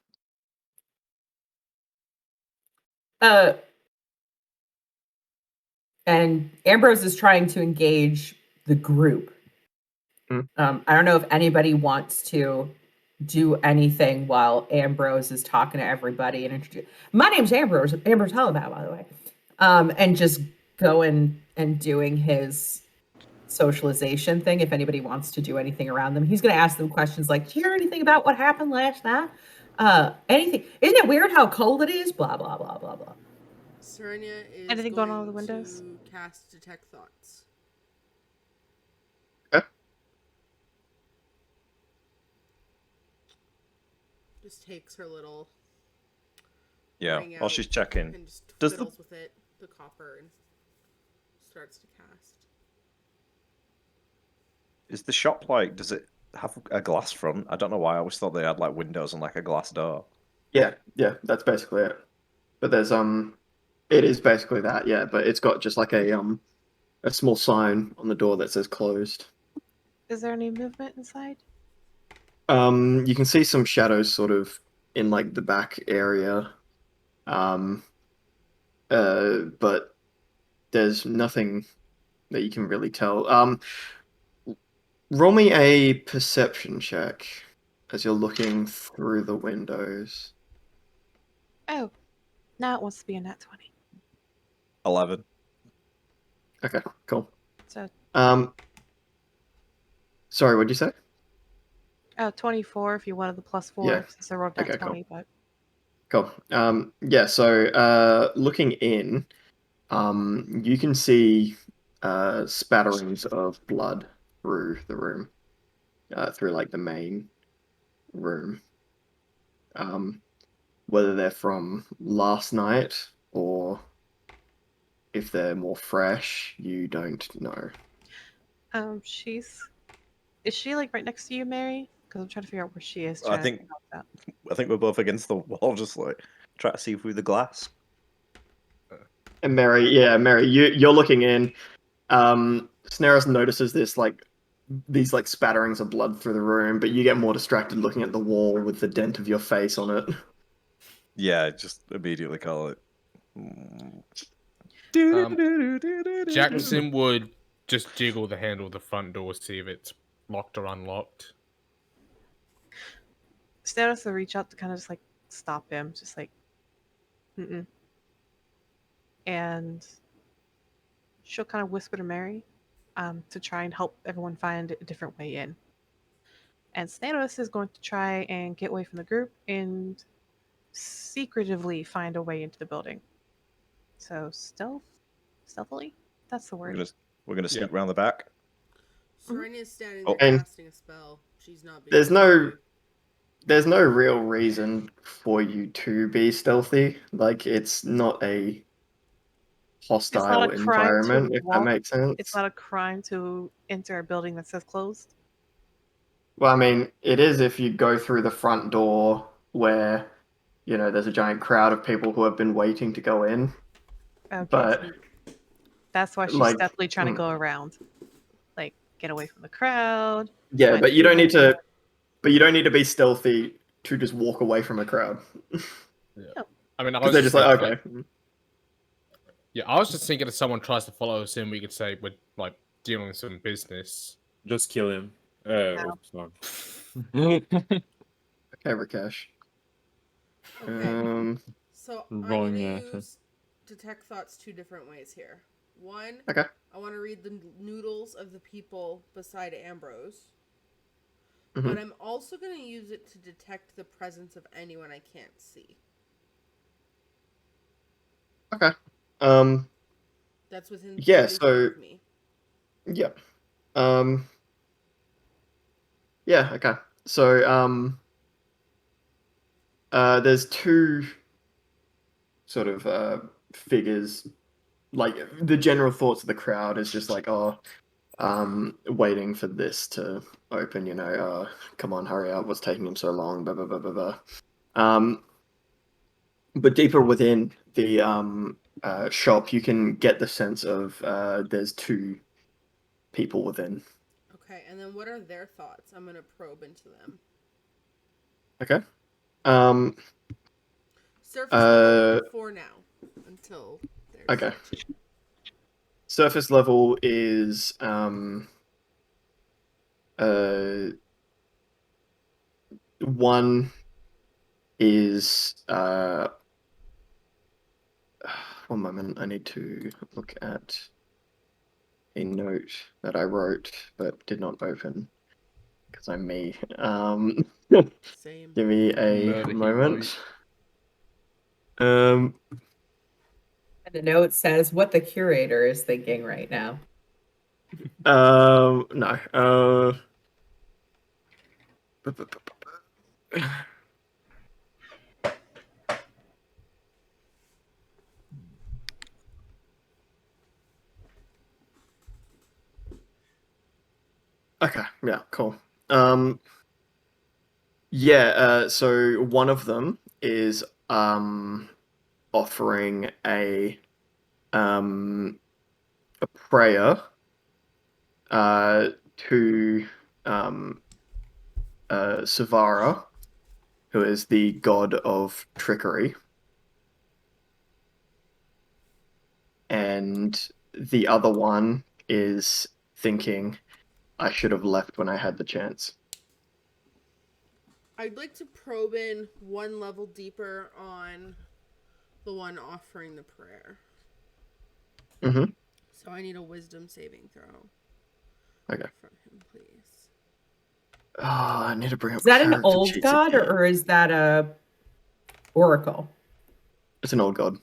B: And Ambrose is trying to engage the group. I don't know if anybody wants to do anything while Ambrose is talking to everybody and introduce. My name's Ambrose Hellebound, by the way. And just going and doing his socialization thing. If anybody wants to do anything around them, he's going to ask them questions like, "Did you hear anything about what happened last night? Anything? Isn't it weird how cold it is? Blah blah blah blah blah."
F: Serenia is
C: Anything going on with the windows?
F: to cast Detect Thoughts.
A: Okay.
F: Just takes her little
D: Yeah,
F: ring
D: while
F: out
D: she's checking,
F: and just
D: does the
F: fiddles with it, the copper, and starts to cast.
D: is the shop like? Does it have a glass front? I don't know why. I always thought they had like windows and like a glass door.
A: Yeah, that's basically it. But there's it is basically that, yeah. But it's got just like a small sign on the door that says closed.
C: Is there any movement inside?
A: You can see some shadows sort of in like the back area. But there's nothing that you can really tell. Roll me a perception check as you're looking through the windows.
C: Oh, now it wants to be a nat 20.
D: 11.
A: Okay, cool.
C: So,
A: Sorry, what'd you say?
C: 24 if you wanted the plus 4,
A: Yeah.
C: since I rolled nat
A: Okay,
C: 20, but...
A: Cool. Yeah, so looking in, you can see spatterings of blood through the room, through like the main room. Whether they're from last night or if they're more fresh, you don't know.
C: Is she, like, right next to you, Mary? Because I'm trying to figure out where she is.
D: I think we're both against the wall, just like try to see through the glass.
A: And Mary, you're looking in. Snaros notices this these like spatterings of blood through the room, but you get more distracted looking at the wall with the dent of your face on it.
D: Yeah, just immediately call it.
E: Jackson would just jiggle the handle of the front door, see if it's locked or unlocked.
C: Status will reach out to kind of just, like, stop him. Just like, mm-mm. And she'll kind of whisper to Mary to try and help everyone find a different way in. And Status is going to try and get away from the group and secretively find a way into the building. So stealthily? That's the word.
D: We're gonna sneak round the back.
F: Serenia is standing
D: Oh.
F: there
A: And
F: casting a spell. She's not being
A: there's
F: stealthy.
A: no real reason for you to be stealthy. Like it's not a hostile
C: It's not a crime
A: environment,
C: to
A: if that
C: walk.
A: makes sense.
C: It's not a crime to enter a building that says closed.
A: Well, I mean, it is if you go through the front door where, there's a giant crowd of people who have been waiting to go in.
C: Okay,
A: But
C: so that's why she's
A: like,
C: definitely trying to go around, like get away from the crowd.
A: yeah,
C: find
A: but you
C: a
A: don't need
C: way.
A: to. But you don't need to be stealthy to just walk away from a crowd.
E: Yeah. I mean, I
A: Because
E: was
A: they're
E: just
A: just like,
E: thinking,
A: okay.
E: yeah, I was just thinking if someone tries to follow us in, we could say we're like dealing with some business.
G: Just kill him. Oh, sorry.
A: Okay, Rakesh.
F: Okay. So I'm
G: Wrong
F: gonna
G: answer.
F: use Detect Thoughts 2 different ways here. One,
A: Okay.
F: I want to read the noodles of the people beside Ambrose.
A: Mhm.
F: But I'm also going to use it to detect the presence of anyone I can't see.
A: Okay.
F: That's within
A: Yeah,
F: 30 feet
A: so
F: of me.
A: yeah. Yeah, okay. So there's two sort of figures. Like the general thoughts of the crowd is just like, oh, waiting for this to open, come on, hurry up, what's taking him so long, blah blah blah blah blah. But deeper within the shop, you can get the sense of there's two people within.
F: Okay, and then what are their thoughts? I'm going to probe into them.
A: Okay.
F: Surface level for now, until there's...
A: Okay. surface level is 1 is 1 moment. I need to look at a note that I wrote but did not open because I'm me.
F: Same.
A: Give me a
E: Murder he
A: moment.
B: And the note says what the curator is thinking right now.
A: No. Okay, yeah, cool. So one of them is offering a prayer to Savara, who is the god of trickery. And the other one is thinking, I should have left when I had the chance.
F: I'd like to probe in 1 level deeper on the one offering the prayer.
A: Mm-hmm.
F: So I need a wisdom saving throw.
A: Okay.
F: From him, please.
A: Oh, I need to bring up
B: Is that an
A: character
B: old
A: sheets
B: god
A: again.
B: or is that a oracle?
A: It's an old god.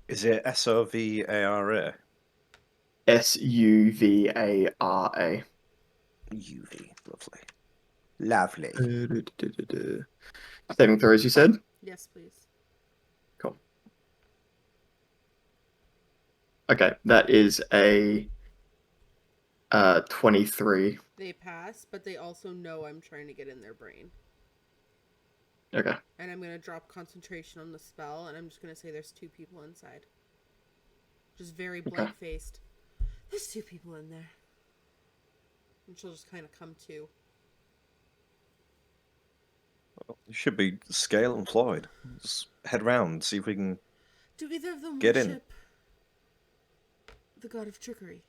D: Is it SOVARA?
A: Suvara.
D: UV. Lovely.
A: Saving throws, you said?
F: Yes, please.
A: Cool. Okay, that is a 23.
F: They pass, but they also know I'm trying to get in their brain.
A: Okay.
F: And I'm going to drop concentration on the spell, and I'm just going to say there's 2 people inside. Just very blank-faced. There's 2 people in there. And she'll just kind of come to.
D: Well, it should be Scale and Floyd. Just head round, see if we can.
F: Do either of them
D: Get in.
F: worship the god of trickery?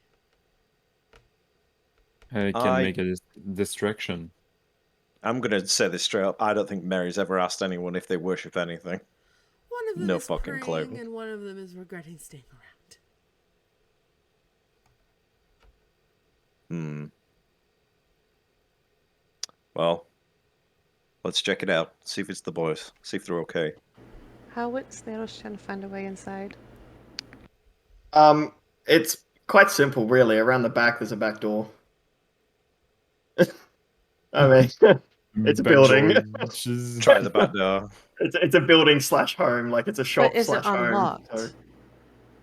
G: I can make a distraction.
D: I'm gonna say this straight up. I don't think Mary's ever asked anyone if they worship anything.
F: One of them
D: No
F: is
D: fucking
F: praying,
D: clue.
F: and one of them is regretting staying around.
D: Well, let's check it out. See if it's the boys. See if they're okay.
C: How would Snails trying to find a way inside?
A: It's quite simple, really. Around the back, there's a back door. I mean, it's a building.
D: Try the back door.
A: It's a building / home, like it's a shop
C: But is it
A: / home.
C: unlocked?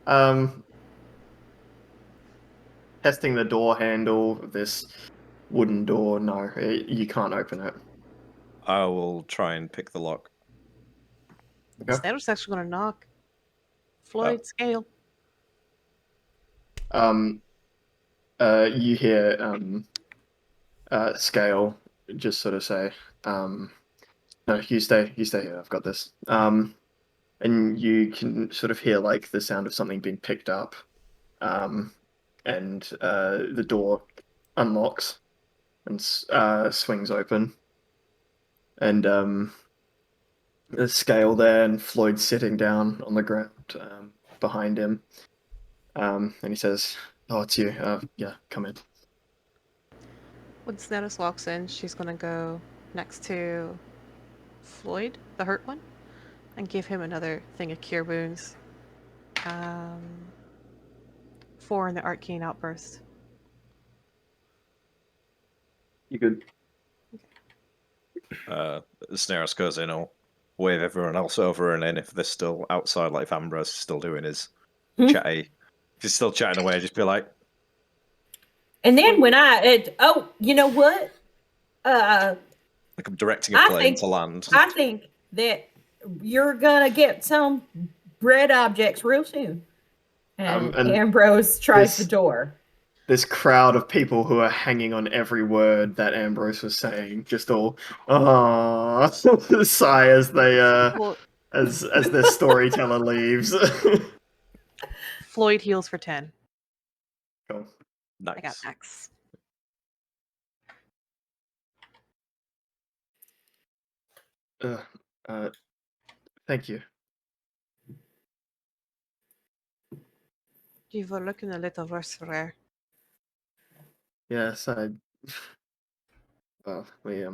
A: So, testing the door handle of this wooden door. No, you can't open it.
D: I will try and pick the lock.
A: Okay.
C: Snails actually gonna knock. Floyd, Scale.
A: You hear Scale just sort of say, "No, you stay here. I've got this." And you can sort of hear like the sound of something being picked up, and the door unlocks and swings open, and there's Scale there, and Floyd sitting down on the ground behind him, and he says, "Oh, it's you. Yeah, come in."
C: When Snails walks in, she's gonna go next to Floyd, the hurt one, and give him another thing of cure wounds. 4 in the arcane outburst.
A: You good?
D: Snares goes in, I'll wave everyone else over, and then if they're still outside, like if Ambrose is still doing his chatty, if he's still chatting away, just be like.
B: And then when you know what?
D: Like I'm directing a plane to land.
B: I think that you're gonna get some bread objects real soon. And Ambrose tries the door.
A: This crowd of people who are hanging on every word that Ambrose was saying, just all sigh as they as their storyteller leaves.
C: Floyd heals for 10.
A: Cool.
D: Nice.
C: I got Max.
A: Thank you.
C: You were looking a little worse for her.
A: Yes, well, we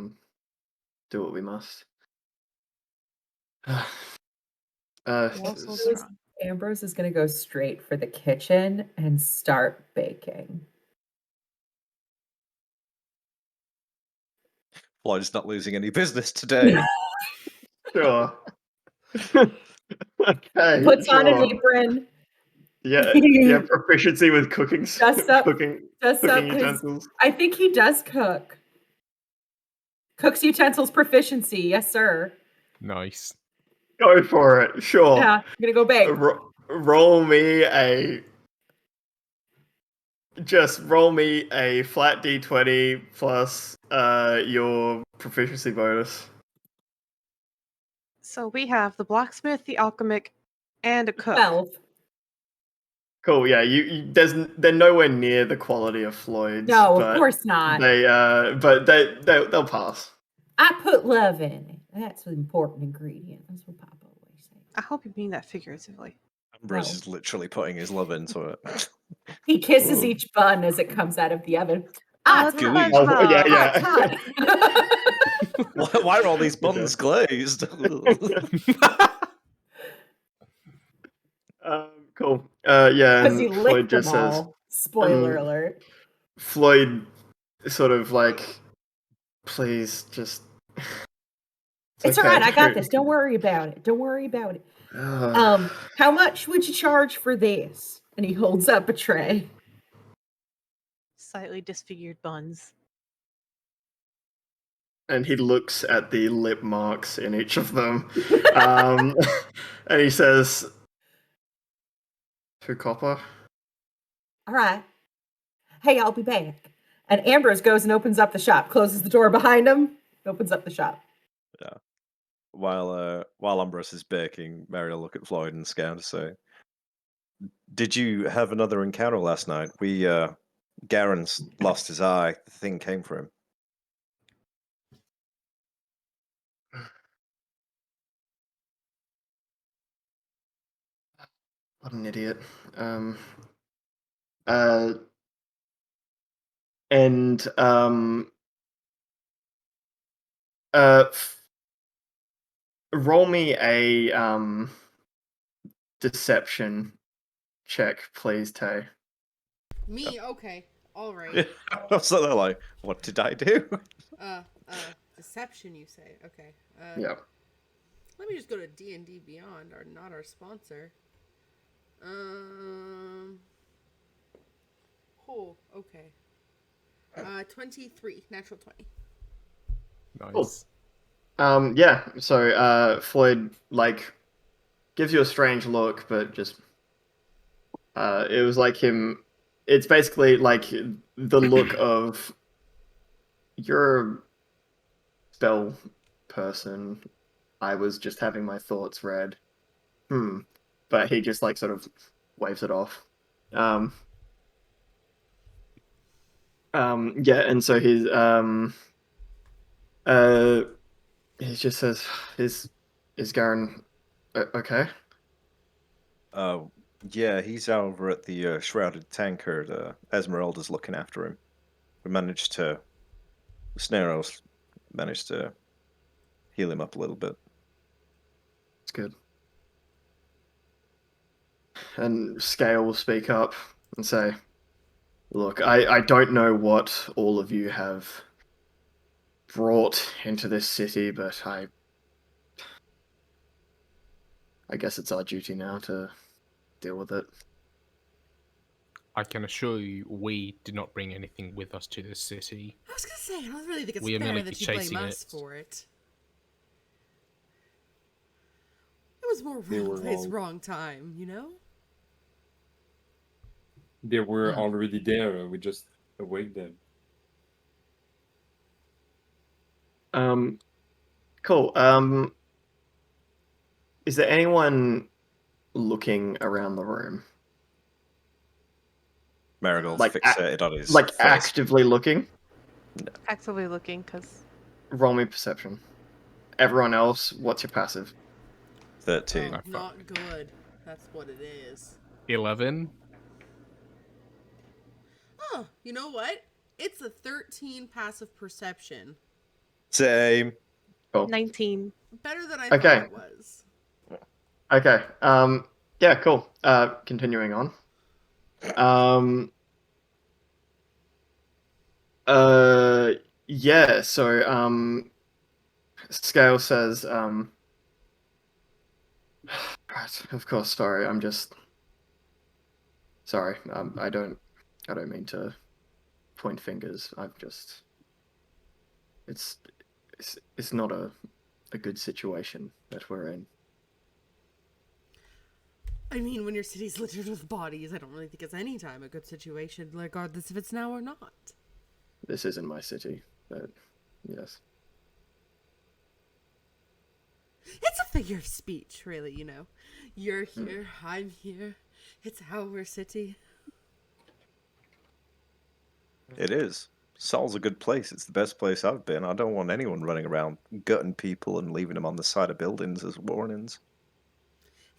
A: do what we must.
C: You're also
A: s-
C: strong.
B: Ambrose is going to go straight for the kitchen and start baking.
D: Floyd's not losing any business today.
A: sure. Okay.
B: Puts on an
A: sure.
B: apron.
A: Yeah, proficiency with cooking,
B: Just up,
A: cooking
B: Just up his.
A: utensils.
B: I think he does cook. Cooks utensils proficiency, yes, sir.
E: Nice.
A: Go for it. Sure.
B: Yeah, I'm gonna go bake.
A: Roll me a flat d20 plus your proficiency bonus.
C: So we have the blacksmith, the alchemic, and a cook.
B: 12.
A: Cool. Yeah, they're nowhere near the quality of Floyd's.
B: No, of
A: but
B: course not.
A: they'll pass.
B: I put love in it. That's an important ingredient. That's what Papa always says.
C: I hope you mean that figuratively.
D: Ambrose
B: No.
D: is literally putting his love into it.
B: He kisses
A: Ooh.
B: each bun as it comes out of the oven.
C: Oh,
B: It's
C: it's
D: gooey.
C: SpongeBob.
A: Oh, yeah, yeah.
B: hot.
D: Why are all these buns glazed?
A: Cool. Yeah,
B: Because he
A: and Floyd
B: licked them
A: just says,
B: all. Spoiler alert.
A: Floyd sort of like, please just.
B: It's
A: okay,
B: all right. I got
A: dude."
B: this. Don't worry about it. Don't worry about it.
A: Ugh.
B: How much would you charge for this? And he holds up a tray.
C: Slightly disfigured buns.
A: And he looks at the lip marks in each of them, and he says, 2 copper.
B: All right. Hey, I'll be back. And Ambrose goes and opens up the shop, closes the door behind him, opens up the shop.
D: Yeah. While Ambrose is baking, Mary will look at Floyd and scowl to say, "Did you have another encounter last night? Garen's lost his eye. The thing came for him."
A: What an idiot. And roll me a deception check, please, Tay.
F: Me? Okay. All right.
D: Yeah. So they're like, "What did I do?"
F: Deception, you say? Okay.
A: Yeah.
F: Let me just go to D&D Beyond, not our sponsor. Oh, okay. 23, natural 20.
E: Nice.
A: Yeah. So Floyd like gives you a strange look, but just it was like him. It's basically like the look of you're a spell person. I was just having my thoughts read. But he just like sort of waves it off. Yeah, and so he just says, "Is Garen okay?"
D: Yeah, he's over at the shrouded tankard. Esmeralda's looking after him. Snaros managed to heal him up a little bit.
A: It's good. And Scale will speak up and say, "Look, I don't know what all of you have brought into this city, but I guess it's our duty now to deal with it."
E: I can assure you, we did not bring anything with us to this city.
F: I was gonna say, I don't really think it's
E: We are
F: fair
E: merely
F: that you blame
E: chasing
F: us
E: it.
F: for it. It was more
G: They
F: wrong
G: were
F: place,
G: all-
F: wrong time, you know?
G: They were already there. We just await them.
A: Cool. Is there anyone looking around the room?
D: Marigold's
A: Like,
D: fixated on his
A: like
D: face.
A: actively looking.
C: Actively looking, because
A: Roll me perception. Everyone else, what's your passive?
D: 13.
F: Oh,
E: fuck.
F: not good. That's what it is.
E: 11.
F: Oh, you know what? It's a 13 passive perception.
D: Same.
A: Cool.
C: 19.
F: Better than I
A: Okay.
F: thought it was.
A: Okay. Yeah, cool. Continuing on. Yeah, so, Scale says, right, of course, sorry, sorry, I don't mean to point fingers. It's, it's not a good situation that we're in.
F: I mean, when your city's littered with bodies, I don't really think it's any time a good situation, regardless if it's now or not.
A: This isn't my city, but yes.
F: It's a figure of speech, really, you know. You're here, I'm here. It's our city.
D: It is. Sol's a good place. It's the best place I've been. I don't want anyone running around gutting people and leaving them on the side of buildings as warnings.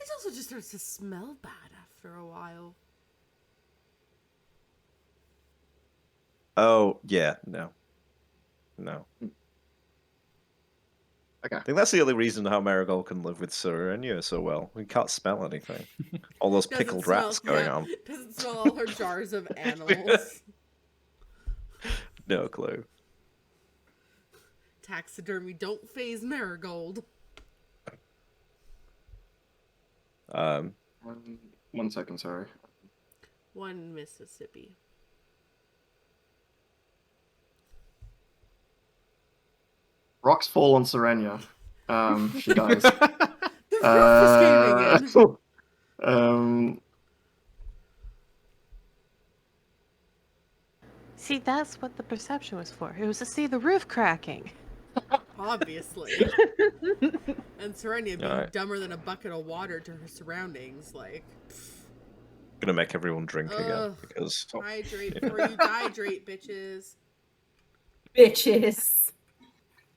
F: It also just starts to smell bad after a while.
D: Oh, yeah, no. No.
A: Okay.
D: I think that's the only reason how Marigold can live with Serenia so well. We can't smell anything. All those
F: Doesn't
D: pickled
F: smell-
D: rats going
F: yeah,
D: on.
F: Doesn't smell all her jars of animals.
D: No clue.
F: Taxidermy don't phase Marigold.
A: 1 second, sorry.
F: One Mississippi.
A: Rocks fall on Serenia. She dies.
F: The roof is caving in.
C: See, that's what the perception was for. It was to see the roof cracking.
F: Obviously. And Serenia being
D: Alright.
F: dumber than a bucket of water to her surroundings, like,
D: Gonna make everyone drink again
F: Ugh.
D: because
F: hydrate before you dehydrate, bitches.
B: Bitches.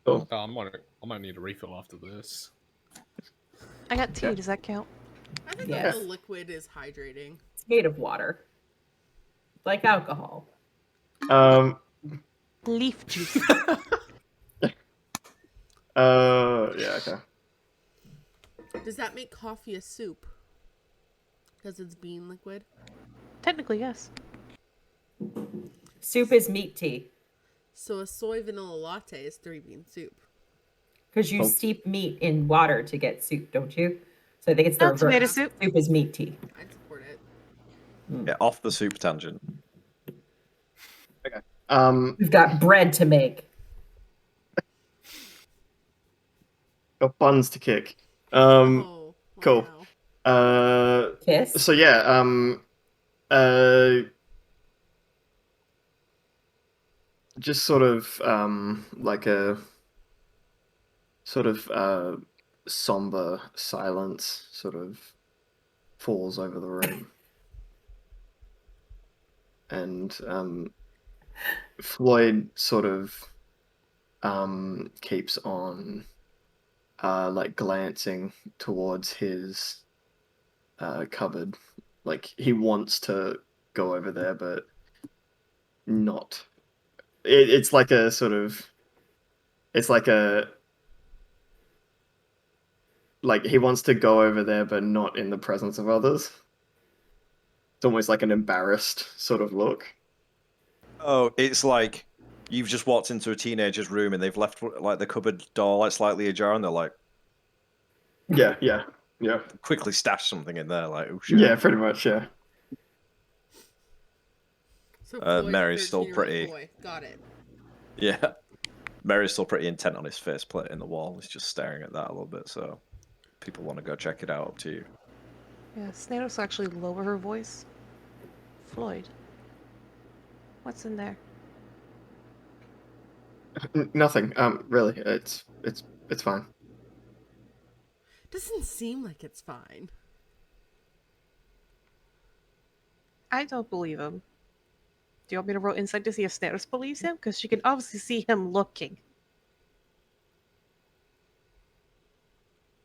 A: Cool.
E: I might need a refill after this.
C: I got tea.
A: Okay.
C: Does that count?
F: I think
B: Yes.
F: all the liquid is hydrating.
B: It's made of water. Like alcohol.
C: Leaf juice.
A: Yeah, okay.
F: Does that make coffee a soup? Because it's bean liquid?
C: Technically, yes.
B: Soup is meat tea.
F: So a soy vanilla latte is 3-bean soup.
B: Because you
A: Oh.
B: steep meat in water to get soup, don't you? So I think it's the
C: Not tomato
B: reverse.
C: soup.
B: Soup is meat tea.
F: I'd support it.
D: yeah, off the soup tangent.
B: We've got bread to make.
A: Got buns to kick.
F: Oh,
A: Cool.
F: wow.
B: Kiss.
A: So yeah, just sort of like a sort of somber silence sort of falls over the room. And Floyd sort of keeps on like glancing towards his cupboard. Like he wants to go over there, but not. It's like a sort of. It's like a. Like he wants to go over there, but not in the presence of others. It's almost like an embarrassed sort of look.
D: Oh, it's like you've just walked into a teenager's room and they've left like the cupboard door like slightly ajar and they're like
A: Yeah.
D: quickly stash something in there like oh shit.
A: Yeah, pretty much, yeah.
F: So Floyd's a
D: Mary's still
F: 13-year-old
D: pretty-
F: boy. Got it.
D: Yeah. Mary's still pretty intent on his faceplate in the wall. He's just staring at that a little bit, so people want to go check it out, up to you.
C: Yeah, Snados will actually lower her voice. Floyd. What's in there?
A: Nothing. Really, it's fine.
F: Doesn't seem like it's fine.
C: I don't believe him. Do you want me to roll insight to see if Snares believes him? Because she can obviously see him looking.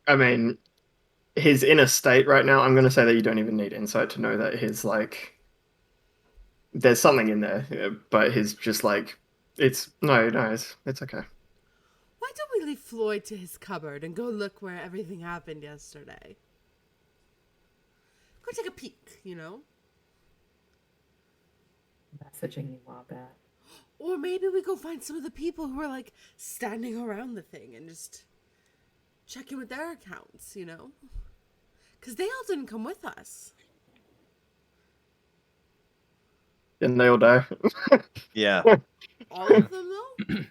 A: I mean, his inner state right now, I'm going to say that you don't even need insight to know that his, like, there's something in there, but his just, like, it's okay.
F: Why don't we leave Floyd to his cupboard and go look where everything happened yesterday? Go take a peek, you know?
B: Messaging you, Wombat.
F: Or maybe we go find some of the people who are, like, standing around the thing and just check in with their accounts, you know? Because they all didn't come with us.
A: Didn't they all die?
D: Yeah.
F: All of them, though?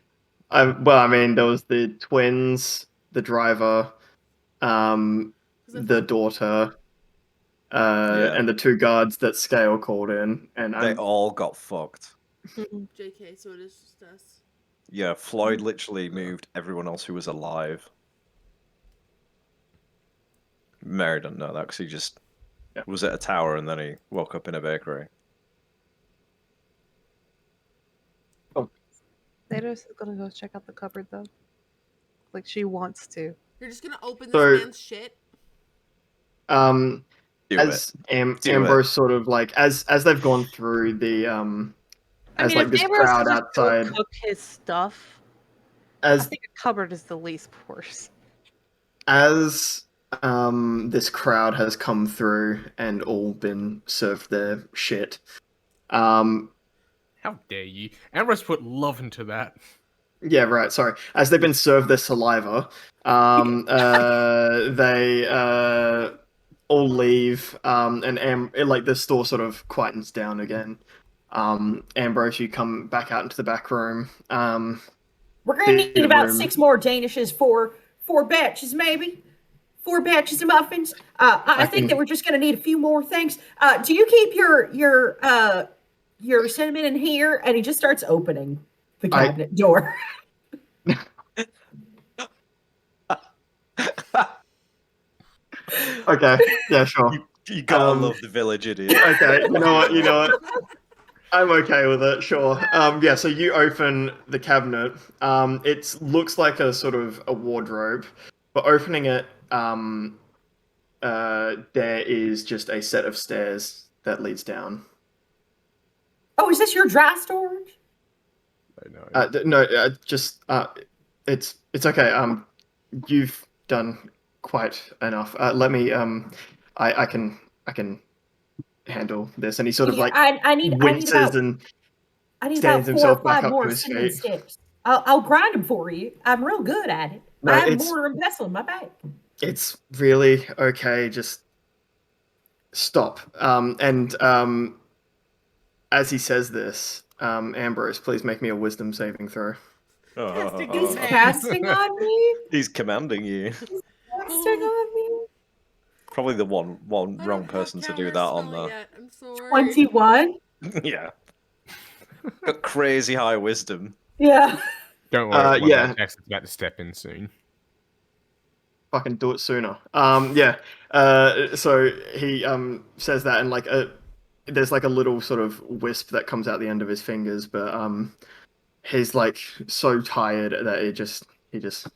A: Well, I mean, there was the twins, the driver,
F: 'Cause I
A: the
F: thought-
A: daughter,
D: Yeah.
A: and the two guards that Scale called in, and
D: They all got fucked.
F: JK, so it is just us.
D: Yeah, Floyd literally moved everyone else who was alive. Mary doesn't know that because he just
A: Yeah.
D: was at a tower and then he woke up in a bakery.
C: Snares is gonna go check out the cupboard though. Like she wants to.
F: You're just gonna open
A: So-
F: this man's shit?
A: um,
D: Do
A: as
D: Do
A: Ambrose sort of like as they've gone through the
C: I
A: as
C: mean,
A: like
C: if
A: this
C: Ambrose
A: crowd
C: could just go
A: outside,
C: cook his stuff, I
A: as
C: think a cupboard is the least worse.
A: as this crowd has come through and all been served their shit.
E: How dare you? Ambrose put love into that.
A: Yeah, right. Sorry. As they've been served their saliva, they all leave, and like the store sort of quietens down again. Ambrose, you come back out into the back room.
H: We're gonna
A: Big
H: need about
A: room.
H: 6 more danishes for 4 batches, maybe. 4 batches of muffins. I think that we're just gonna need a few more things. Do you keep your cinnamon in here? And he just starts opening the cabinet door.
A: Okay. Yeah, sure.
D: You gotta love the village idiot.
A: Okay. You know what? I'm okay with it, sure. Yeah, so you open the cabinet. It looks like a sort of a wardrobe, but opening it, there is just a set of stairs that leads down.
H: Oh, is this your dry storage?
E: I know.
A: No, it's okay. You've done quite enough. Let me, I can handle this. And he sort of
H: Yeah,
A: like
H: I need
A: winces
H: about
A: and
H: I need
A: stands
H: about 4 or
A: himself back
H: 5
A: up
H: more
A: to his
H: cinnamon
A: feet.
H: sticks. I'll grind them for you. I'm real good at it.
A: No,
H: I have
A: it's-
H: mortar and pestle in my bag.
A: It's really okay. Just stop. As he says this, Ambrose, please make me a wisdom saving throw.
F: Casting
H: He's
F: spells.
H: casting on me.
D: He's commanding you.
H: Casting on me.
D: Probably the one
F: I don't
D: wrong
F: have
D: person to do
F: counter
D: that on
F: spell
D: though.
F: yet. I'm sorry.
H: 21.
D: Yeah. Got crazy high wisdom.
H: Yeah.
E: Don't worry,
A: yeah.
E: Jackson's about to step in soon.
A: Fucking do it sooner. Yeah. So he says that, and like there's like a little sort of wisp that comes out the end of his fingers, but he's like so tired that he just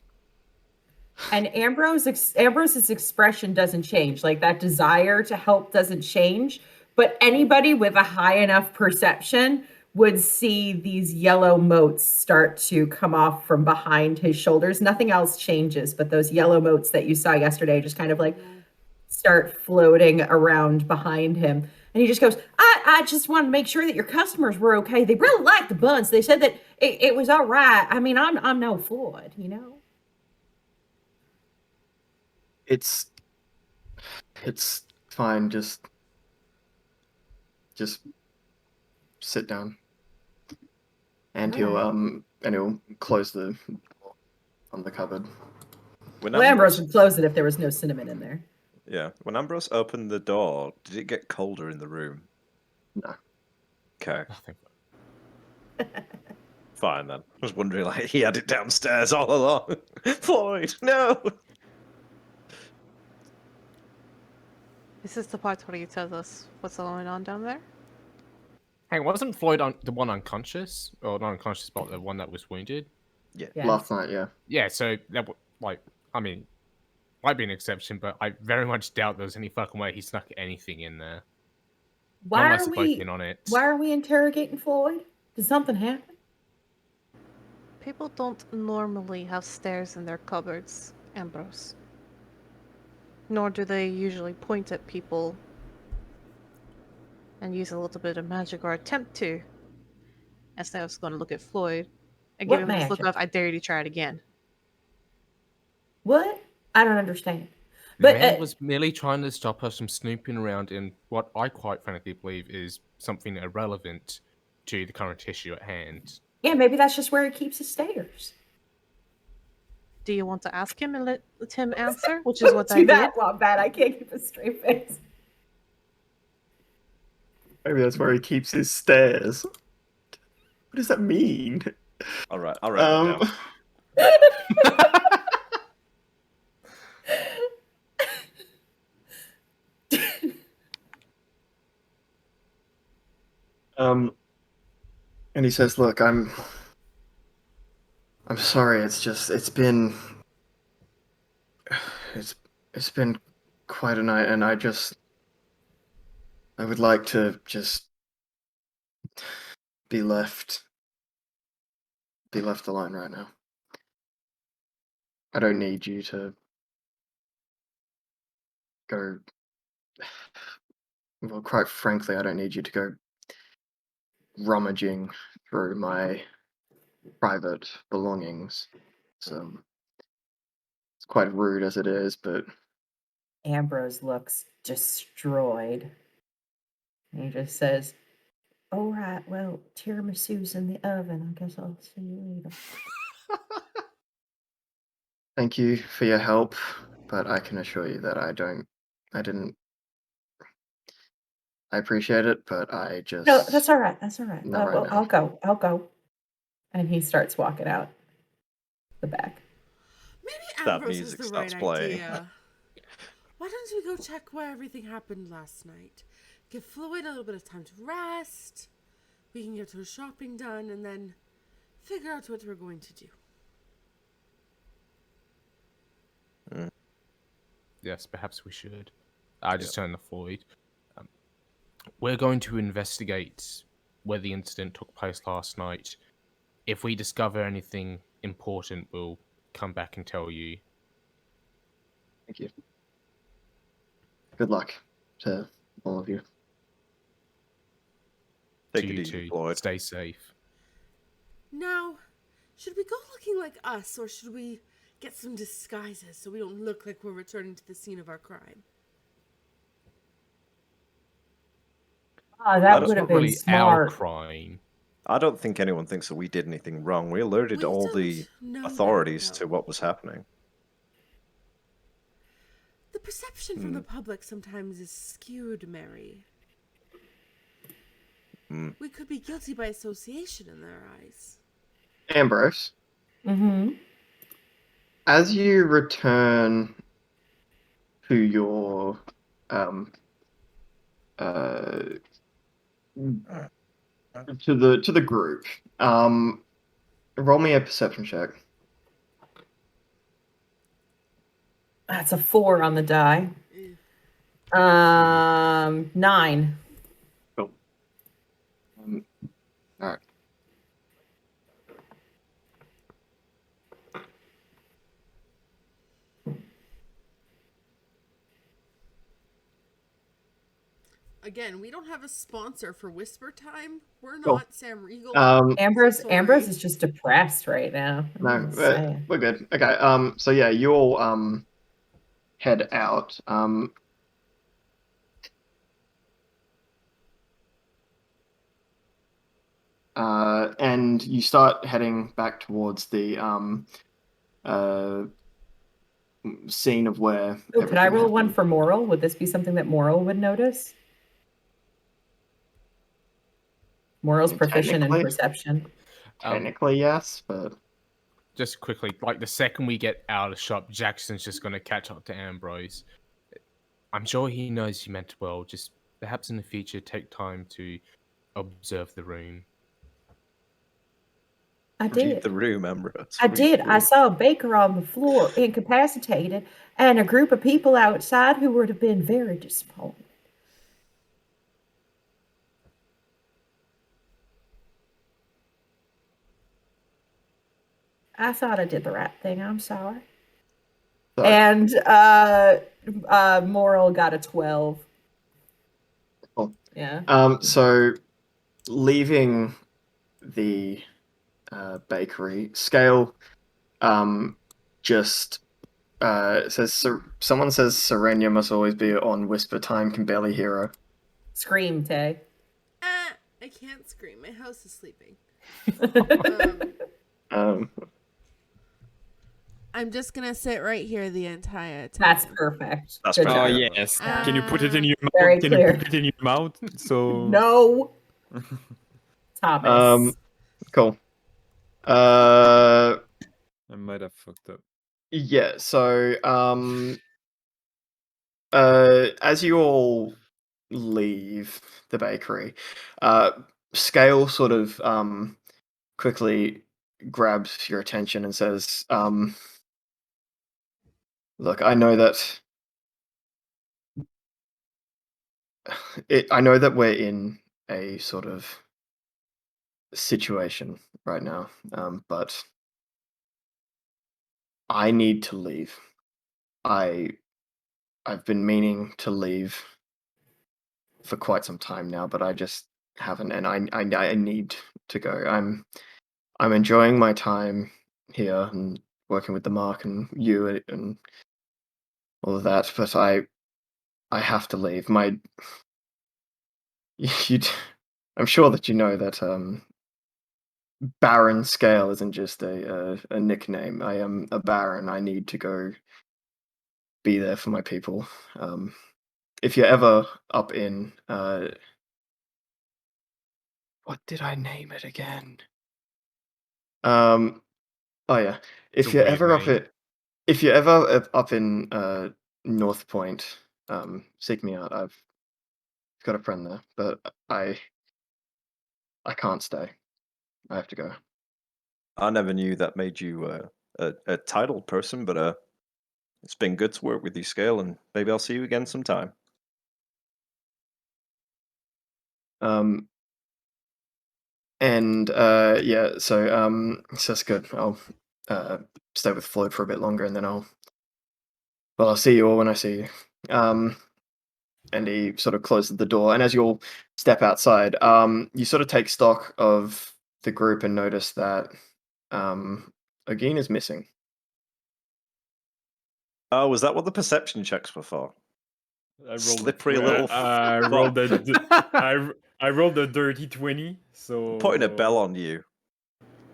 B: And Ambrose's expression doesn't change. Like that desire to help doesn't change. But anybody with a high enough perception would see these yellow motes start to come off from behind his shoulders. Nothing else changes, but those yellow motes that you saw yesterday just kind of like start floating around behind him. And he just goes, I just want to make sure that your customers were okay. They really liked the buns. They said that it was all right. I mean, I'm no Floyd, you know?
A: it's fine. Just sit down, and he'll close the door on the cupboard.
D: When
B: Ambrose would close it if there was no cinnamon in there.
D: Yeah, when Ambrose opened the door, did it get colder in the room?
A: No.
D: Okay,
E: Nothing.
D: fine then. I was wondering, like, he had it downstairs all along. Floyd, no!
C: This is the part where he tells us what's going on down there.
E: Hang, wasn't Floyd the one unconscious, or not unconscious, but the one that was wounded?
D: Yeah.
B: Yes.
A: Last night, yeah.
E: Yeah, so that I mean, might be an exception, but I very much doubt there's any fucking way he snuck anything in there.
B: Why
E: Unless
B: are
E: they're both
B: we?
E: in on it.
B: Why are we interrogating Floyd? Did something happen?
C: People don't normally have stairs in their cupboards, Ambrose. Nor do they usually point at people and use a little bit of magic or attempt to. As I was going to look at Floyd and give
B: What
C: him this look
B: magic?
C: of, I dare you to try it again.
B: What? I don't understand.
E: The
B: But
E: man was merely trying to stop us from snooping around in what I quite frankly believe is something irrelevant to the current issue at hand.
B: yeah, maybe that's just where he keeps his stairs.
C: Do you want to ask him and let him answer? Which is what
B: Do
C: I did.
B: that, Wombat. I can't keep a straight face.
A: Maybe that's where he keeps his stairs. What does that mean?
D: All right, I'll write it down.
A: And he says, "Look, I'm sorry. It's been quite a night, and I would like to just be left alone right now. I don't need you to go. Well, quite frankly, I don't need you to go rummaging through my private belongings. So it's quite rude as it is, but
B: Ambrose looks destroyed. And he just says, "All right, well, tiramisu's in the oven. I guess I'll see you later."
A: thank you for your help. But I can assure you that I didn't. I appreciate it, but I just
B: No, that's all right. That's all right.
A: Not right
B: Well,
A: now.
B: I'll go. And he starts walking out the back.
F: Maybe
D: That
F: Ambrose has
D: music
F: the
D: starts
F: right
D: playing.
F: idea. Why don't we go check where everything happened last night? Give Floyd a little bit of time to rest. We can get her shopping done and then figure out what we're going to do.
E: Yes, perhaps we should. I just turned to Floyd. We're going to investigate where the incident took place last night. If we discover anything important, we'll come back and tell you.
A: Thank you. Good luck to all of you.
D: Take
E: To
D: it
E: you
D: easy,
E: two.
D: Floyd.
E: Stay safe.
F: Now, should we go looking like us or should we get some disguises so we don't look like we're returning to the scene of our crime?
B: Oh, that
D: That's
B: would
E: Not
B: have been
E: really our
B: smart.
E: crime.
D: I don't think anyone thinks that we did anything wrong. We alerted
F: We
D: all
F: don't
D: the
F: know that,
D: authorities to
F: though.
D: what was happening.
F: The perception from the public sometimes is skewed, Mary. We could be guilty by association in their eyes.
A: Ambrose,
B: Mm-hmm.
A: as you return to your to the group, roll me a perception check.
B: That's a 4 on the die. 9.
A: Cool. All right.
F: Again, we don't have a sponsor for Whisper Time. We're
A: Cool.
F: not Sam Riegel.
B: Ambrose
F: Sorry.
B: Ambrose is just depressed right now.
A: No,
B: I'm just saying.
A: we're good. Okay. So yeah, you all head out. And you start heading back towards the scene of where.
B: Oh, could I
A: everything
B: roll one
A: happened.
B: for Moral? Would this be something that Moral would notice? Moral's proficient in
A: Technically.
B: perception.
A: Technically, yes, but
E: Just quickly, like the second we get out of the shop, Jackson's just going to catch up to Ambrose. I'm sure he knows you meant well. Just perhaps in the future, take time to observe the room.
H: I
D: Read
H: did.
D: the room, Ambrose.
H: I
D: read
H: did.
D: the
H: I
D: room.
H: saw a baker on the floor, incapacitated, and a group of people outside who would have been very disappointed. I thought I did the right thing. I'm sorry.
A: So,
H: And Moral got a 12.
A: Cool.
H: Yeah.
A: So leaving the bakery, Scale just says someone says Serenia must always be on whisper time, can barely hear her.
H: Scream, Tay.
F: I can't scream. My house is sleeping.
A: Um,
F: I'm just gonna sit right here the entire time.
H: That's perfect.
D: That's
H: Good
D: pretty
G: Oh
H: job.
D: good.
G: yes. Can you put it in
F: Uh,
G: your mouth?
H: Very
G: Can
H: clear.
G: you put it in your mouth? So
H: No, Thomas.
A: cool.
G: I might have fucked up.
A: Yeah, so as you all leave the bakery, Scale sort of quickly grabs your attention and says, look, I know that I know that we're in a sort of situation right now, but I need to leave. I've been meaning to leave for quite some time now, but I just haven't, and I need to go. I'm enjoying my time here and working with the Mark and you and all of that, but I have to leave. My you, I'm sure that you know that Baron Scale isn't just a nickname. I am a Baron. I need to go be there for my people. If you're ever up in what did I name it again? Oh yeah.
E: It's a
A: If you're
E: weird
A: ever
E: name.
A: if you're ever up in North Point, seek me out. I've got a friend there, but I can't stay. I have to go.
D: I never knew that made you a titled person, but it's been good to work with you, Scale, and maybe I'll see you again sometime.
A: And yeah, so that's good. I'll stay with Floyd for a bit longer, and then I'll see you all when I see you. And he sort of closes the door, and as you all step outside, you sort of take stock of the group and notice that Ogin is missing.
D: Oh, was that what the perception checks were for?
G: I rolled
D: Slippery little
G: I rolled I rolled a dirty 20, so
D: Putting a bell on you.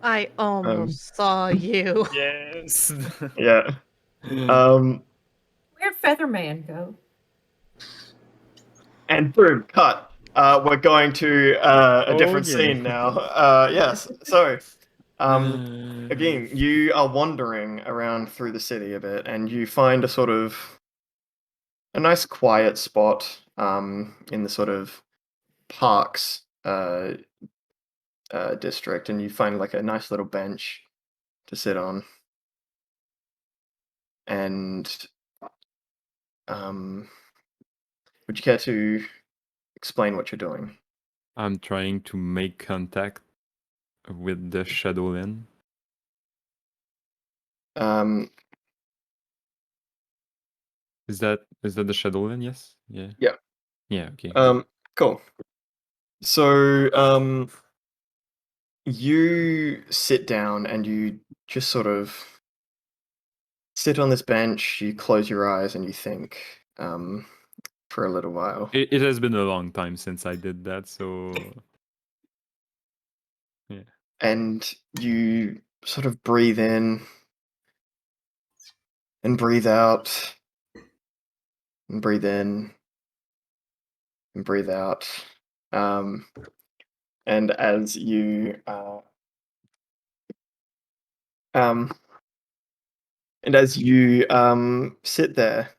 C: I almost saw you.
G: Yes.
A: Yeah.
H: Where'd Featherman go?
A: And boom, cut. We're going to a different
G: Okay.
A: scene now. Yes. So, again, you are wandering around through the city a bit, and you find a nice quiet spot in the sort of parks district, and you find like a nice little bench to sit on. And would you care to explain what you're doing?
G: I'm trying to make contact with the Shadowland.
A: Um,
G: Is that the Shadowland? Yes. Yeah.
A: Yeah.
G: Yeah. Okay.
A: Cool. So, you sit down and you just sort of sit on this bench, you close your eyes and you think for a little while.
G: It has been a long time since I did that, so yeah.
A: And you sort of breathe in and breathe out and breathe in and breathe out. And as you um and as you sit there,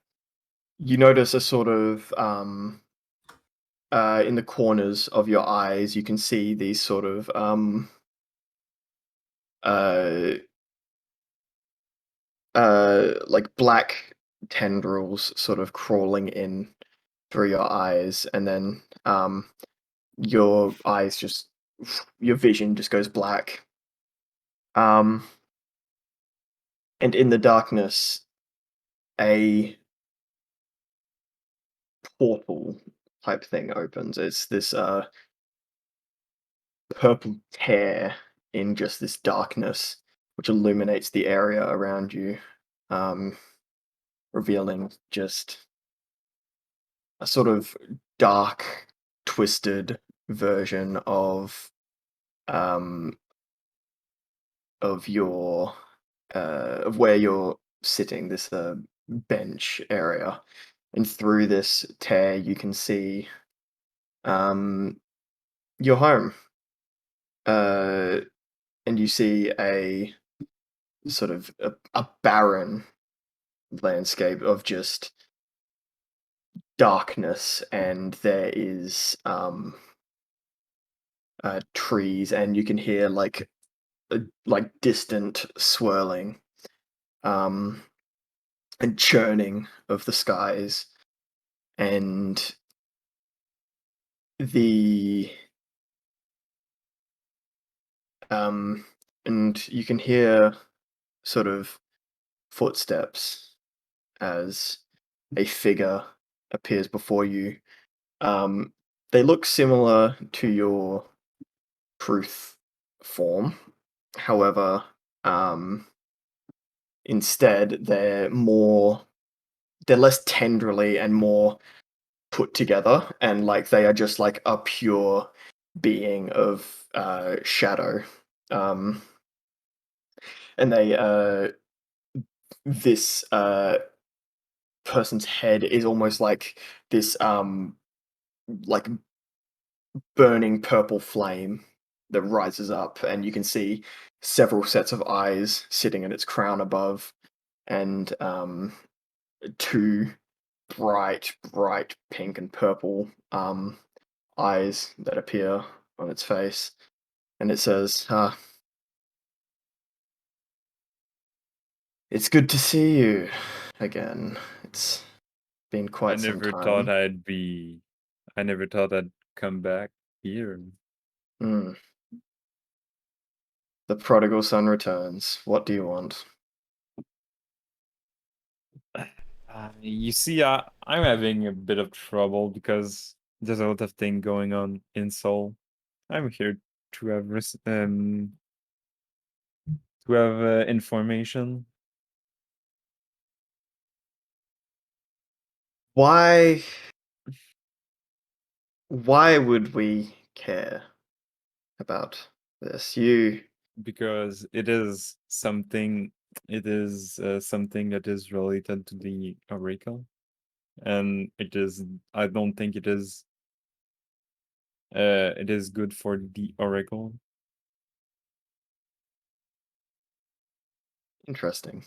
A: you notice a sort of in the corners of your eyes, you can see these sort of uh, like black tendrils sort of crawling in through your eyes, and then your eyes just your vision just goes black. Um, and in the darkness, a portal type thing opens. It's this purple tear in just this darkness, which illuminates the area around you, um, revealing just a sort of dark, twisted version um, your of where you're sitting. This bench area, and through this tear, you can see um, your home. Uh, and you see a sort of a barren landscape of just darkness, and there is trees, and you can hear like distant swirling um, and churning of the skies, and the um, and you can hear sort of footsteps as a figure appears before you. Um, they look similar to your truth form. However, um, instead they're less tenderly and more put together, and like they are just like a pure being of shadow. Um, and they this person's head is almost like this like burning purple flame that rises up, and you can see several sets of eyes sitting in its crown above, and two bright pink and purple eyes that appear on its face, and it says, "It's good to see you again. It's been
G: I
A: quite some
G: never thought
A: time."
G: I'd be. I never thought I'd come back here.
A: Hmm. The prodigal son returns. What do you want?
G: You see, I'm having a bit of trouble because there's a lot of thing going on in Seoul. I'm here to have information.
A: Why? Why would we care about this?
G: Because it is something that is related to the oracle, and I don't think it is good for the oracle.
A: Interesting.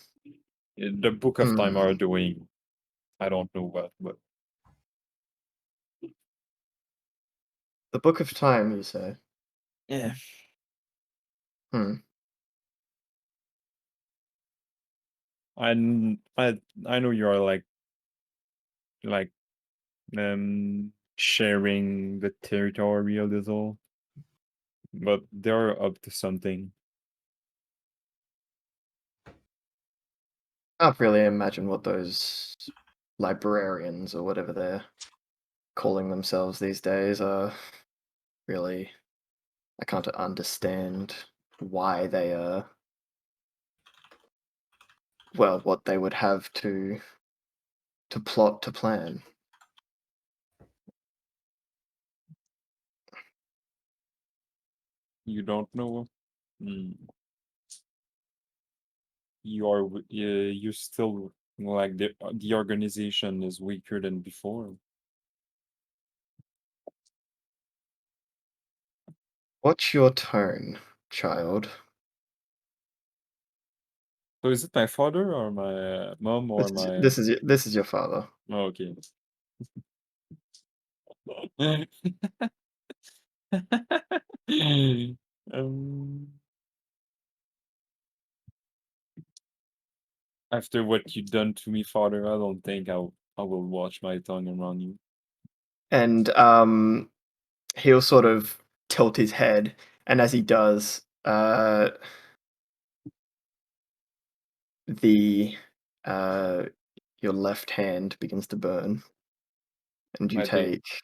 G: The Book of Time are
A: Hmm.
G: doing, I don't know what, but
A: The Book of Time, you say?
G: yeah.
A: Hmm.
G: I know you are like sharing the territory a little, but they're up to something.
A: I can't really imagine what those librarians or whatever they're calling themselves these days are really. I can't understand why they well, what they would have to plot to plan.
G: You don't know. Mm. You still like the organization is weaker than before.
A: What's your tone, child?
G: So is it my father or my mom or my?
A: This is your father.
G: Oh, okay. um, after what you've done to me, Father, I don't think I will watch my tongue around you.
A: And he'll sort of tilt his head, and as he does, the your left hand begins to burn, and you
G: I think
A: take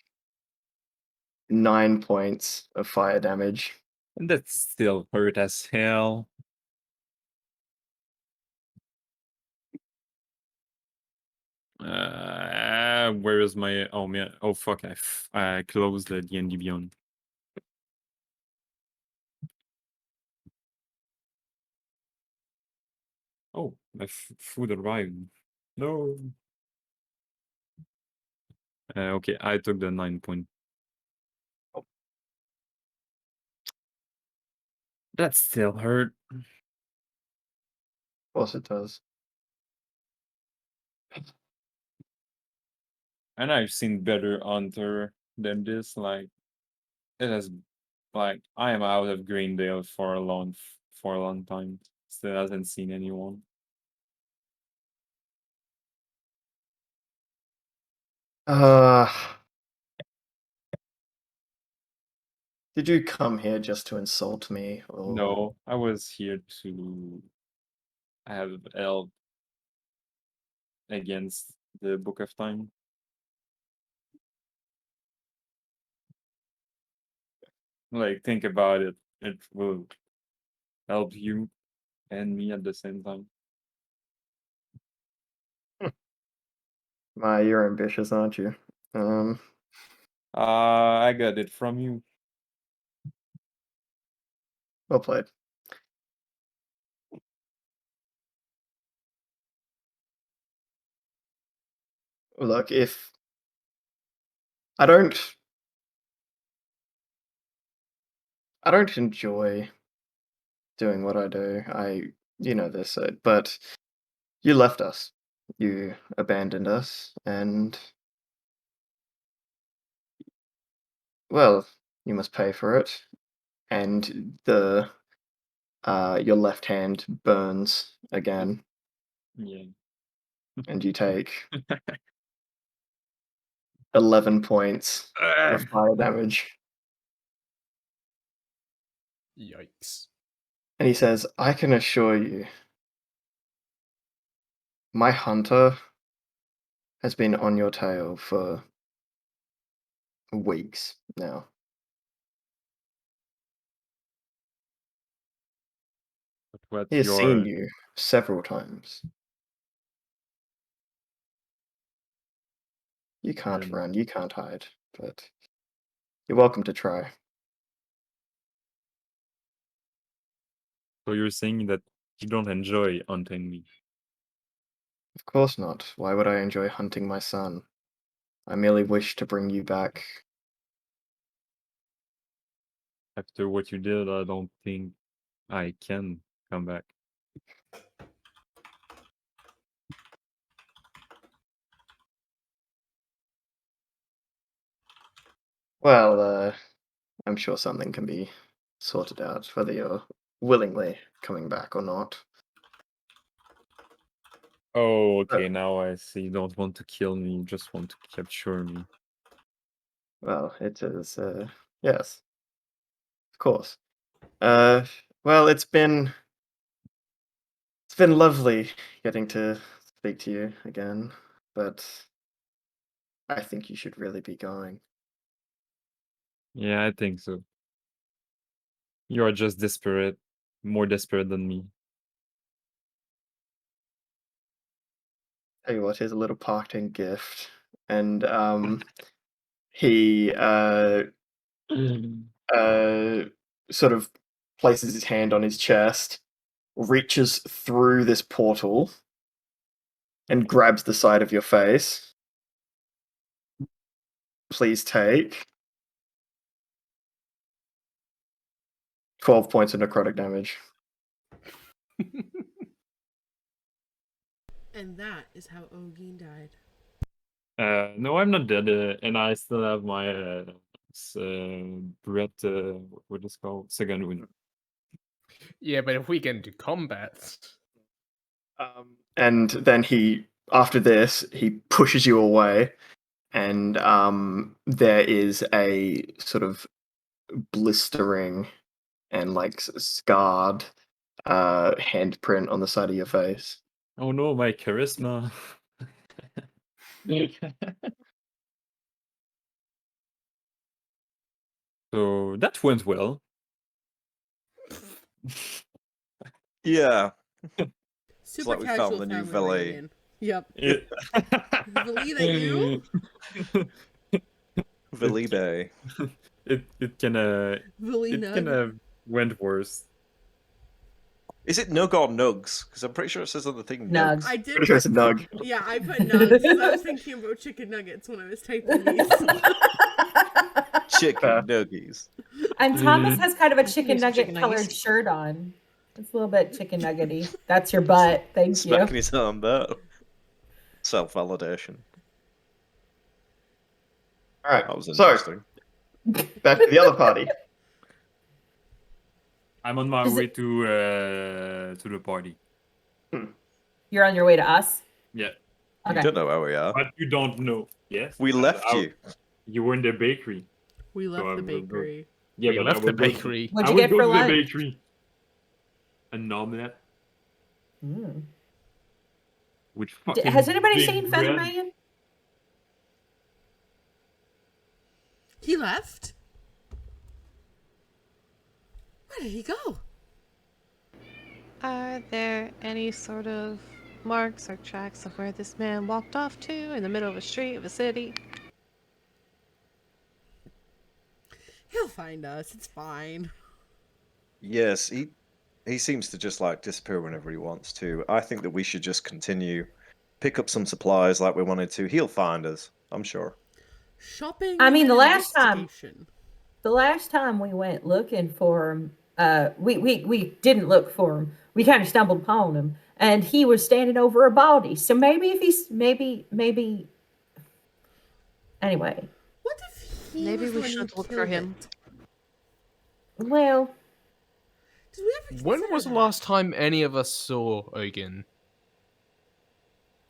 A: 9 points of fire damage.
G: that still hurt as hell. Where is my? Oh man! Oh fuck! I closed the D&D Beyond. Oh, my food arrived. No. Okay, I took the 9 point. That still hurt.
A: Of course it does.
G: And I've seen better Hunter than this. Like it has, like I am out of Greendale for a long time. Still hasn't seen anyone.
A: Uh, did you come here just to insult me, or
G: No, I was here to have help against the Book of Time. Like think about it. It will help you and me at the same time.
A: my, you're ambitious, aren't you?
G: I got it from you.
A: Well played. Look, if I don't enjoy doing what I do. You know this, but you left us. You abandoned us, and well, you must pay for it. And your left hand burns again,
G: Yeah.
A: and you take 11 points of fire damage.
E: Yikes.
A: And he says, I can assure you, my hunter has been on your tail for weeks now.
G: But what's
A: He has seen
G: your
A: you several times. You can't
G: then?
A: run, you can't hide, but you're welcome to try.
G: So you're saying that you don't enjoy hunting me?
A: Of course not. Why would I enjoy hunting my son? I merely wish to bring you back.
G: After what you did, I don't think I can come back.
A: Well, I'm sure something can be sorted out, whether you're willingly coming back or not.
G: Oh,
A: Uh,
G: okay, now I see. You don't want to kill me, you just want to capture me.
A: well, it is, yes, of course. Uh, well, it's been lovely getting to speak to you again, but I think you should really be going.
G: Yeah, I think so. You are just desperate, more desperate than me.
A: Tell you what, here's a little parting gift, and he uh, sort of places his hand on his chest, reaches through this portal, and grabs the side of your face. Please take 12 points of necrotic damage.
F: And that is how Ogin died.
G: No, I'm not dead, and I still have my breath. What is it called? Second wind.
E: Yeah, but if we get into combat,
A: And then after this, he pushes you away, and there is a sort of blistering and like scarred handprint on the side of your face.
G: Oh no, my charisma. So that went well.
D: Yeah.
F: Super
D: like we found
F: casual
D: the new
F: family
D: valet.
F: reunion. Yep.
G: It...
F: Valet, that you?
D: Valibe.
G: It kind of
F: Valet
G: it
F: Nug?
G: kind of went worse.
D: Is it Nug or Nugs? Because I'm pretty sure it says on the thing
B: Nugs.
F: I did.
A: Pretty sure it's a nug.
F: Yeah, I put nugs. 'Cause I was thinking about chicken nuggets when I was typing these.
D: Chicken nuggies.
B: And Thomas has kind of a chicken
C: some
B: nugget
C: chicken
B: colored
C: nuggets.
B: shirt on. It's a little bit chicken nuggety. That's your butt. Thank
D: Smacking
B: you.
D: his arm there. Self-validation.
A: All right.
D: That was
A: So
D: interesting.
A: back to the other party.
G: I'm on my
B: Is
G: way
B: it-
G: to the party.
B: You're on your way to us?
G: Yeah,
D: You
B: Okay.
D: don't know where we are.
G: but you don't know. Yes,
D: We left you.
G: You were in the bakery.
F: We left
G: So
F: the
G: I will go.
F: bakery.
G: Yeah,
E: we
G: but
E: left
G: I
E: the
G: will go to-
E: bakery.
B: What'd
G: I
B: you
G: will
B: get
G: go
B: for
G: to
B: lunch?
G: the bakery. An omelette
B: Mm.
G: with fucking.
B: Has anybody
G: big
B: seen Feather
G: bread.
B: Man?
F: He left? Where did he go?
C: Are there any sort of marks or tracks of where this man walked off to in the middle of a street of a city?
F: He'll find us. It's fine.
D: Yes, he seems to just like disappear whenever he wants to. I think that we should just continue, pick up some supplies like we wanted to. He'll find us, I'm sure.
F: Shopping.
B: I mean,
F: and
B: the last time-
F: investigation.
B: The last time we went looking for him, we didn't look for him. We kind of stumbled upon him, and he was standing over a body. So maybe if he's maybe anyway.
F: What if he
C: Maybe
F: was
C: we
F: the one who
C: should look for
F: killed
C: him.
F: it?
B: Well,
F: Did we ever
E: When
F: consider
E: was the
F: that?
E: last time any of us saw Ogun?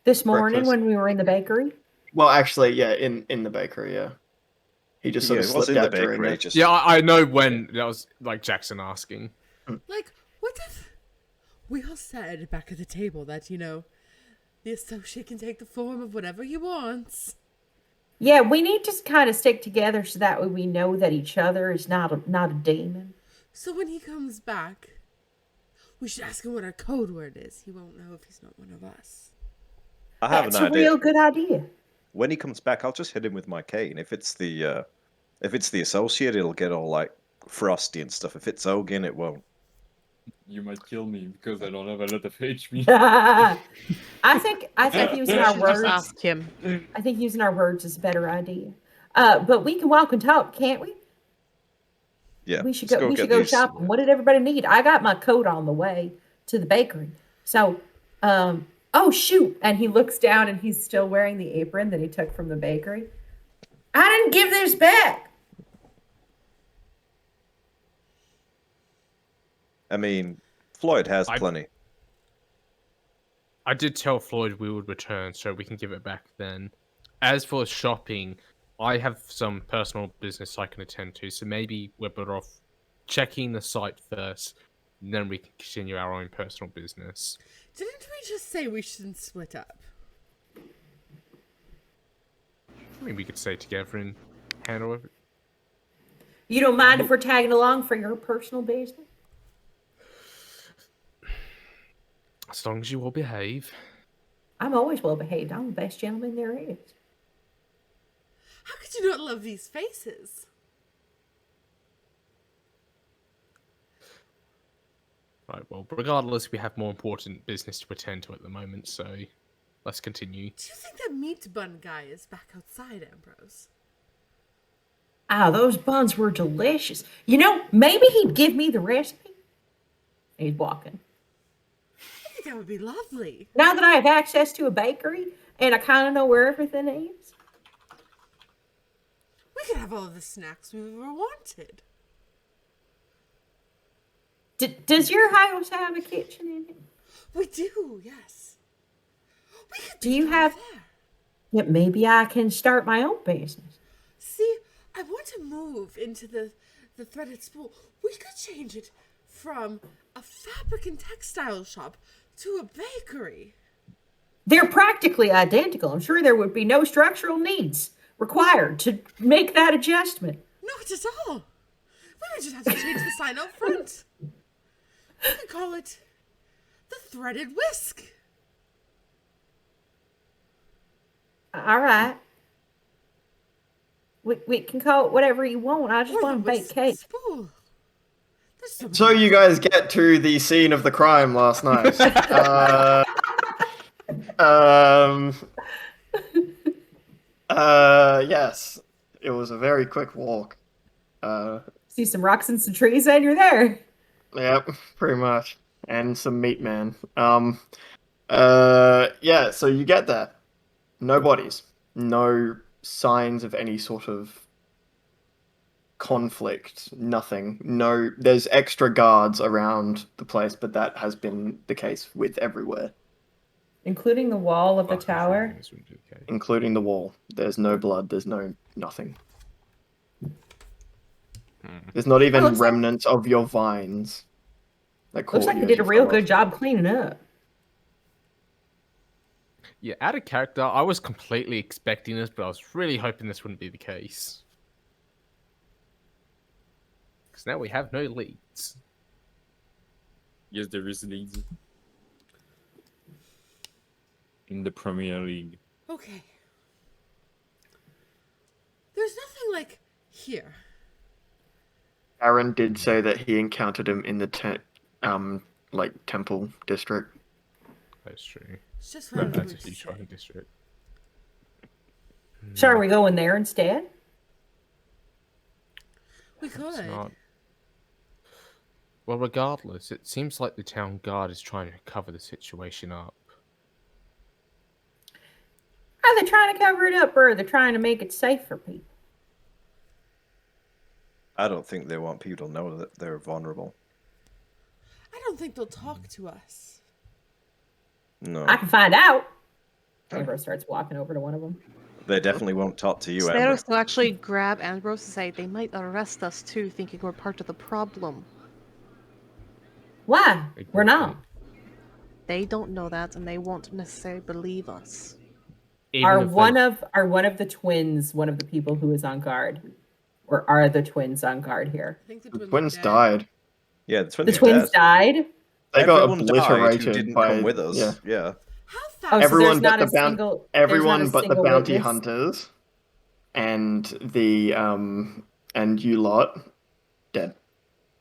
B: this morning
A: Breakfast.
B: when we were in the bakery.
A: Well, actually, yeah, in the bakery, yeah. He just sort
D: Yeah,
A: of
D: he was
A: slipped
D: in the
A: out during
D: bakery.
A: it.
D: Just
E: Yeah, I know when. That was like Jackson asking.
F: Like, what if we all said back at the table that, the associate can take the form of whatever he wants?
B: Yeah, we need to kind of stick together so that way we know that each other is not a demon.
F: So when he comes back, we should ask him what our code word is. He won't know if he's not one of us.
D: I have
B: That's
D: an
B: a
D: idea.
B: real good idea.
D: When he comes back, I'll just hit him with my cane. If it's the associate, it'll get all like frosty and stuff. If it's Ogun, it won't.
G: You might kill me because I don't have a lot of HP.
B: I think using our
C: Just
B: words.
C: ask him.
B: I think using our words is a better idea. But we can walk and talk, can't we?
D: Yeah,
B: We should
D: let's
B: go. We
D: get
B: should go
D: these-
B: shopping. What did everybody need? I got my coat on the way to the bakery. So, oh shoot! And he looks down, and he's still wearing the apron that he took from the bakery. I didn't give this back.
D: I mean, Floyd has
E: I-
D: plenty.
E: I did tell Floyd we would return, so we can give it back then. As for shopping, I have some personal business I can attend to, so maybe we're better off checking the site first, and then we can continue our own personal business.
F: Didn't we just say we shouldn't split up?
E: I mean, we could stay together and handle it.
B: You don't mind if we're tagging along for your personal business?
E: As long as you all behave.
B: I'm always well behaved. I'm the best gentleman there is.
F: How could you not love these faces?
E: Right, well, regardless, we have more important business to attend to at the moment, so let's continue.
F: Do you think that meat bun guy is back outside, Ambrose?
B: Ah, those buns were delicious. You know, maybe he'd give me the recipe. He's walking.
F: I think that would be lovely.
B: Now that I have access to a bakery and I kind of know where everything is,
F: have all of the snacks we've ever wanted.
H: Does your house have a kitchen in it?
F: We do, yes. We could
H: Do you
F: start
H: have?
F: there.
H: Yeah, maybe I can start my own business.
F: See, I want to move into the threaded spool. We could change it from a fabric and textile shop to a bakery.
H: They're practically identical. I'm sure there would be no structural needs required to make that adjustment.
F: Not at all. We would just have to change the sign out front. We could call it the Threaded Whisk.
H: All right. We can call it whatever you want. I just
F: Or
H: want
F: the
H: to bake
F: Whisk
H: cake.
F: Spool. There's so many
A: So you guys get to the scene of the crime last night. Um. Yes, it was a very quick walk.
H: See some rocks and some trees, and you're there.
A: Yep, pretty much, and some meat man. Yeah. So you get there. No bodies. No signs of any sort of conflict. Nothing. No. There's extra guards around the place, but that has been the case with everywhere,
B: Including the wall of the
E: Fuck, I was
B: tower.
E: thinking this would be okay.
A: including the wall. There's no blood. There's no nothing. There's not even
H: looks like-
A: remnants of your vines. That
H: Looks
A: caught
H: like
A: you
H: you
A: as
H: did a
A: you
H: real
A: fell
H: good
A: off.
H: job cleaning up.
E: Yeah, out of character, I was completely expecting this, but I was really hoping this wouldn't be the case. Because now we have no leads.
G: Yes, there is leads in the Premier League.
F: Okay. There's nothing like here.
A: Aaron did say that he encountered him in the temple district.
E: That's true.
F: It's just
E: No,
F: what I
E: that's a
F: would
E: huge
F: say.
E: shopping district.
B: So are we going there instead?
F: We could.
E: It's not. Well, regardless, it seems like the town guard is trying to cover the situation up.
H: Are they trying to cover it up, or are they trying to make it safe for people?
D: I don't think they want people to know that they're vulnerable.
F: I don't think they'll talk to us.
D: No,
H: I can find out. Ambrose starts walking over to one of them.
D: they definitely won't talk to you, Amber.
C: Steros will actually grab Ambrose and say they might arrest us too, thinking we're part of the problem.
H: Why? We're not.
C: They don't know that, and they won't necessarily believe us.
B: Are one of the twins one of the people who is on guard? Or are the twins on guard here?
F: I think the
A: The
F: twins,
A: twins
F: are dead.
A: died.
D: Yeah, the twins,
B: The twins died?
A: They got
D: Everyone died who
A: obliterated
D: didn't
A: by
D: come with us.
A: yeah.
D: Yeah.
F: How
B: Oh,
F: fast?
A: Everyone
B: so there's
A: but
B: not
A: the
B: a
A: boun-
B: single there's not
A: Everyone
B: a
A: but the
B: single
A: bounty
B: witness?
A: hunters and the and you lot dead.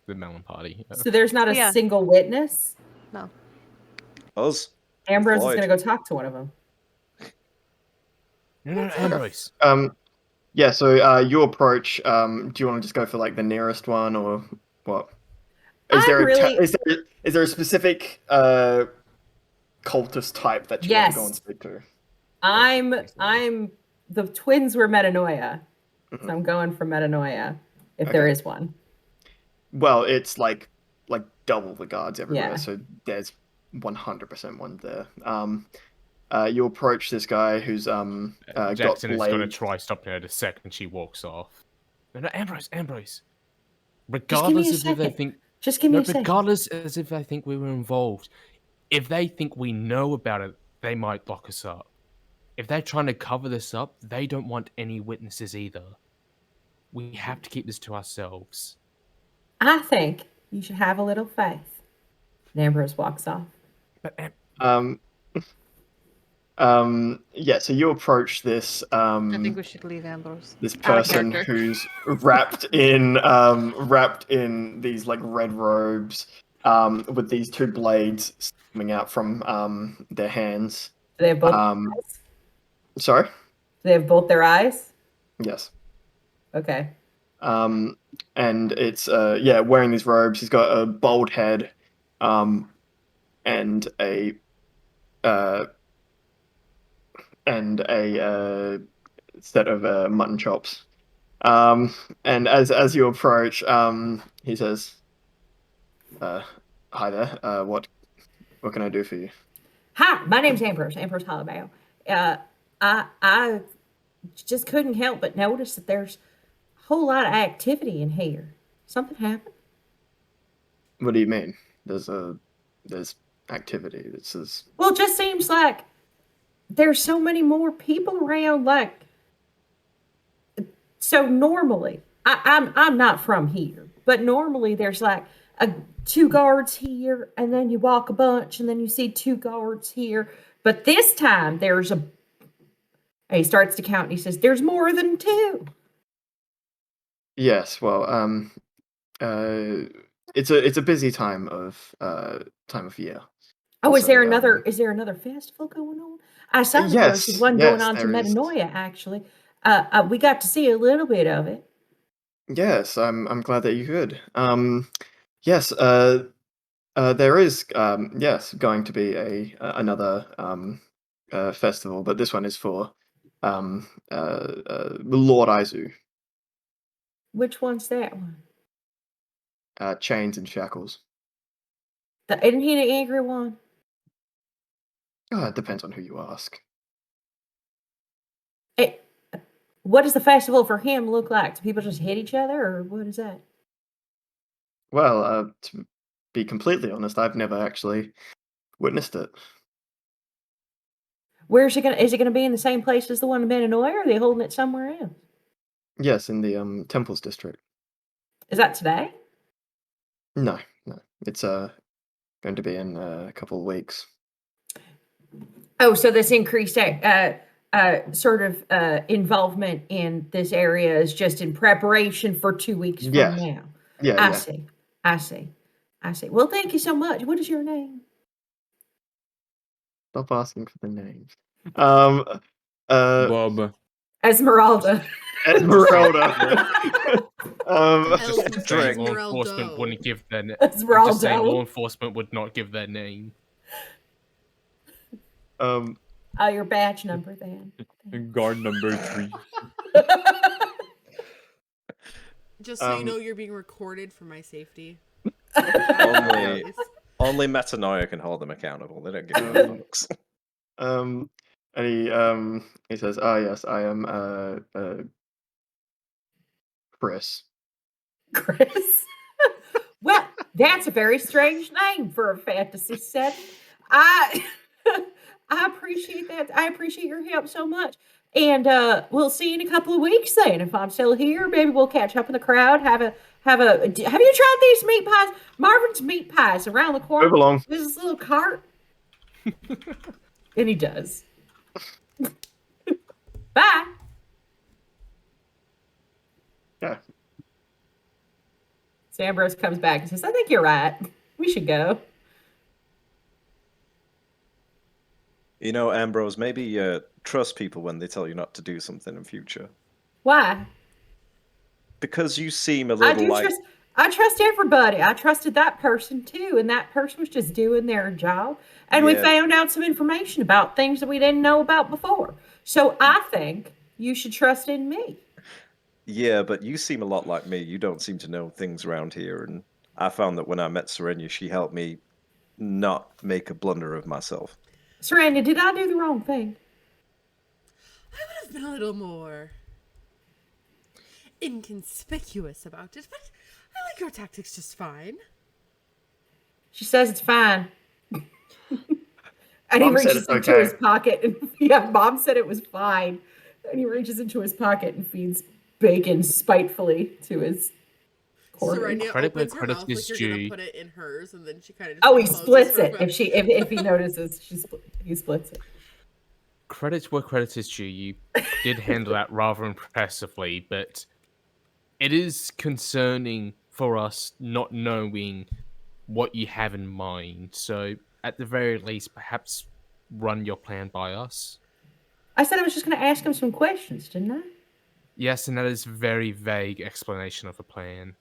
E: The Melon Party. Yeah.
B: So there's not a
C: Yeah.
B: single witness?
C: No.
D: Us.
B: Ambrose
D: Floyd.
B: is gonna go talk to one of them.
E: No, Ambrose.
A: Yeah, so you approach. Do you want to just go for like the nearest one or what? Is
B: I'm
A: there
B: really-
A: is there a specific cultist type that you want to go and
B: Yes.
A: speak to?
B: I'm the twins were metanoia.
A: Mhm.
B: So I'm going for metanoia, if there
A: Okay.
B: is one.
A: Well, it's like double the guards everywhere,
B: Yeah.
A: so there's 100% one there. You approach this guy who's got
E: Jackson is going to
A: blades.
E: try stopping her the second she walks off. No, Ambrose.
H: Just give me
E: Regardless
H: a
E: of if they
H: second.
E: think,
H: Just give me
E: no,
H: a second.
E: regardless as if they think we were involved, if they think we know about it, they might lock us up. If they're trying to cover this up, they don't want any witnesses either. We have to keep this to ourselves.
B: I think you should have a little faith. And Ambrose walks off.
E: But
A: Yeah, so you approach this
C: I think we should leave Ambrose.
A: this
C: Out of
A: person
C: character.
A: who's wrapped in these like red robes with these two blades coming out from their hands.
B: Do they have both
A: eyes? Sorry?
B: Do they have both their eyes?
A: Yes.
B: Okay.
A: And it's wearing these robes. He's got a bald head and a set of mutton chops And as you approach, he says, "Hi there. What can I do for you?"
H: Hi, my name's Ambrose Holloway. I just couldn't help but notice that there's a whole lot of activity in here. Something happened?
A: What do you mean? There's activity. This is
H: Well, it just seems like there's so many more people around. Like, so normally, I'm not from here, but normally there's like two guards here, and then you walk a bunch, and then you see two guards here. But this time there's a. And he starts to count, and he says, "There's more than two."
A: yes. Well, it's a busy time of year.
H: Oh, is
A: So,
H: there another festival going on? I saw that there was
A: yes,
H: one going
A: yes,
H: on to
A: there is.
H: Metanoia. Actually, we got to see a little bit of it.
A: Yes, I'm glad that you could. Yes, there is yes going to be another festival, but this one is for Lord Izu,
H: Which one's that one?
A: Chains and Shackles.
H: Isn't he the angry one?
A: It depends on who you ask.
H: It, what does the festival for him look like? Do people just hit each other, or what is that?
A: Well, to be completely honest, I've never actually witnessed it.
H: Where's it gonna? Is it gonna be in the same place as the one in Metanoia, or are they holding it somewhere else?
A: Yes, in the Temples district.
H: Is that today?
A: No, no, it's going to be in a couple of weeks.
H: Oh, so this increased sort of involvement in this area is just in preparation for 2 weeks from
A: Yes,
H: now.
A: yeah,
H: I
A: yeah.
H: see. I see. I see. Well, thank you so much. What is your name?
A: Stop asking for the names. Um,
G: Bob.
H: Esmeralda.
A: Esmeralda.
E: Just saying, law
F: Esmeralda.
E: enforcement wouldn't give their name. I'm just saying, law
H: Esmeralda.
E: enforcement would not give their name.
H: Your badge number then.
G: Guard number 3.
F: Just so you know, you're being recorded for my safety.
D: Only Metanoia can hold them accountable. They don't give no fucks.
A: And he says, "Ah, yes, I am Chris."
H: Chris. Well, that's a very strange name for a fantasy set. I I appreciate that. I appreciate your help so much. And we'll see you in a couple of weeks then. If I'm still here, maybe we'll catch up in the crowd. Have you tried these meat pies? Marvin's meat pies around the corner.
A: Move along.
H: There's this little cart. And he does. Bye.
A: Yeah.
H: So Ambrose comes back and says, "I think you're right. We should go."
D: You know, Ambrose, maybe trust people when they tell you not to do something in future.
H: Why?
D: Because you seem a little like...
H: I trust everybody. I trusted that person too, and that person was just doing their job. And we
D: Yeah.
H: found out some information about things that we didn't know about before. So I think you should trust in me.
D: Yeah, but you seem a lot like me. You don't seem to know things around here, and I found that when I met Serenia, she helped me not make a blunder of myself.
H: Serena, did I do the wrong thing?
F: I would have been a little more inconspicuous about it, but I like your tactics just fine.
H: She says it's fine. And
A: Mom
H: he
A: said
H: reaches
A: it's
H: into
A: okay.
H: his pocket. And yeah, Mom said it was fine. And he reaches into his pocket and feeds bacon spitefully to his corner.
F: Serena
E: Credit where
F: opens her
E: credit's
F: mouth like you're
E: due.
F: gonna put it in hers, and then she kind of.
H: Oh, he
F: closes
H: splits
F: her
H: it.
F: mouth.
H: If he notices, he splits it.
E: Credit where credit is due. You did handle that rather impressively, but it is concerning for us not knowing what you have in mind. So, at the very least, perhaps run your plan by us.
H: I said I was just going to ask him some questions, didn't I?
E: Yes, and that is very vague explanation of a plan.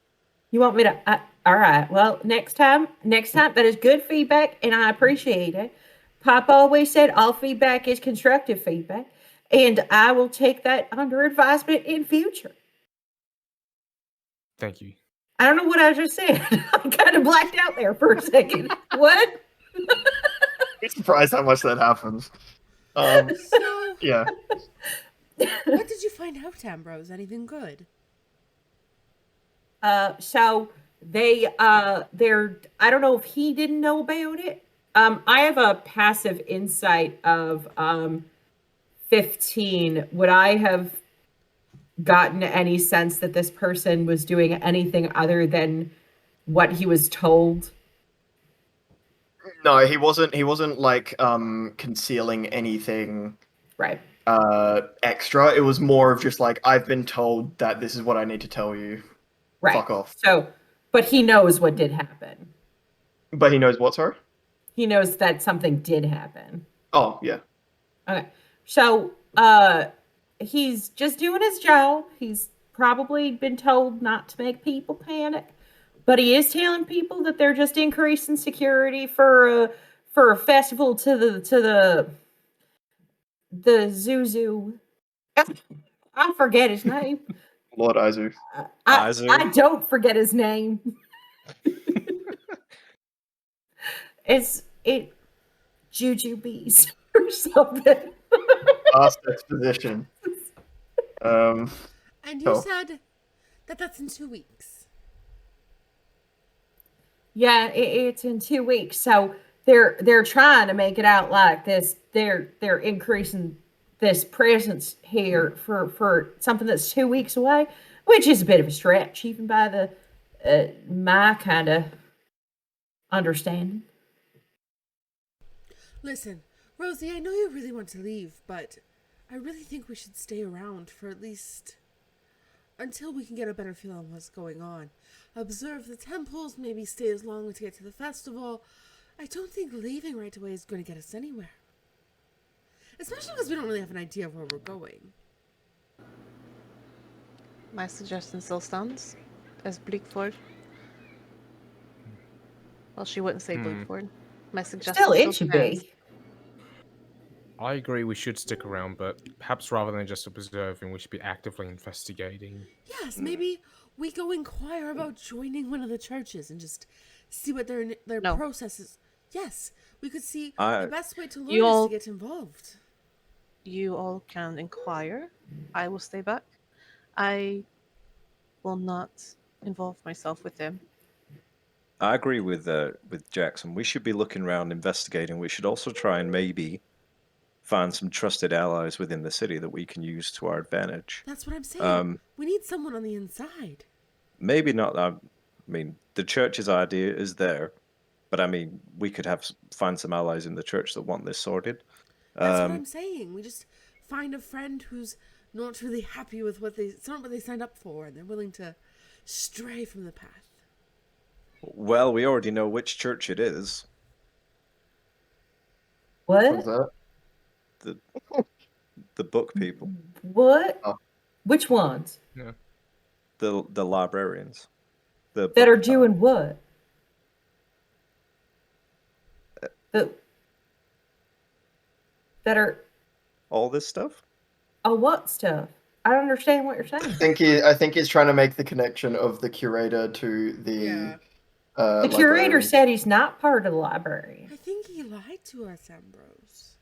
H: You want me to? All right. Well, next time, that is good feedback, and I appreciate it. Papa always said all feedback is constructive feedback, and I will take that under advisement in future.
E: Thank you.
H: I don't know what I just said. I kind of blacked out there for a second. What?
A: I'm surprised how much that happens.
F: So,
A: Yeah.
F: what did you find out, Ambrose? Anything good?
H: So they're I don't know if he didn't know about it. I have a passive insight of 15. Would I have gotten any sense that this person was doing anything other than what he was told?
A: No, he wasn't. He wasn't like concealing anything
H: Right.
A: extra. It was more of just like, I've been told that this is what I need to tell you.
H: Right.
A: Fuck off.
H: So, but he knows what did happen.
A: But he knows what, sorry?
H: He knows that something did happen.
A: Oh, yeah.
H: Okay. So, he's just doing his job. He's probably been told not to make people panic, but he is telling people that they're just increasing security for a festival to the Zuzu. I forget his name.
A: Lord Izu.
D: Izu?
H: I don't forget his name. It Juju Bees or something.
A: Past exposition.
F: And you
A: Cool.
F: said that that's in 2 weeks.
H: Yeah, it's in 2 weeks. So they're trying to make it out like this. They're increasing this presence here for something that's 2 weeks away, which is a bit of a stretch, even by the my kind of understanding.
F: Listen, Rosie, I know you really want to leave, but I really think we should stay around for at least until we can get a better feel on what's going on. Observe the temples, maybe stay as long to get to the festival. I don't think leaving right away is going to get us anywhere. Especially because we don't really have an idea of where we're going.
C: My suggestion still stands as Bleakford. Well, she wouldn't say Bleakford. My suggestion
H: Still,
C: still
H: it should
C: stands.
H: be.
E: I agree we should stick around, but perhaps rather than just observing, we should be actively investigating.
F: Yes, maybe we go inquire about joining one of the churches and just see what their
C: No.
F: process is. Yes, we could see
D: I-
F: the best way to learn
C: You
F: is
C: all-
F: to get involved.
C: You all can inquire. I will stay back. I will not involve myself with them.
D: I agree with Jackson. We should be looking around, investigating. We should also try and maybe find some trusted allies within the city that we can use to our advantage.
F: That's what I'm saying. We need someone on the inside.
D: Maybe not. I mean, the church's idea is there, but I mean, we could find some allies in the church that want this sorted.
F: That's what I'm saying. We just find a friend who's not really happy with it's not what they signed up for, and they're willing to stray from the path.
D: Well, we already know which church it is.
A: What's
H: What?
A: that?
D: The book people,
H: What?
A: Oh.
H: Which ones?
D: the librarians, the
H: That are
D: book-
H: doing what? The that are
D: all this stuff.
H: what stuff? I don't understand what you're saying.
A: I think he's trying to make the connection of the curator to the
F: Yeah.
H: The curator
A: librarian.
H: said he's not part of the library.
F: I think he lied to us, Ambrose.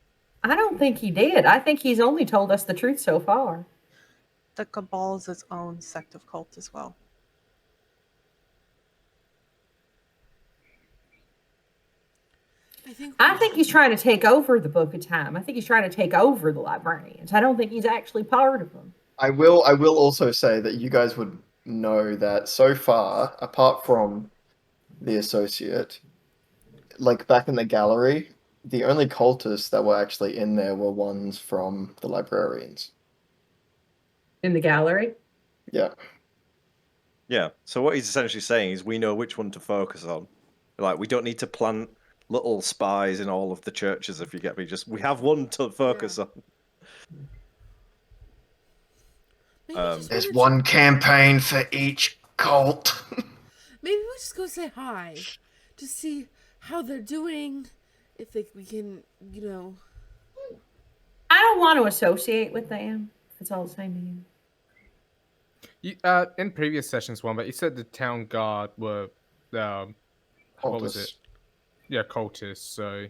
H: I don't think he did. I think he's only told us the truth so far.
C: The Cabal is its own sect of cult as well.
F: I
H: think he's trying to take over the Book of Time. I think he's trying to take over the librarians. I don't think he's actually part of them.
A: I will also say that you guys would know that so far, apart from the associate, like back in the gallery, the only cultists that were actually in there were ones from the librarians.
H: In the gallery?
A: Yeah.
D: Yeah. So what he's essentially saying is we know which one to focus on. Like we don't need to plant little spies in all of the churches, if you get me. Just we have one to focus on.
A: There's one campaign for each cult.
F: Maybe we just go say hi, just see how they're doing. If we can,
H: I don't want to associate with them. If it's all the same to you.
E: You, in previous sessions, one, but you said the town guard were, what was it?
A: Cultists.
E: Yeah, cultists. So,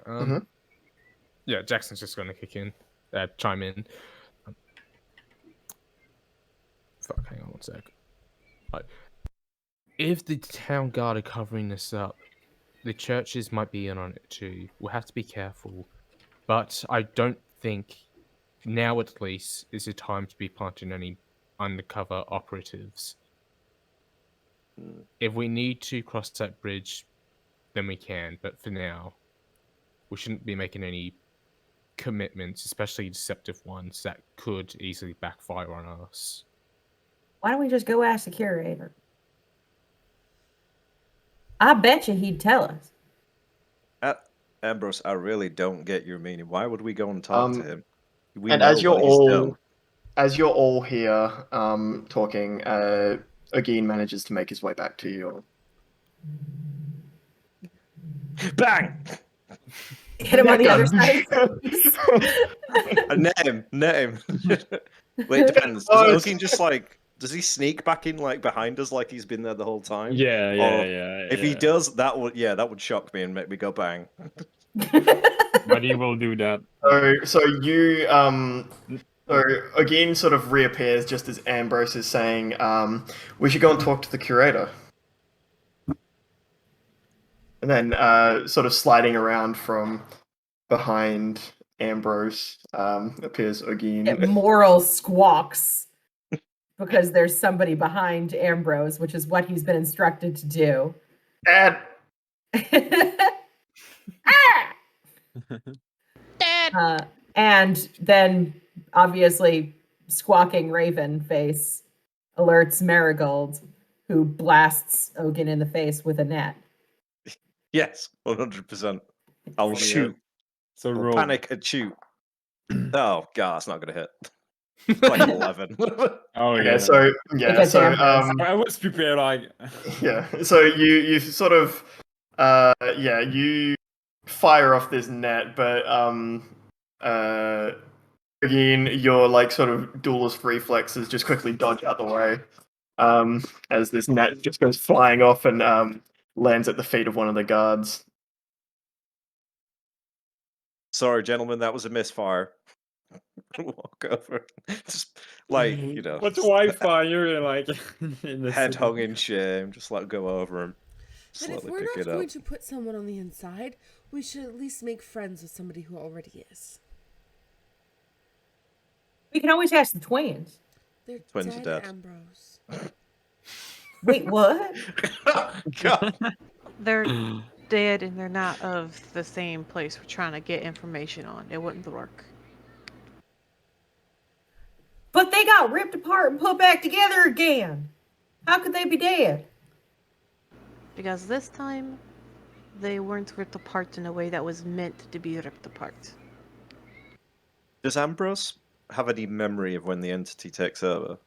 A: Mhm.
E: yeah, Jackson's just gonna chime in. Fuck, hang on one sec. Right. If the town guard are covering this up, the churches might be in on it too. We'll have to be careful. But I don't think now, at least, is the time to be planting any undercover operatives.
D: Mm.
E: If we need to cross that bridge, then we can. But for now, we shouldn't be making any commitments, especially deceptive ones that could easily backfire on us.
H: Why don't we just go ask the curator? I bet you he'd tell us.
D: Ambrose, I really don't get your meaning. Why would we go and talk to him? We
A: And
D: know what he's done.
A: as you're all here talking, Ogin manages to make his way back to you.
D: Bang!
H: Hit him on the other
A: Necker.
H: side of his face.
D: Net him. Wait, it depends.
A: Oh,
D: Does
A: it's-
D: Ogin just like, does he sneak back in like behind us like he's been there the whole time?
G: Yeah,
D: Or
G: yeah.
D: if he does, that would shock me and make me go bang.
G: But he will do that.
A: So you so Ogin sort of reappears just as Ambrose is saying, we should go and talk to the curator. And then sort of sliding around from behind Ambrose appears Ogin.
H: Moral squawks because there's somebody behind Ambrose, which is what he's been instructed to do.
A: Dad!
H: Ah!
C: Dad.
H: And then, obviously, squawking Raven face alerts Marigold, who blasts Ogin in the face with a net.
D: Yes, 100%. I'll shoot.
G: So
D: I'll
G: roll.
D: panic and shoot. Oh god, it's not gonna hit. Like 11.
G: Oh
A: Okay,
G: yeah.
A: so yeah,
H: Because
A: so
H: Ambrose.
G: I was prepared. Like.
A: yeah, so you sort of you fire off this net, but again your like sort of duelist reflexes just quickly dodge out the way as this net just goes flying off and lands at the feet of one of the guards.
D: Sorry, gentlemen, that was a misfire. Walk over, just like
G: What's
D: just
G: Wi-Fi? You're like in the
D: head
G: city.
D: hung in shame. Just like go over and
F: And if
D: slowly
F: we're
D: pick
F: not
D: it
F: going
D: up.
F: to put someone on the inside, we should at least make friends with somebody who already is.
H: We can always ask the twins.
F: They're
D: Twins are
F: dead,
D: dead.
F: Ambrose.
H: Wait, what?
D: God.
C: They're dead and they're not of the same place we're trying to get information on. It wouldn't work.
H: But they got ripped apart and put back together again. How could they be dead?
C: Because this time, they weren't ripped apart in a way that was meant to be ripped apart.
D: Does Ambrose have any memory of when the entity takes over?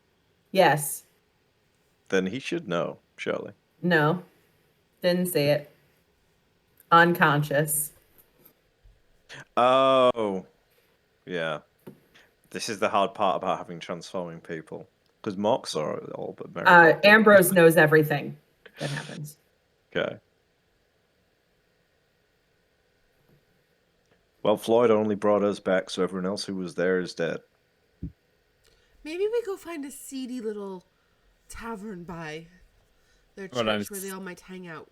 H: Yes.
D: Then he should know, surely.
H: No. Didn't see it. Unconscious.
D: Oh, yeah. This is the hard part about having transforming people. Because Mox are all but Marigold.
H: Ambrose knows everything that happens.
D: Okay. Well, Floyd only brought us back, so everyone else who was there is dead.
F: Maybe we go find a seedy little tavern by their
G: Well,
F: church where they all might hang out.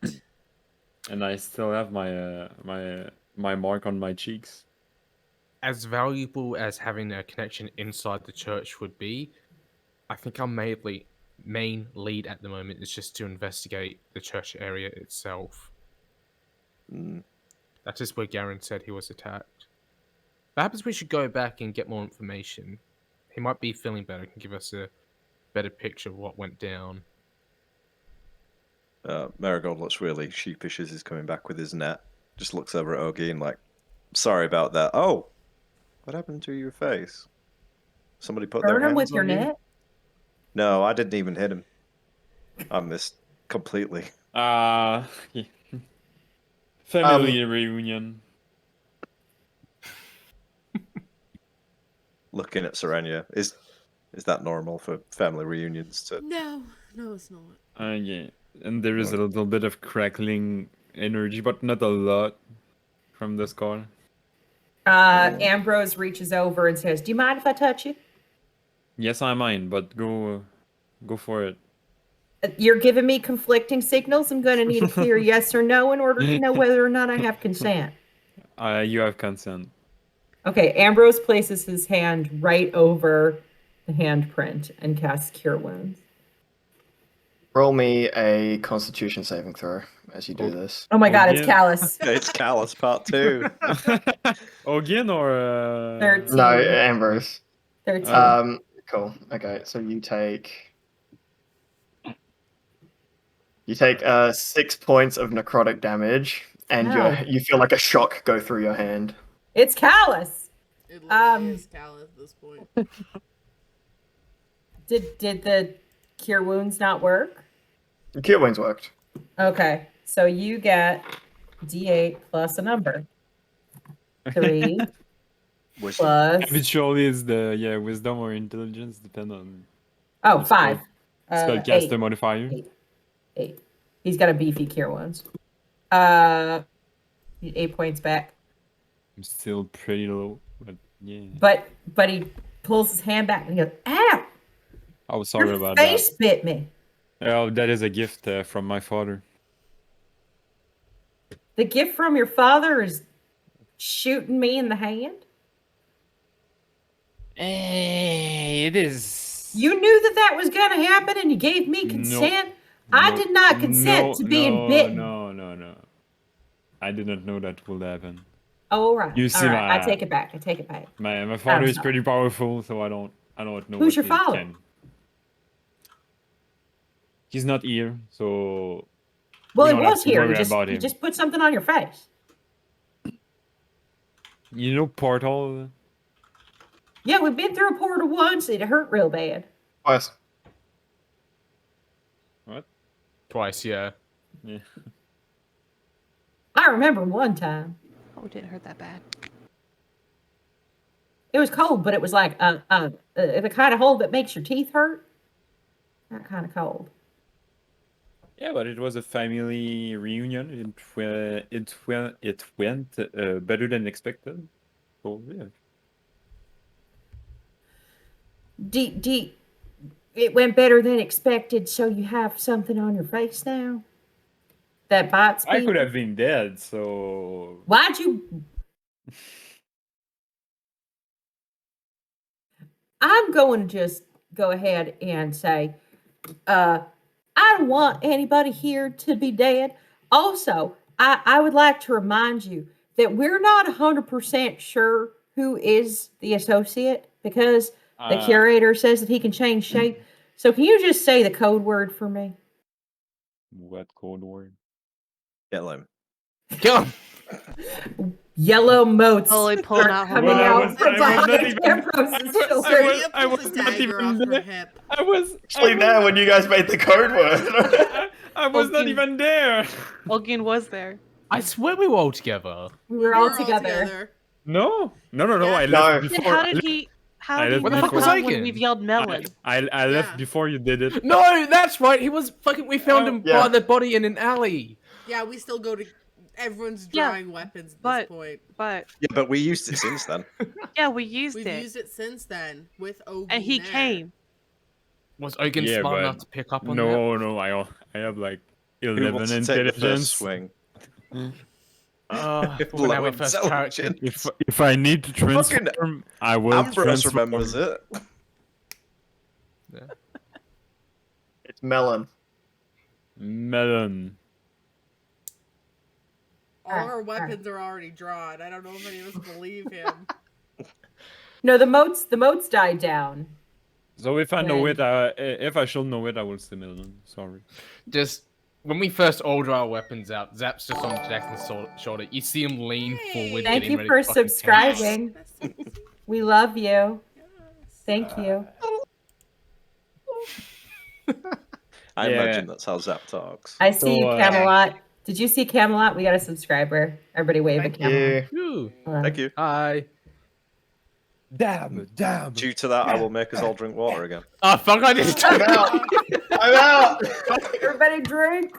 G: And I still have my my mark on my cheeks.
E: As valuable as having a connection inside the church would be, I think our main lead at the moment is just to investigate the church area itself.
D: Mm.
E: That is where Garen said he was attacked. Perhaps we should go back and get more information. He might be feeling better, can give us a better picture of what went down.
D: Marigold looks really sheepish as he's coming back with his net. Just looks over at Ogin like, sorry about that. Oh, what happened to your face? Somebody put their
H: Burn him
D: hands
H: with your
D: on you?
H: net?
D: No, I didn't even hit him. I missed completely.
G: Yeah. Family reunion.
D: Looking at Serenia. Is that normal for family reunions to?
F: No, no, it's not.
G: Yeah, and there is a little bit of crackling energy, but not a lot from the skull.
H: Ambrose reaches over and says, "Do you mind if I touch you?"
G: Yes, I mind, but go for it.
H: You're giving me conflicting signals. I'm going to need a clear yes or no in order to know whether or not I have consent.
G: You have consent.
H: Okay, Ambrose places his hand right over the handprint and casts Cure Wounds.
A: Roll me a Constitution saving throw as you do this.
H: Oh my god, it's
G: Again?
H: Callus.
D: It's Callus Part 2.
G: Again or
H: 13.
A: No, Ambrose.
H: 13.
A: Cool. Okay, so you take 6 points of necrotic damage, and
H: No.
A: you feel like a shock go through your hand.
H: It's Callus.
F: It literally is Cal at this point.
H: Did the Cure Wounds not work?
A: The cure wounds worked.
H: Okay, so you get D8 plus a number. 3
D: Wisdom.
H: plus.
G: Eventually, it's the wisdom or intelligence, depend on
H: Oh,
G: the
H: 5.
G: spellcaster
H: 8.
G: modifier.
H: 8. He's got a beefy Cure Wounds. 8 points back.
G: I'm still pretty low, but yeah.
H: But he pulls his hand back and he goes, "Ow!
G: I was sorry
H: Your
G: about
H: face bit me."
G: that. Oh, that is a gift from my father.
H: The gift from your father is shooting me in the hand?
G: Hey, it is.
H: You knew that was going to happen and you gave me consent? I did not consent to being bitten.
G: No. I did not know that would happen.
H: Oh, all right.
G: You
H: All
G: see
H: right. I
G: my-
H: take it back. I take it back.
G: My father is
H: sorry.
G: pretty powerful, so I don't know.
H: Who's
G: what
H: your
G: he
H: father?
G: can. He's not here, so
H: Well,
G: we
H: he
G: don't have
H: was
G: to
H: here.
G: worry
H: He
G: about him.
H: just put something on your face.
G: You know Portal?
H: Yeah, we've been through a portal once. It hurt real bad.
A: Twice.
G: What?
E: Twice, yeah.
G: Yeah.
H: I remember one time.
C: Oh, it didn't hurt that bad.
H: It was cold, but it was like the kind of cold that makes your teeth hurt. That kind of cold.
G: Yeah, but it was a family reunion. It went better than expected. So yeah.
H: It went better than expected, so you have something on your face now that bites
G: I
H: people?
G: could have been dead, so
H: Why'd you? I'm going to just go ahead and say, I don't want anybody here to be dead. Also, I would like to remind you that we're not 100% sure who is the associate because the curator says that he can change shape. So can you just say the code word for me?
G: what code word?
D: Kill him.
E: Kill him.
H: Yellow motes
C: Slowly pulling
H: are
C: out her
H: coming
G: Well, I
H: out
G: was-
H: from
G: I was not
H: behind
G: even-
H: Ambrose's
G: I
H: shoulder.
G: was-
F: Leah pulls
G: was
F: a
G: not
F: dagger
G: even
F: off her
G: there.
F: hip.
G: I was
A: Actually, now when you guys made the code word.
G: I was not
C: Okay.
G: even there.
C: Olgin was there.
E: I swear we were all together.
H: We were all together.
G: No.
F: Yeah.
G: I
A: No.
G: left
C: Then
G: before.
C: how did he? How
G: I
C: did he
G: left
E: Where the
C: not
E: fuck was
C: come
E: Aiken?
C: when we've yelled melon?
G: I left
F: Yeah.
G: before you did it.
E: No, that's right. He was fucking. We found him
A: Yeah.
E: by the body in an alley.
F: Yeah, we still go to. Everyone's
C: Yeah,
F: drawing weapons at
C: but-
F: this point.
C: But
D: Yeah, but we used it since then.
C: yeah, we used
F: We've
C: it,
F: used it since then with Ogie
C: and he
F: there.
C: came.
E: Was Ogun
G: Yeah,
E: smart
G: but
E: enough to pick up on that?
G: No. I have like
D: Who
G: 11
D: wants to take the first
G: intelligence.
D: swing?
E: Well,
D: Low
E: now we're first character.
D: intelligence.
G: If I need to transform, I will
D: Ambrose
G: transform.
D: remembers it.
A: It's melon.
G: Melon.
F: All our weapons are already drawn. I don't know if any of us believe him.
H: No, the motes died down.
G: So if I know
H: When-
G: it, if I should know it, I will say melon. Sorry.
E: Just when we first all draw our weapons out, Zap's just on Jackson's shoulder. You see him lean forward.
H: Thank
E: getting
H: you
E: ready
H: for
E: to fucking pounce.
H: subscribing.
F: That's so sweet.
H: We love you.
F: Yes.
H: Thank you.
D: I
G: Yeah.
D: imagine that's how Zap talks.
H: I see you,
G: So,
H: Camelot. Did you see Camelot? We got a subscriber. Everybody wave
A: Thank
H: at Camelot.
A: you.
E: Ooh.
H: Hello.
D: Thank you.
E: Hi.
G: Damn, damn.
D: Due to that, I will make us all drink water again.
E: Oh fuck! I did.
A: I'm out. I'm out.
H: Everybody drink.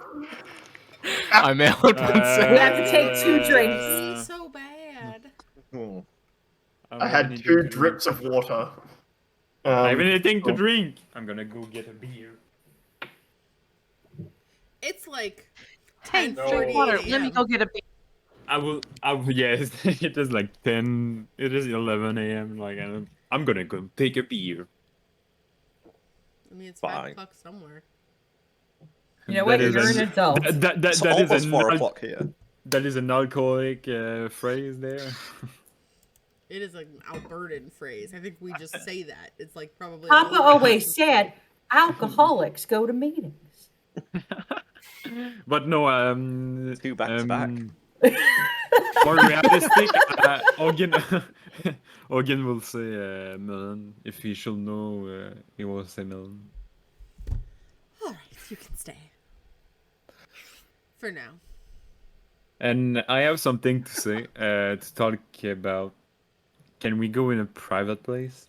E: I'm out. One
H: We have to take 2
F: Be
H: drinks.
F: so bad.
D: Hmm.
A: I had 2 drips of water.
G: I have anything to
A: cool.
G: drink. I'm gonna go get a beer.
F: It's like
C: Hey,
F: 10:48
C: drink water. Let me
F: a.m.
C: go get a beer.
G: I will. Yes, it is like 10. It is 11 a.m. Like I'm gonna go take a beer.
F: I mean, it's
D: Fine.
F: 5 o'clock somewhere.
H: You know what?
G: That is
H: You're an adult.
G: That
D: It's
G: is
D: almost 4
G: an
D: o'clock here.
G: that is an alcoholic phrase there.
F: It is like an Albertan phrase. I think we just say that. It's like probably.
H: Papa
F: older
H: always
F: person's
H: said alcoholics go to meetings.
G: But no,
D: 2 back to back.
G: more realistic, Ogin, Ogin will say melon. If he shall know, he will say melon.
F: All right, you can stay. For now.
G: And I have something to say, to talk about. Can we go in a private place?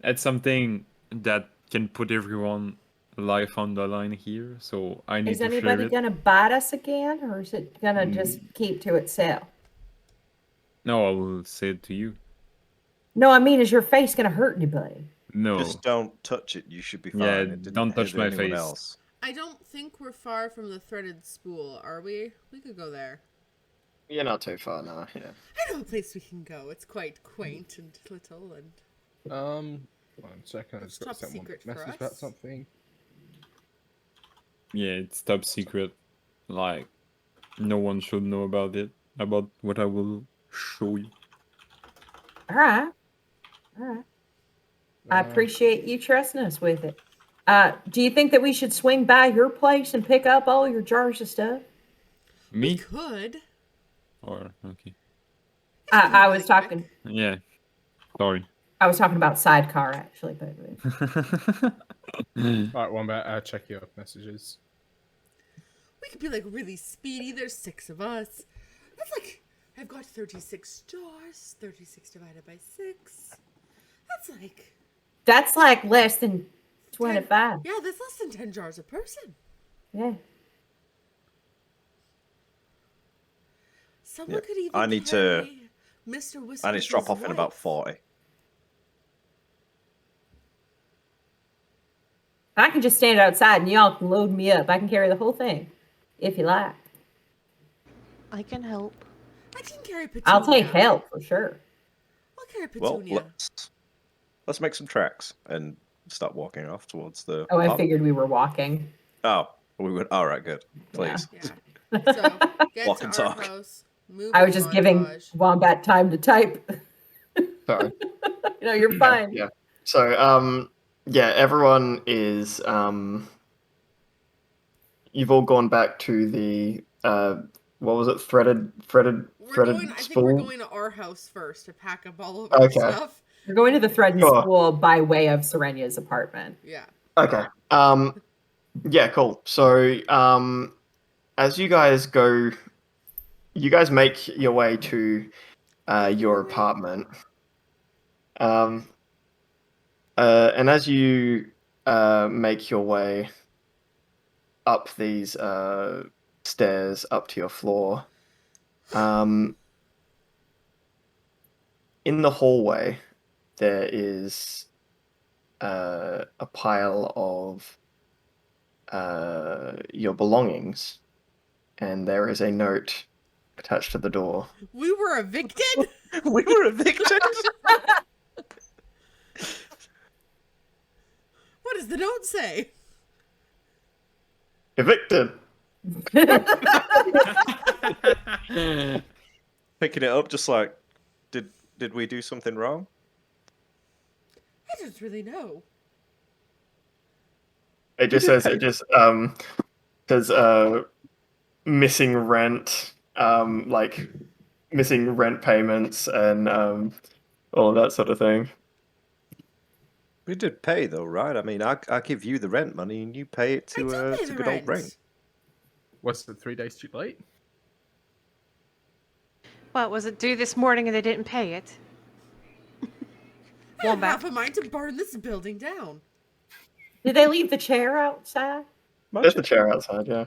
G: That's something that can put everyone life on the line here, so I need
H: Is
G: to share
H: anybody
G: it.
H: going to bite us again, or is it going to just keep to itself?
G: No, I will say it to you.
H: No, I mean, is your face going to hurt anybody?
G: No.
D: Just don't touch it. You should be fine.
G: Yeah,
D: It didn't
G: don't touch
D: hit
G: my
D: anyone
G: face.
D: else.
F: I don't think we're far from the threaded spool, are we? We could go there.
A: You're not too far now. Yeah.
F: I know a place we can go. It's quite quaint and little and.
E: 1 second. I
F: It's
E: just got
F: top
E: someone
F: secret for
E: message about
F: us.
E: something.
G: Yeah, it's top secret. Like, no one should know about it. About what I will show you.
H: All right. All right. I appreciate you trusting us with it. Do you think that we should swing by your place and pick up all your jars of stuff?
F: We
G: Me?
F: could.
G: Or okay.
H: I was
F: really
H: talking.
F: quick.
G: Yeah. Sorry.
H: I was talking about sidecar actually, but
E: Right, one back. Check your messages.
F: We could be like really speedy. There's 6 of us. That's like I've got 36 jars. 36 divided by 6.
H: that's like less than 25.
F: Yeah, that's less than 10 jars a person.
H: Yeah.
F: Someone
D: Yeah,
F: could even
D: I need to-
F: carry Mr. Whispers'
D: I need to drop off in about
F: wife.
D: 40.
H: I can just stand outside and y'all can load me up. I can carry the whole thing if you like.
C: I can help.
F: I can carry Petunia.
H: I'll take help for sure.
F: I'll carry
D: Well,
F: Petunia.
D: let's make some tracks and start walking off towards the.
H: Oh, I
D: pub.
H: figured we were walking.
D: Oh, we would. All right, good. Please.
F: Yeah. So get
D: Walk
F: to
D: and
F: our
D: talk.
F: house. Move
H: I was just giving
F: montage.
H: Wombat time to type.
A: Sorry.
H: No, you're fine.
A: Yeah. So, yeah, everyone is, you've all gone back to the, what was it? Threaded
F: We're going. I think we're
A: spool?
F: going to our house first to pack up all of our
A: Okay.
F: stuff.
H: We're going to the thread and
A: Sure.
H: spool by way of Serenya's apartment.
F: Yeah.
A: Okay. Yeah, cool. So, as you guys go, you guys make your way to your apartment. And as you make your way up these stairs up to your floor, in the hallway there is a pile of your belongings, and there is a note attached to the door.
F: We were evicted.
D: We were evicted.
F: What does the note say?
A: Evicted.
D: Picking it up, just like, did we do something wrong?
F: I don't really know.
A: It just says missing rent, like missing rent payments and all of that sort of thing.
D: We did pay though, right? I mean, I give you the rent money and you pay it
F: I
D: to
F: did pay the
D: good
F: rent.
D: old Ring.
E: What's the 3 days too late?
C: What was it due this morning and they didn't pay it?
F: I
C: One back.
F: have a mind to burn this building down.
H: Did they leave the chair outside?
A: There's the chair outside, yeah.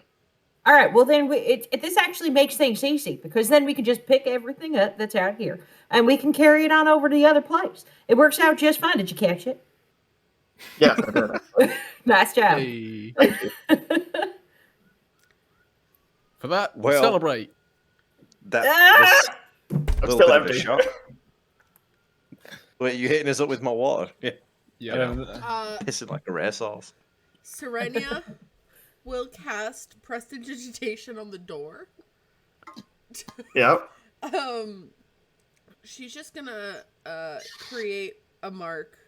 H: All right. Well, then this actually makes things easy because then we can just pick everything up that's out here and we can carry it on over to the other place. It works out just fine. Did you catch it?
A: Yes, I did.
H: Nice job.
E: Hey,
A: Thank you.
E: for that, we
D: Well,
E: celebrate.
D: That
H: Ah!
D: was a
A: I'm
D: little
A: still
D: bit of a
A: empty.
D: shock. Wait, you hitting us up with my water? Yeah,
E: Yeah.
D: pissing like a racehorse.
F: Serenia will cast Prestidigitation on the door.
A: Yep.
F: She's just gonna create a mark,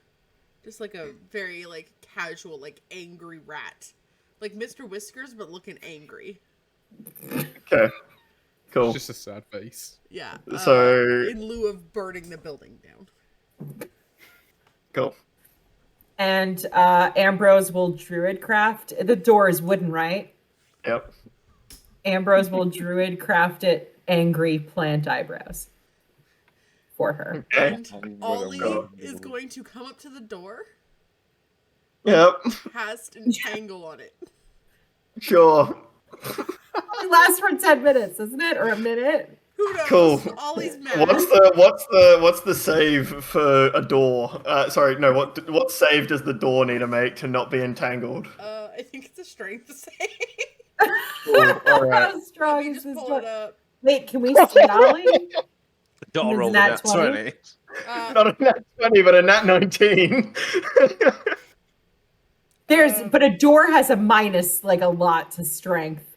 F: just like a very like casual, like angry rat, like Mr. Whiskers, but looking angry.
A: Okay. Cool.
E: It's just a sad face.
F: Yeah.
A: So-
F: in lieu of burning the building down.
A: Cool.
H: And Ambrose will druidcraft. The door is wooden, right?
A: Yep.
H: Ambrose will druidcraft it angry plant eyebrows for her.
A: Okay.
F: And Ollie is going to come up to the door,
A: Yep.
F: cast Entangle on it.
A: Sure.
H: It lasts for 10 minutes, isn't it? Or a minute?
F: Who knows?
A: Cool.
F: Ollie's mad.
A: What's the save for a door? Sorry, no. What save does the door need to make to not be entangled?
F: I think it's a strength save.
A: Cool. All right.
H: How strong
F: Let me
H: is
F: just
H: this
F: pull
H: door?
F: it up.
H: Wait, can we see Ollie?
D: The door
H: Isn't
D: rolled a
H: that
D: nat
H: 20?
D: 20.
A: Not a nat 20, but a nat 19.
H: But a door has a minus, like a lot to strength.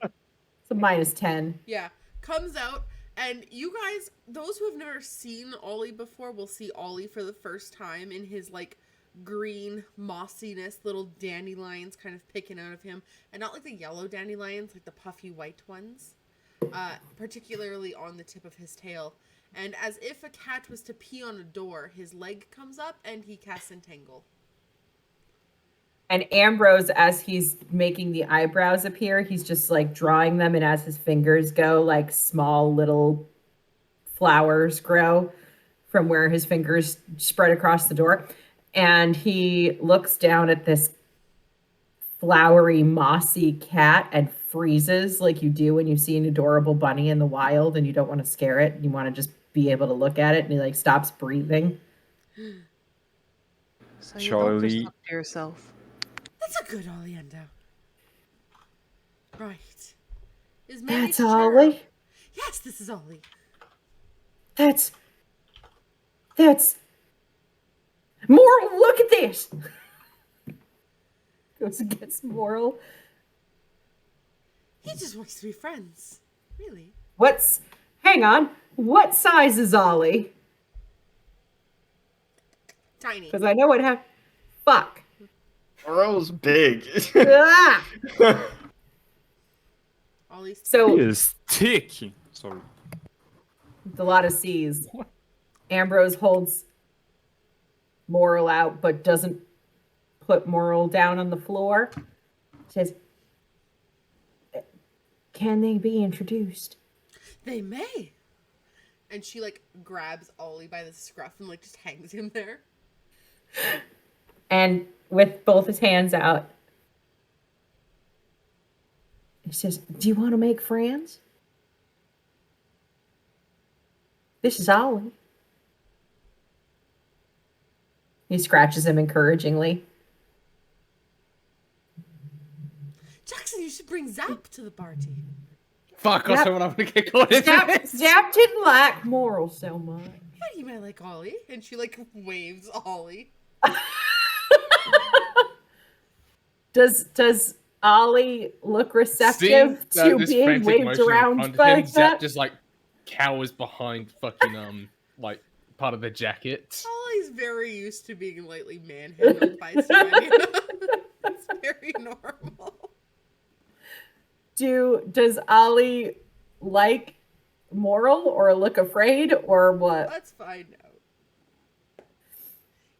H: It's a minus 10.
F: Yeah, comes out, and you guys, those who have never seen Ollie before, will see Ollie for the first time in his like green mossiness, little dandelions kind of picking out of him, and not like the yellow dandelions, like the puffy white ones, particularly on the tip of his tail. And as if a cat was to pee on a door, his leg comes up and he casts Entangle.
H: And Ambrose, as he's making the eyebrows appear, he's just like drawing them, and as his fingers go, like small little flowers grow from where his fingers spread across the door. And he looks down at this flowery, mossy cat and freezes like you do when you see an adorable bunny in the wild and you don't want to scare it. You want to just be able to look at it, and he like stops breathing.
C: So you don't
G: Charlie.
C: just talk to yourself.
F: That's a good Oleander. Right. Is maybe
H: That's
F: to cheer
H: Ollie?
F: up. Yes, this is Ollie.
H: That's Moral, look at this. Goes and gets Moral.
F: He just wants to be friends. Really.
H: Hang on, what size is Ollie?
F: Tiny.
H: Because I know what fuck.
A: Moral's big.
H: Ah!
F: Ollie's
G: He
H: So
G: is thick. Sorry.
H: a lot of C's. Ambrose holds Moral out, but doesn't put Moral down on the floor. Says, "Can they be introduced?"
F: They may. And she like grabs Ollie by the scruff and like just hangs him there.
H: And with both his hands out, he says, "Do you want to make friends? This is Ollie." He scratches him encouragingly.
F: Jackson, you should bring Zap to the party.
E: Fuck,
H: Yep.
E: also when I'm gonna get caught into this.
H: Zap didn't like Moral so much.
F: Yeah, you might like Ollie. And she like waves Ollie.
H: Does Ollie look receptive
E: Seeing,
H: to
E: this
H: being
E: frantic
H: waved
E: motion in
H: around
E: front of
H: like
E: him, Zap
H: that?
E: just like cowers behind fucking like part of the jacket.
F: Ollie's very used to being lightly manhandled by Serenia. It's very normal.
H: Does Ollie like Moral or look afraid or what?
F: Let's find out.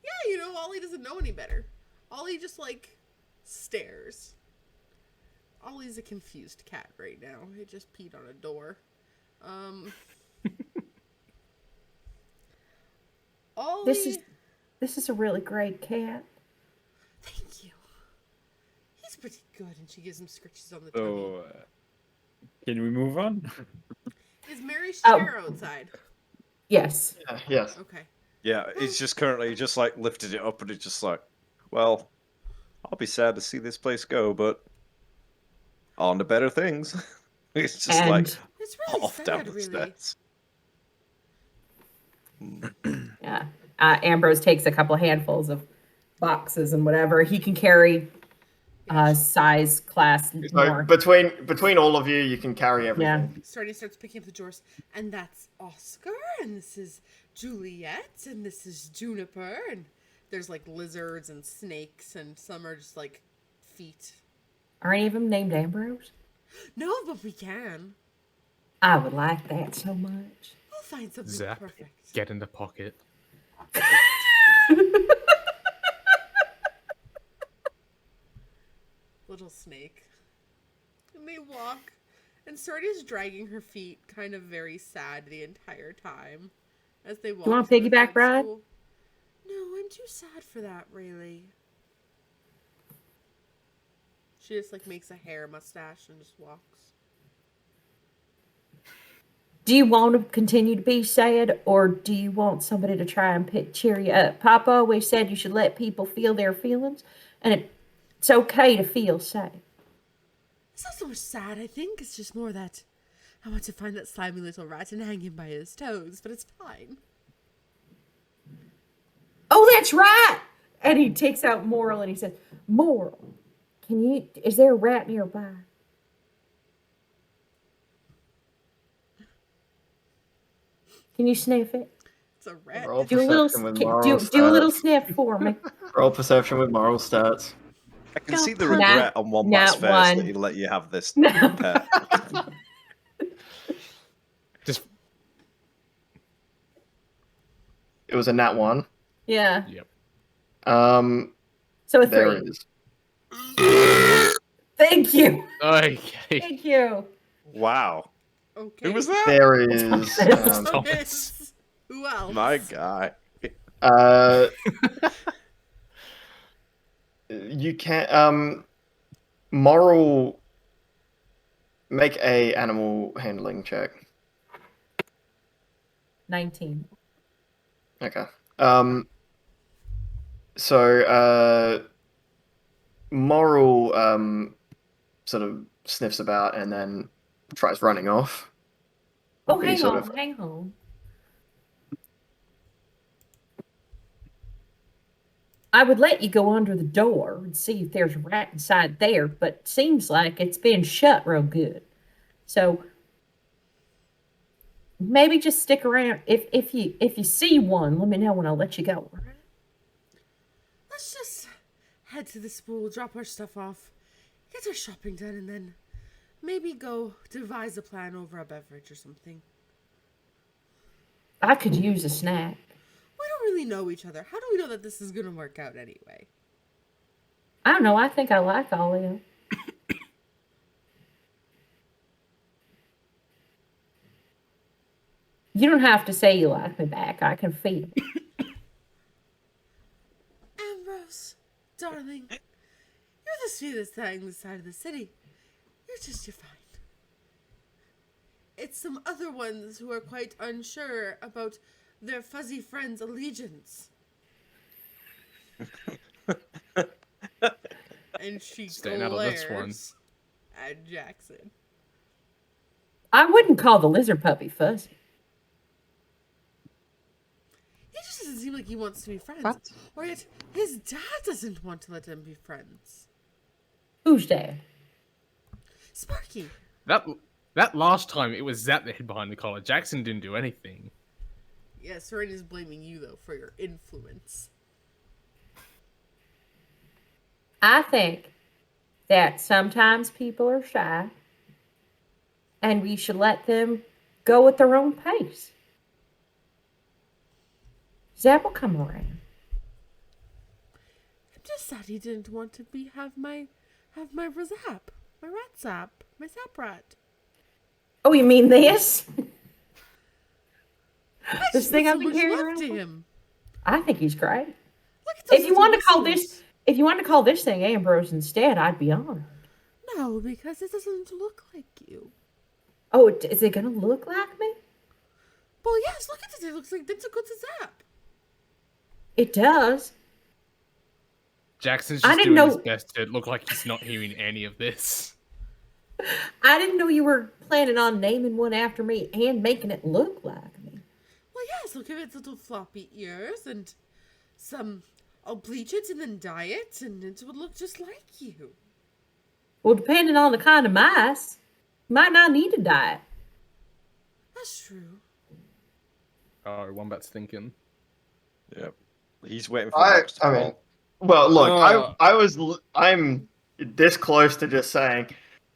F: Yeah, you know, Ollie doesn't know any better. Ollie just like stares. Ollie's a confused cat right now. It just peed on a door. Ollie
H: This is This is a really great cat.
F: Thank you. He's pretty good, and she gives him scritches on the tummy.
G: So, can we move on?
F: Is Mary's
H: Oh.
F: chair outside?
H: Yes.
A: Yes.
F: Okay.
D: Yeah, it's just currently just like lifted it up and it's just like, well, I'll be sad to see this place go, but on to better things. It's just like
H: And
F: It's really
D: off down
F: sad,
D: the
F: really.
D: stairs.
H: yeah, Ambrose takes a couple handfuls of boxes and whatever he can carry. Size, class,
A: So
H: more.
A: between all of you, you can carry everything.
F: Stardy starts picking up the drawers, and that's Oscar, and this is Juliet, and this is Juniper, and there's like lizards and snakes, and some are just like feet.
H: Are any of them named Ambrose?
F: No, but we can.
H: I would like that so much.
F: We'll find something
E: Zap.
F: perfect.
E: Get in the pocket.
F: Little snake. And they walk, and Stardy's dragging her feet, kind of very sad the entire time as they walk.
H: want a
F: through the
H: piggyback
F: front
H: ride?
F: school. No, I'm too sad for that, really. She just like makes a hair mustache and just walks.
H: Do you want to continue to be sad, or do you want somebody to try and cheer you up? Papa always said you should let people feel their feelings, and it's okay to feel sad.
F: It's not so much sad, I think. It's just more that I want to find that slimy little rat and hang him by his toes, but it's fine.
H: Oh, that's right. And he takes out Moral and he says, Moral, is there a rat nearby? Can you sniff it?
F: It's a rat.
A: Roll
H: Do a little,
A: perception with moral
H: do a little
A: stats.
H: sniff for me.
A: Roll perception with moral stats.
D: I can see the
H: Nat-
D: regret on Wombat's
H: nat
D: face
H: one.
D: that he let you have this
H: No.
D: pet.
E: Just
A: It was a nat 1.
H: Yeah.
E: yep.
H: So a
A: There
H: 3.
A: it is.
H: Thank you.
E: Okay.
H: Thank you.
D: Wow.
F: Okay.
D: Who was that?
A: There is.
F: Thomas. Who else?
D: My guy.
A: You can moral. Make a animal handling check.
H: 19.
A: Okay. So moral sort of sniffs about and then tries running off.
H: Oh,
A: He
H: hang
A: sort
H: on,
A: of-
H: hang on. I would let you go under the door and see if there's a rat inside there, but it seems like it's been shut real good. So maybe just stick around. If you see one, let me know when I'll let you go. all right?
F: Let's just head to the school, drop our stuff off, get our shopping done, and then maybe go devise a plan over a beverage or something.
H: I could use a snack.
F: We don't really know each other. How do we know that this is going to work out anyway?
H: I don't know. I think I like Ollie. You don't have to say you like me back. I can feel it.
F: Ambrose, darling, you're the sweetest thing this side of the city. You're fine. It's some other ones who are quite unsure about their fuzzy friend's allegiance. And she
E: Staying out of this one.
F: glares at Jackson.
H: I wouldn't call the lizard puppy fuzzy.
F: He just doesn't seem like he wants to be friends.
E: What?
F: Or yet his dad doesn't want to let him be friends.
H: Who's dad?
F: Sparky.
E: That last time it was Zap that hid behind the collar. Jackson didn't do anything.
F: Yeah, Serena's blaming you, though, for your influence.
H: I think that sometimes people are shy and we should let them go at their own pace. Zap will come around.
F: I'm just sad he didn't want to have my razap, my rat zap, my zap rat.
H: Oh, you mean this?
F: I
H: This
F: just
H: thing
F: put
H: I've
F: so
H: been
F: much
H: carrying
F: love
H: around
F: to
H: for-
F: him.
H: I think he's great. If you want to call
F: listeners.
H: this, if you want to call this thing Ambrose instead, I'd be honored.
F: No, because it doesn't look like you.
H: Oh, is it gonna look like me?
F: Well, yes, look at it. It looks like that's a good zap.
H: It does.
E: Jackson's
H: I
E: just
H: didn't
E: doing his
H: know-
E: best to look like he's not hearing any of this.
H: I didn't know you were planning on naming one after me and making it look like me.
F: Well, yes, look at its little floppy ears and some. I'll bleach it and then dye it, and it would look just like you.
H: Well, depending on the kind of mice, you might not need a diet.
F: That's true.
E: Oh, Wombat's thinking.
D: Yep. He's waiting for
A: I
D: Max to
A: mean,
D: call.
A: well, look,
E: Uh.
A: I'm this close to just saying,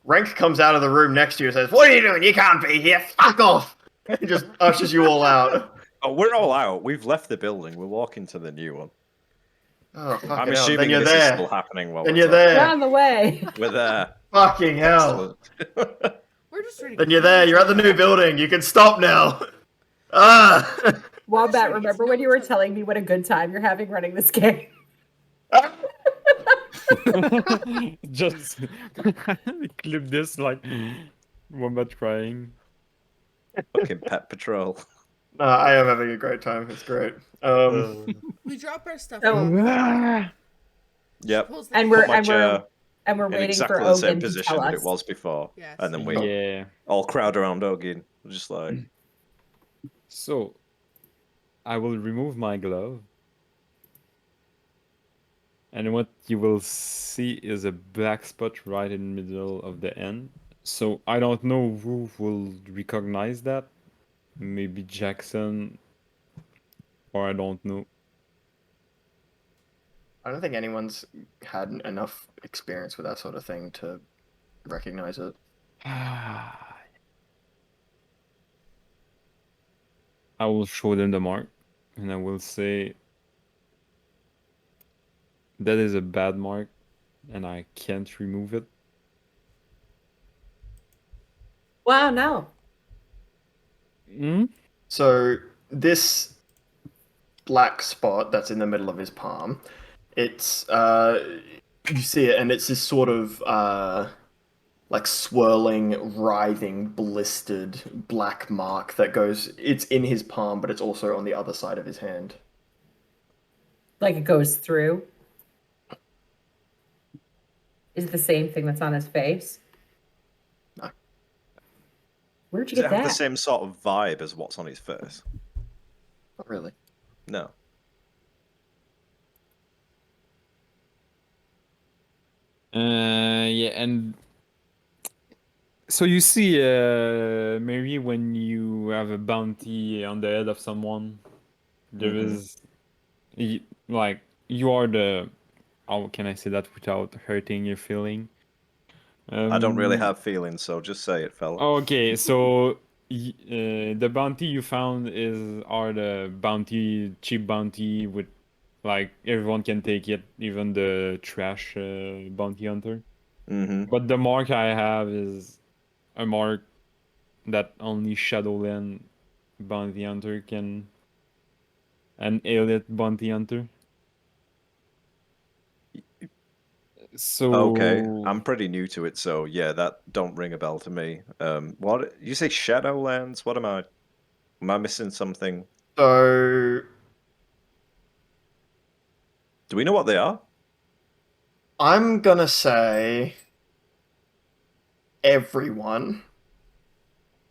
A: Rank comes out of the room next to you and says, "What are you doing? You can't be here. Fuck off!" And just ushers you all out.
D: Oh, we're all out. We've left the building. We're walking to the new one.
A: Oh, fucking
D: I'm
A: hell.
D: assuming
A: Then you're
D: this is
A: there.
D: still happening while
A: Then
D: we're
A: you're
D: talking.
A: there.
H: You're on the way.
D: We're there.
A: Fucking hell.
D: Excellent.
F: We're just trying to.
A: Then you're there. You're at the new building. You can stop now. Ah.
H: Wombat, remember when you were telling me what a good time you're having running this game?
G: Just clip this like Wombat crying.
D: Fucking Pet Patrol.
A: No, I am having a great time. It's great.
F: We drop our stuff
H: So-
F: off.
D: Yep.
F: Pulls the
H: And
F: key.
H: we're
D: Put my chair
H: and we're
D: in
H: waiting
D: exactly
H: for
D: the same
H: Ogun to
D: position
H: tell
D: that
H: us.
D: it was before.
F: Yes.
D: And then we
G: Yeah.
D: all crowd around Ogin. Just like,
G: So I will remove my glove. And what you will see is a black spot right in the middle of the end. So I don't know who will recognize that. Maybe Jackson, or I don't know.
A: I don't think anyone's had enough experience with that sort of thing to recognize it.
G: I will show them the mark, and I will say that is a bad mark, and I can't remove it.
H: Wow, no.
G: Hmm?
A: So this black spot that's in the middle of his palm, it's you see it, and it's this sort of like swirling, writhing, blistered black mark that goes. It's in his palm, but it's also on the other side of his hand.
H: Like it goes through. Is it the same thing that's on his face?
A: No.
H: Where'd you
D: does it
H: get
D: have
H: that?
D: the same sort of vibe as what's on his face?
A: Not really.
D: No.
G: Yeah, and so you see, Mary, when you have a bounty on the head of someone, there
D: Mhm.
G: is, like, you are the, how can I say that without hurting your feeling?
D: I don't really
G: Um,
D: have feelings, so just say it, fella.
G: Okay, so the bounty you found are the bounty, cheap bounty with, like, everyone can take it, even the trash bounty hunter.
D: Mm-hmm.
G: But the mark I have is a mark that only Shadowland bounty hunter can, an elite bounty hunter. So
D: Okay, I'm pretty new to it, so yeah, that don't ring a bell to me. What you say, Shadowlands? What am I? Am I missing something?
A: So
D: Do we know what they are?
A: I'm gonna say everyone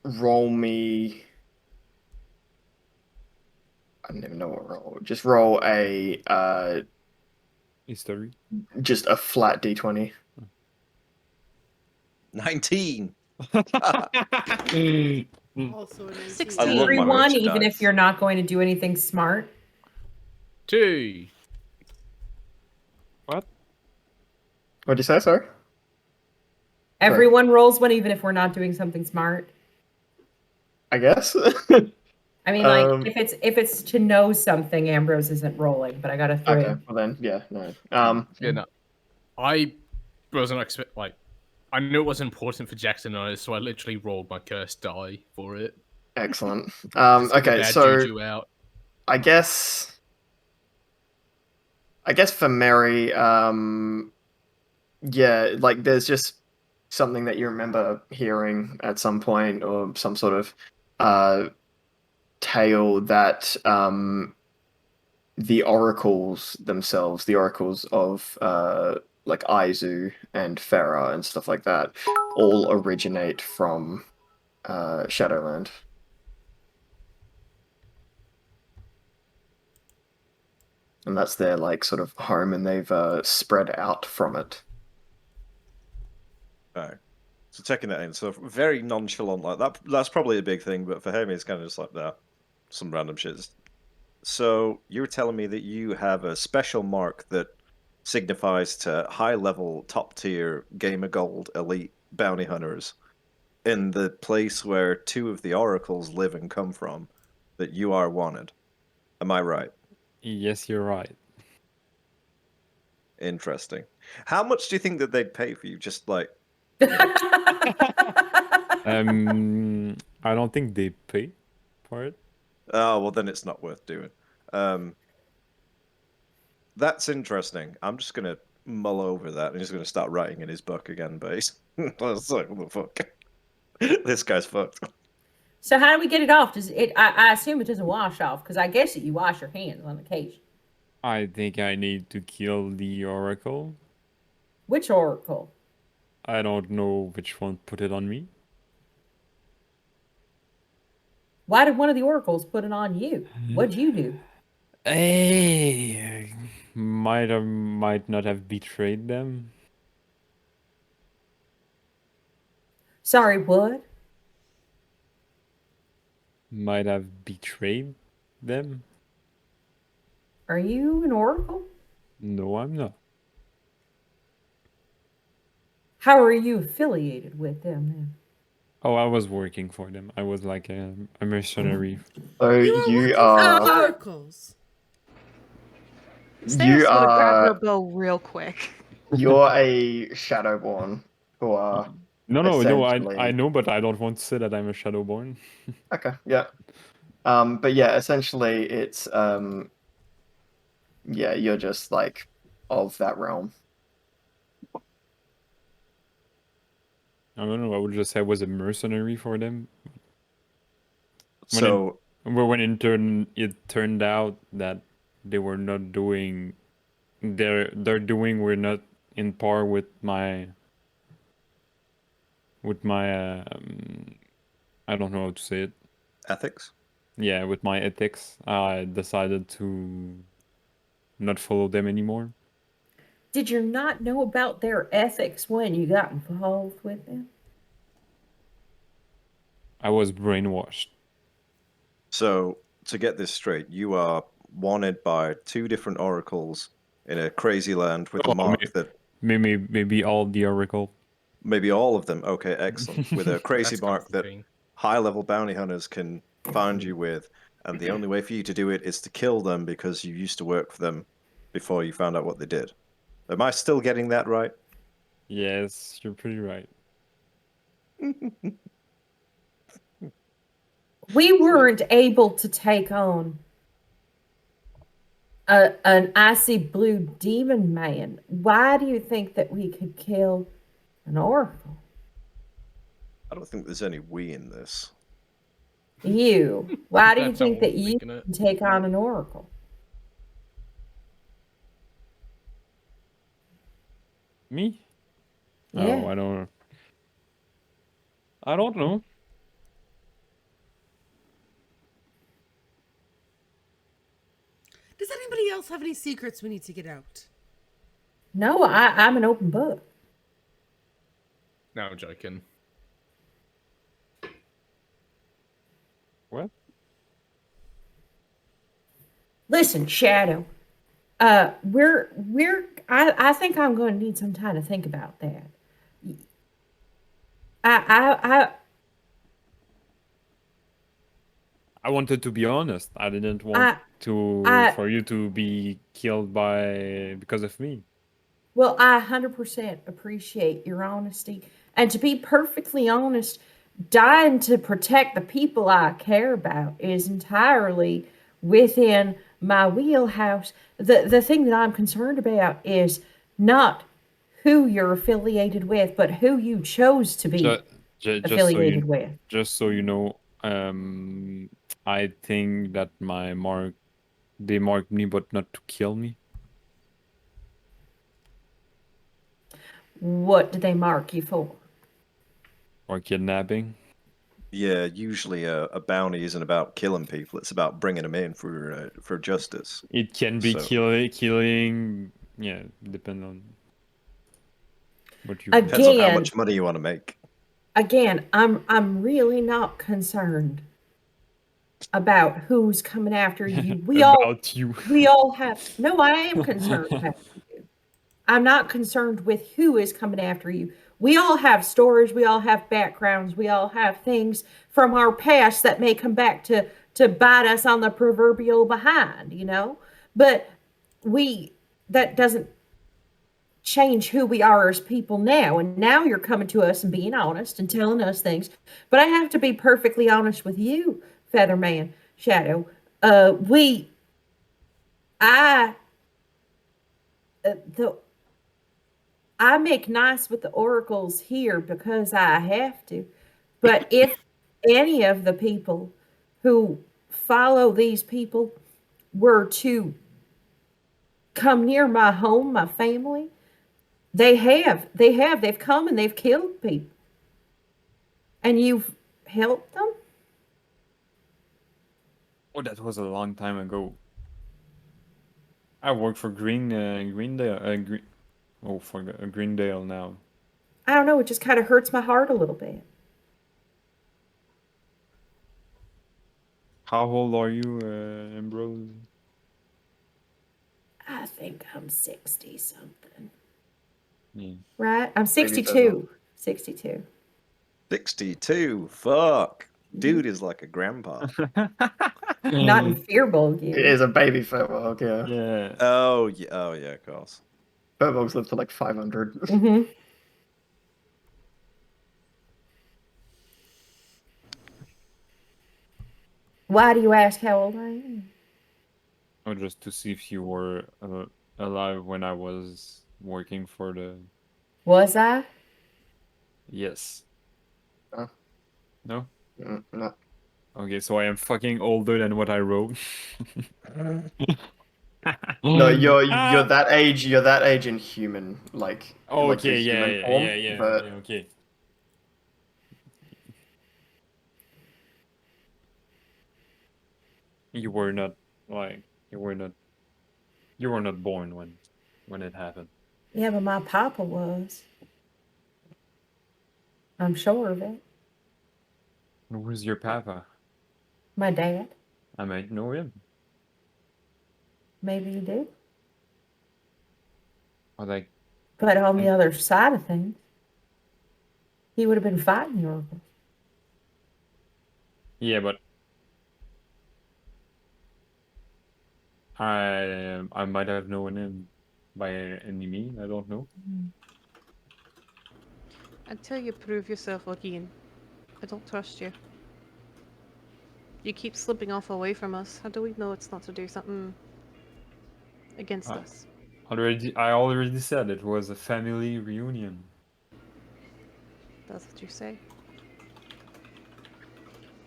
A: roll me. I don't even know what roll. Just roll a
G: history.
A: just a flat d20.
D: 19.
F: Also a
C: 16.
D: I love my
H: Everyone, even if
D: merchandise.
H: you're not going to do anything smart.
E: 2.
G: What?
A: What'd you say, sorry?
H: Everyone rolls one, even if we're not doing something smart.
A: I guess.
H: I mean, like
A: Um,
H: if it's to know something, Ambrose isn't rolling, but I got a 3.
A: Okay, well then, yeah, no.
E: Yeah, no. I wasn't expect like I knew it was important for Jackson to know, so I literally rolled my cursed die for it.
A: Excellent.
E: Just get the
A: Okay,
E: bad
A: so
E: juju out.
A: I guess I guess for Mary, yeah, like there's just something that you remember hearing at some point, or some sort of tale that the oracles themselves, the oracles of like Aizu and Farah and stuff like that, all originate from Shadowland. And that's their like sort of home, and they've spread out from it.
D: Right. So taking that in, so very nonchalant like that. That's probably a big thing, but for him, it's kind of just like that, some random shit. So you were telling me that you have a special mark that signifies to high level, top tier gamer gold elite bounty hunters in the place where two of the oracles live and come from, that you are wanted. Am I right?
G: Yes, you're right.
D: Interesting. How much do you think that they'd pay for you? Just like,
G: I don't think they pay for it.
D: oh, well, then it's not worth doing. That's interesting. I'm just gonna mull over that and he's gonna start writing in his book again, but he's it's like, what the fuck? This guy's fucked.
H: So how do we get it off? Does it? I assume it doesn't wash off because I guess that you wash your hands on occasion.
G: I think I need to kill the oracle.
H: Which oracle?
G: I don't know which one put it on me.
H: Why did one of the oracles put it on you? What'd you do?
G: Hey, might or might not have betrayed them.
H: Sorry, what?
G: Might have betrayed them.
H: Are you an oracle?
G: No, I'm not.
H: How are you affiliated with them then?
G: Oh, I was working for them. I was like a mercenary.
A: So
F: You are
A: you
F: working for
A: are
F: the oracles.
C: Stairs gonna grab her bow real quick.
A: you're a Shadowborn who are
G: No, I
A: essentially
G: know, but I don't want to say that I'm a Shadowborn.
A: okay, yeah. But yeah, essentially it's yeah, you're just like of that realm.
G: I don't know, I would just say I was a mercenary for them.
D: So
G: When it turned out that they were not doing they're doing were not in par with my I don't know how to say it.
D: ethics?
G: Yeah, with my ethics, I decided to not follow them anymore.
H: Did you not know about their ethics when you got involved with them?
G: I was brainwashed.
D: So to get this straight, you are wanted by two different oracles in a crazy land with a mark that
G: Maybe all the oracle.
D: maybe all of them. Okay, excellent. With a crazy
E: That's
D: mark that
E: Constantine.
D: high-level bounty hunters can find you with, and the only way for you to do it is to kill them because you used to work for them before you found out what they did. Am I still getting that right?
G: Yes, you're pretty right.
H: We weren't able to take on an icy blue demon man. Why do you think that we could kill an oracle?
D: I don't think there's any we in this.
H: You. Why do you
E: That's how
H: think
E: I'm
H: that you
E: thinking it.
H: can take on an oracle?
G: Me?
H: Yeah.
G: Oh, I don't know.
F: Does anybody else have any secrets we need to get out?
H: No, I'm an open book.
E: No, I'm joking.
G: What?
H: Listen, Shadow. I think I'm going to need some time to think about that. I
G: I wanted to be honest. I didn't want for you to be killed because of me.
H: Well, I 100% appreciate your honesty. And to be perfectly honest, dying to protect the people I care about is entirely within my wheelhouse. The thing that I'm concerned about is not who you're affiliated with, but who you chose to be affiliated with.
G: Just so you know, I think that they marked me, but not to kill me
H: What did they mark you for?
G: or kidnapping.
D: Yeah, usually a bounty isn't about killing people; it's about bringing them in for justice.
G: It can be
D: So-
G: killing. Yeah, depend on what you.
D: Depends on how
H: Again,
D: much money you want to make.
H: I'm really not concerned about who's coming after you.
G: About you.
H: We all have. No, I am concerned about you. I'm not concerned with who is coming after you. We all have stories, we all have backgrounds, we all have things from our past that may come back to bite us on the proverbial behind, you know? But that doesn't change who we are as people now. And now you're coming to us and being honest and telling us things. But I have to be perfectly honest with you, Featherman Shadow. I the I make nice with the oracles here because I have to. But if any of the people who follow these people were to come near my home, my family, they've come and they've killed people. And you've helped them?
G: Oh, that was a long time ago. I work for Greendale. Greendale now.
H: I don't know, it just kind of hurts my heart a little bit.
G: How old are you, Ambrose?
H: I think I'm 60 something.
G: Yeah.
H: Right? I'm
A: Maybe it
H: 62. 62.
D: 62. Fuck.
H: Mm-hmm.
D: Dude is like a grandpa.
H: Not in Fearbog
A: It
H: years.
A: is a baby Furbolg, yeah.
G: Yeah.
D: Oh yeah, of course.
A: Furbolgs live to like 500.
H: Mm-hmm. Why do you ask how old I am?
G: Oh, just to see if you were alive when I was working for the.
H: Was I?
G: Yes.
A: Oh.
G: No?
A: No.
G: Okay, so I am fucking older than what I wrote.
A: No, you're
G: Ah!
A: that age. You're that age in human, like the
G: Okay,
A: human form. But
G: yeah, okay. You were not like you were not born when it happened.
H: Yeah, but my papa was. I'm sure of it.
G: Who's your papa?
H: My dad.
G: I might know him.
H: Maybe you do.
G: Or like,
H: But on the other side of things, he would have been fighting the oracles.
G: yeah, but I might have known him by any mean. I don't know.
C: Until you prove yourself again, I don't trust you. You keep slipping off away from us. How do we know it's not to do something against us?
G: I already said it was a family reunion.
C: That's what you say.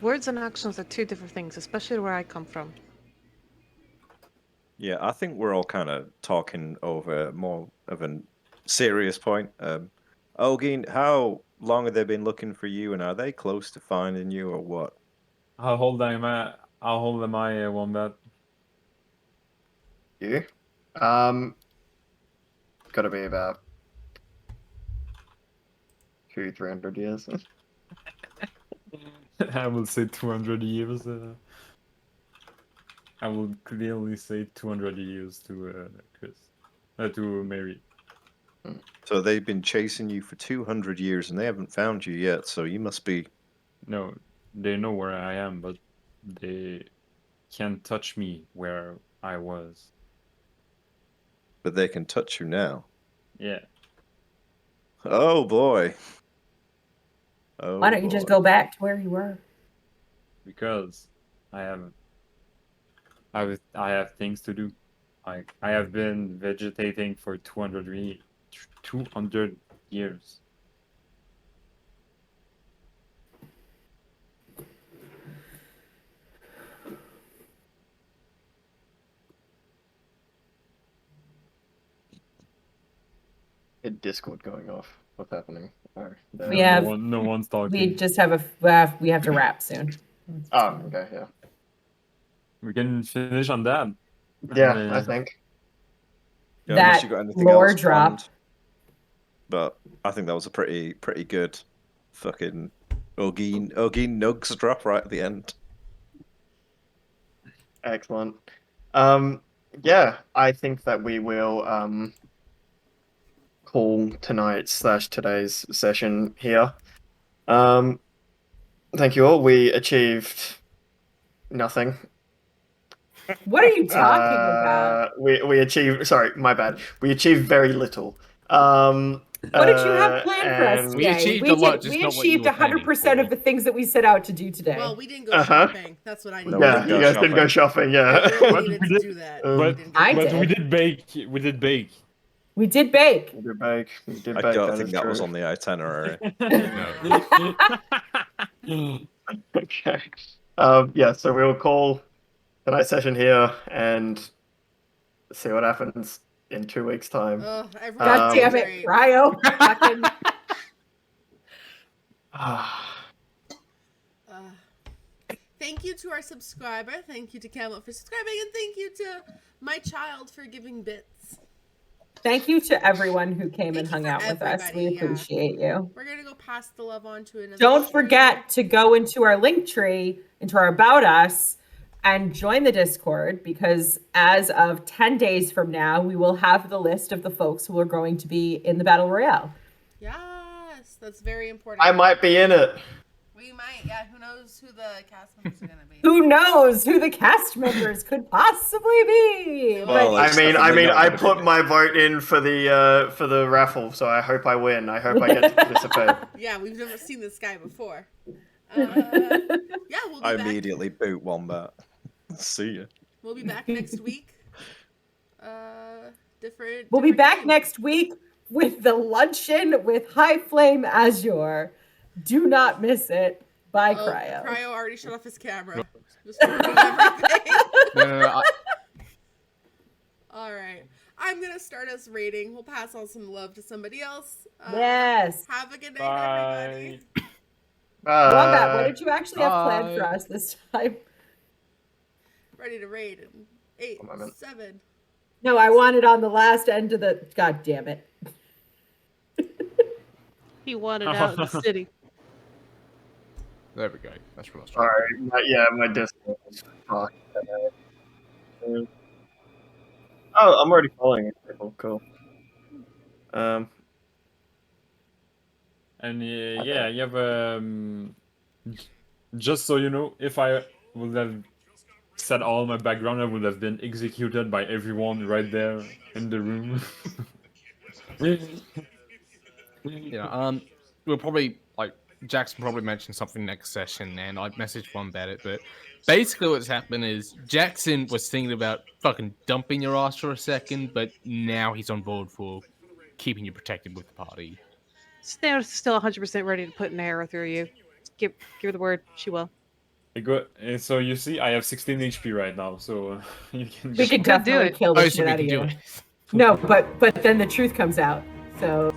C: Words and actions are two different things, especially where I come from.
D: Yeah, I think we're all kind of talking over more of a serious point. Olgin, how long have they been looking for you, and are they close to finding you, or what?
G: How old am I? How old am I, Wombat?
A: you, gotta be about 200-300 years.
G: I will say 200 years. I will clearly say 200 years to Chris, to Mary.
D: So they've been chasing you for 200 years, and they haven't found you yet. So you must be.
G: No, they know where I am, but they can't touch me where I was.
D: But they can touch you now.
G: Yeah.
D: Oh boy. Oh.
H: Why don't you just
D: boy.
H: go back to where you were?
G: Because I I have things to do. Like I have been vegetating for 200 years.
A: Hit Discord going off. What's happening? Oh, there.
B: We have-
G: no one's talking.
B: We just have we have to wrap soon.
A: Oh, okay, yeah.
G: We can finish on that.
A: Yeah,
G: And,
A: I think.
D: Yeah, unless
B: That
D: you got anything
B: lore
D: else
B: drop.
D: planned. But I think that was a pretty good fucking Ogeen Nugs drop right at the end.
A: Excellent. Yeah, I think that we will call today's session here. Thank you all. We achieved nothing.
B: What are you talking about?
A: We achieved. Sorry, my bad. We achieved very little.
B: What did you have planned for us
A: and-
B: today?
E: We achieved a lot, just
B: we
E: not what you
B: achieved
E: were planning
B: 100% of
E: for.
B: the things that we set out to do today.
F: Well, we didn't go
A: Uh-huh.
F: shopping. That's what I need.
D: No,
F: to
D: we
A: Yeah,
D: didn't
F: do.
A: you
D: go
A: guys didn't go shopping.
F: I
A: Yeah.
F: really
G: But
F: needed
G: we
F: to
G: did-
F: do that.
A: Um,
F: We
G: but
F: didn't go
B: I
G: but
F: shopping.
G: we
B: did.
G: did bake. We did bake.
B: We did bake.
A: We did bake. We did
D: I
A: bake.
D: don't
A: that
D: think
A: is
D: that was
A: true.
D: on the itinerary.
A: Okay. Yeah, so we'll call tonight's session here and see what happens in 2 weeks' time.
F: Ugh, everyone
B: God
A: Um,
B: damn it,
F: great.
B: Cryo. Fucking
F: Thank you to our subscriber. Thank you to Camelot for subscribing, and thank you to my child for giving bits.
B: thank you to everyone who came
F: Thank
B: and
F: you
B: hung
F: for
B: out with us. We
F: everybody, yeah.
B: appreciate you.
F: We're gonna go pass the love on to another.
B: Don't
F: stream.
B: forget to go into our link tree, into our About Us, and join the Discord, because as of 10 days from now, we will have the list of the folks who are going to be in the Battle Royale.
F: Yes, that's very important.
A: I might be in it.
F: We might. Yeah. Who knows who the cast members are gonna be?
B: Who knows who the cast members could possibly be?
F: Well,
B: But
D: it's
A: I
D: definitely not
A: I
D: gonna
A: put
D: be-
A: my vote in for the raffle, so I hope I win. I hope I get to participate.
F: Yeah, we've never seen this guy before. Yeah, we'll be
D: I
F: back.
D: immediately boot Wombat. See ya.
F: We'll be back next week. Different.
B: we'll be
F: different
B: back
F: game.
B: next week with the luncheon with High Flame Azure. Do not miss it. Bye,
F: Oh,
B: Cryo.
F: Cryo already shut off his camera. Just ruining everything.
E: No.
F: All right. I'm gonna start us rating. We'll pass on some love to somebody else.
B: Yes.
F: Have a good night,
G: Bye.
F: everybody.
B: Wombat, what did you actually have planned for
E: Bye.
B: us this time?
F: Ready to raid in 8,
A: One moment.
F: 7.
B: No, I wanted on the last end of the. God damn it.
C: He wanted out in the city.
E: There we go. That's what I was
A: All
E: trying.
A: right. My Discord is fucked. Oh, I'm already following people. Cool.
G: And yeah, you have just so you know, if I would have said all my background, I would have been executed by everyone right there in the room.
E: Yeah. We'll probably Jackson probably mentioned something next session, and I messaged one about it. But basically, what's happened is Jackson was thinking about fucking dumping your ass for a second, but now he's on board for keeping you protected with the party.
C: Snare's still 100% ready to put an arrow through you. Give her the word. She will.
G: So you see, I have 16 HP right now, so you can.
B: We
G: just-
B: could
C: could do
B: definitely
C: it.
B: kill the
E: Oh,
B: shit
E: so we
B: out of
E: can do
B: you.
E: it.
B: No, but then the truth comes out. So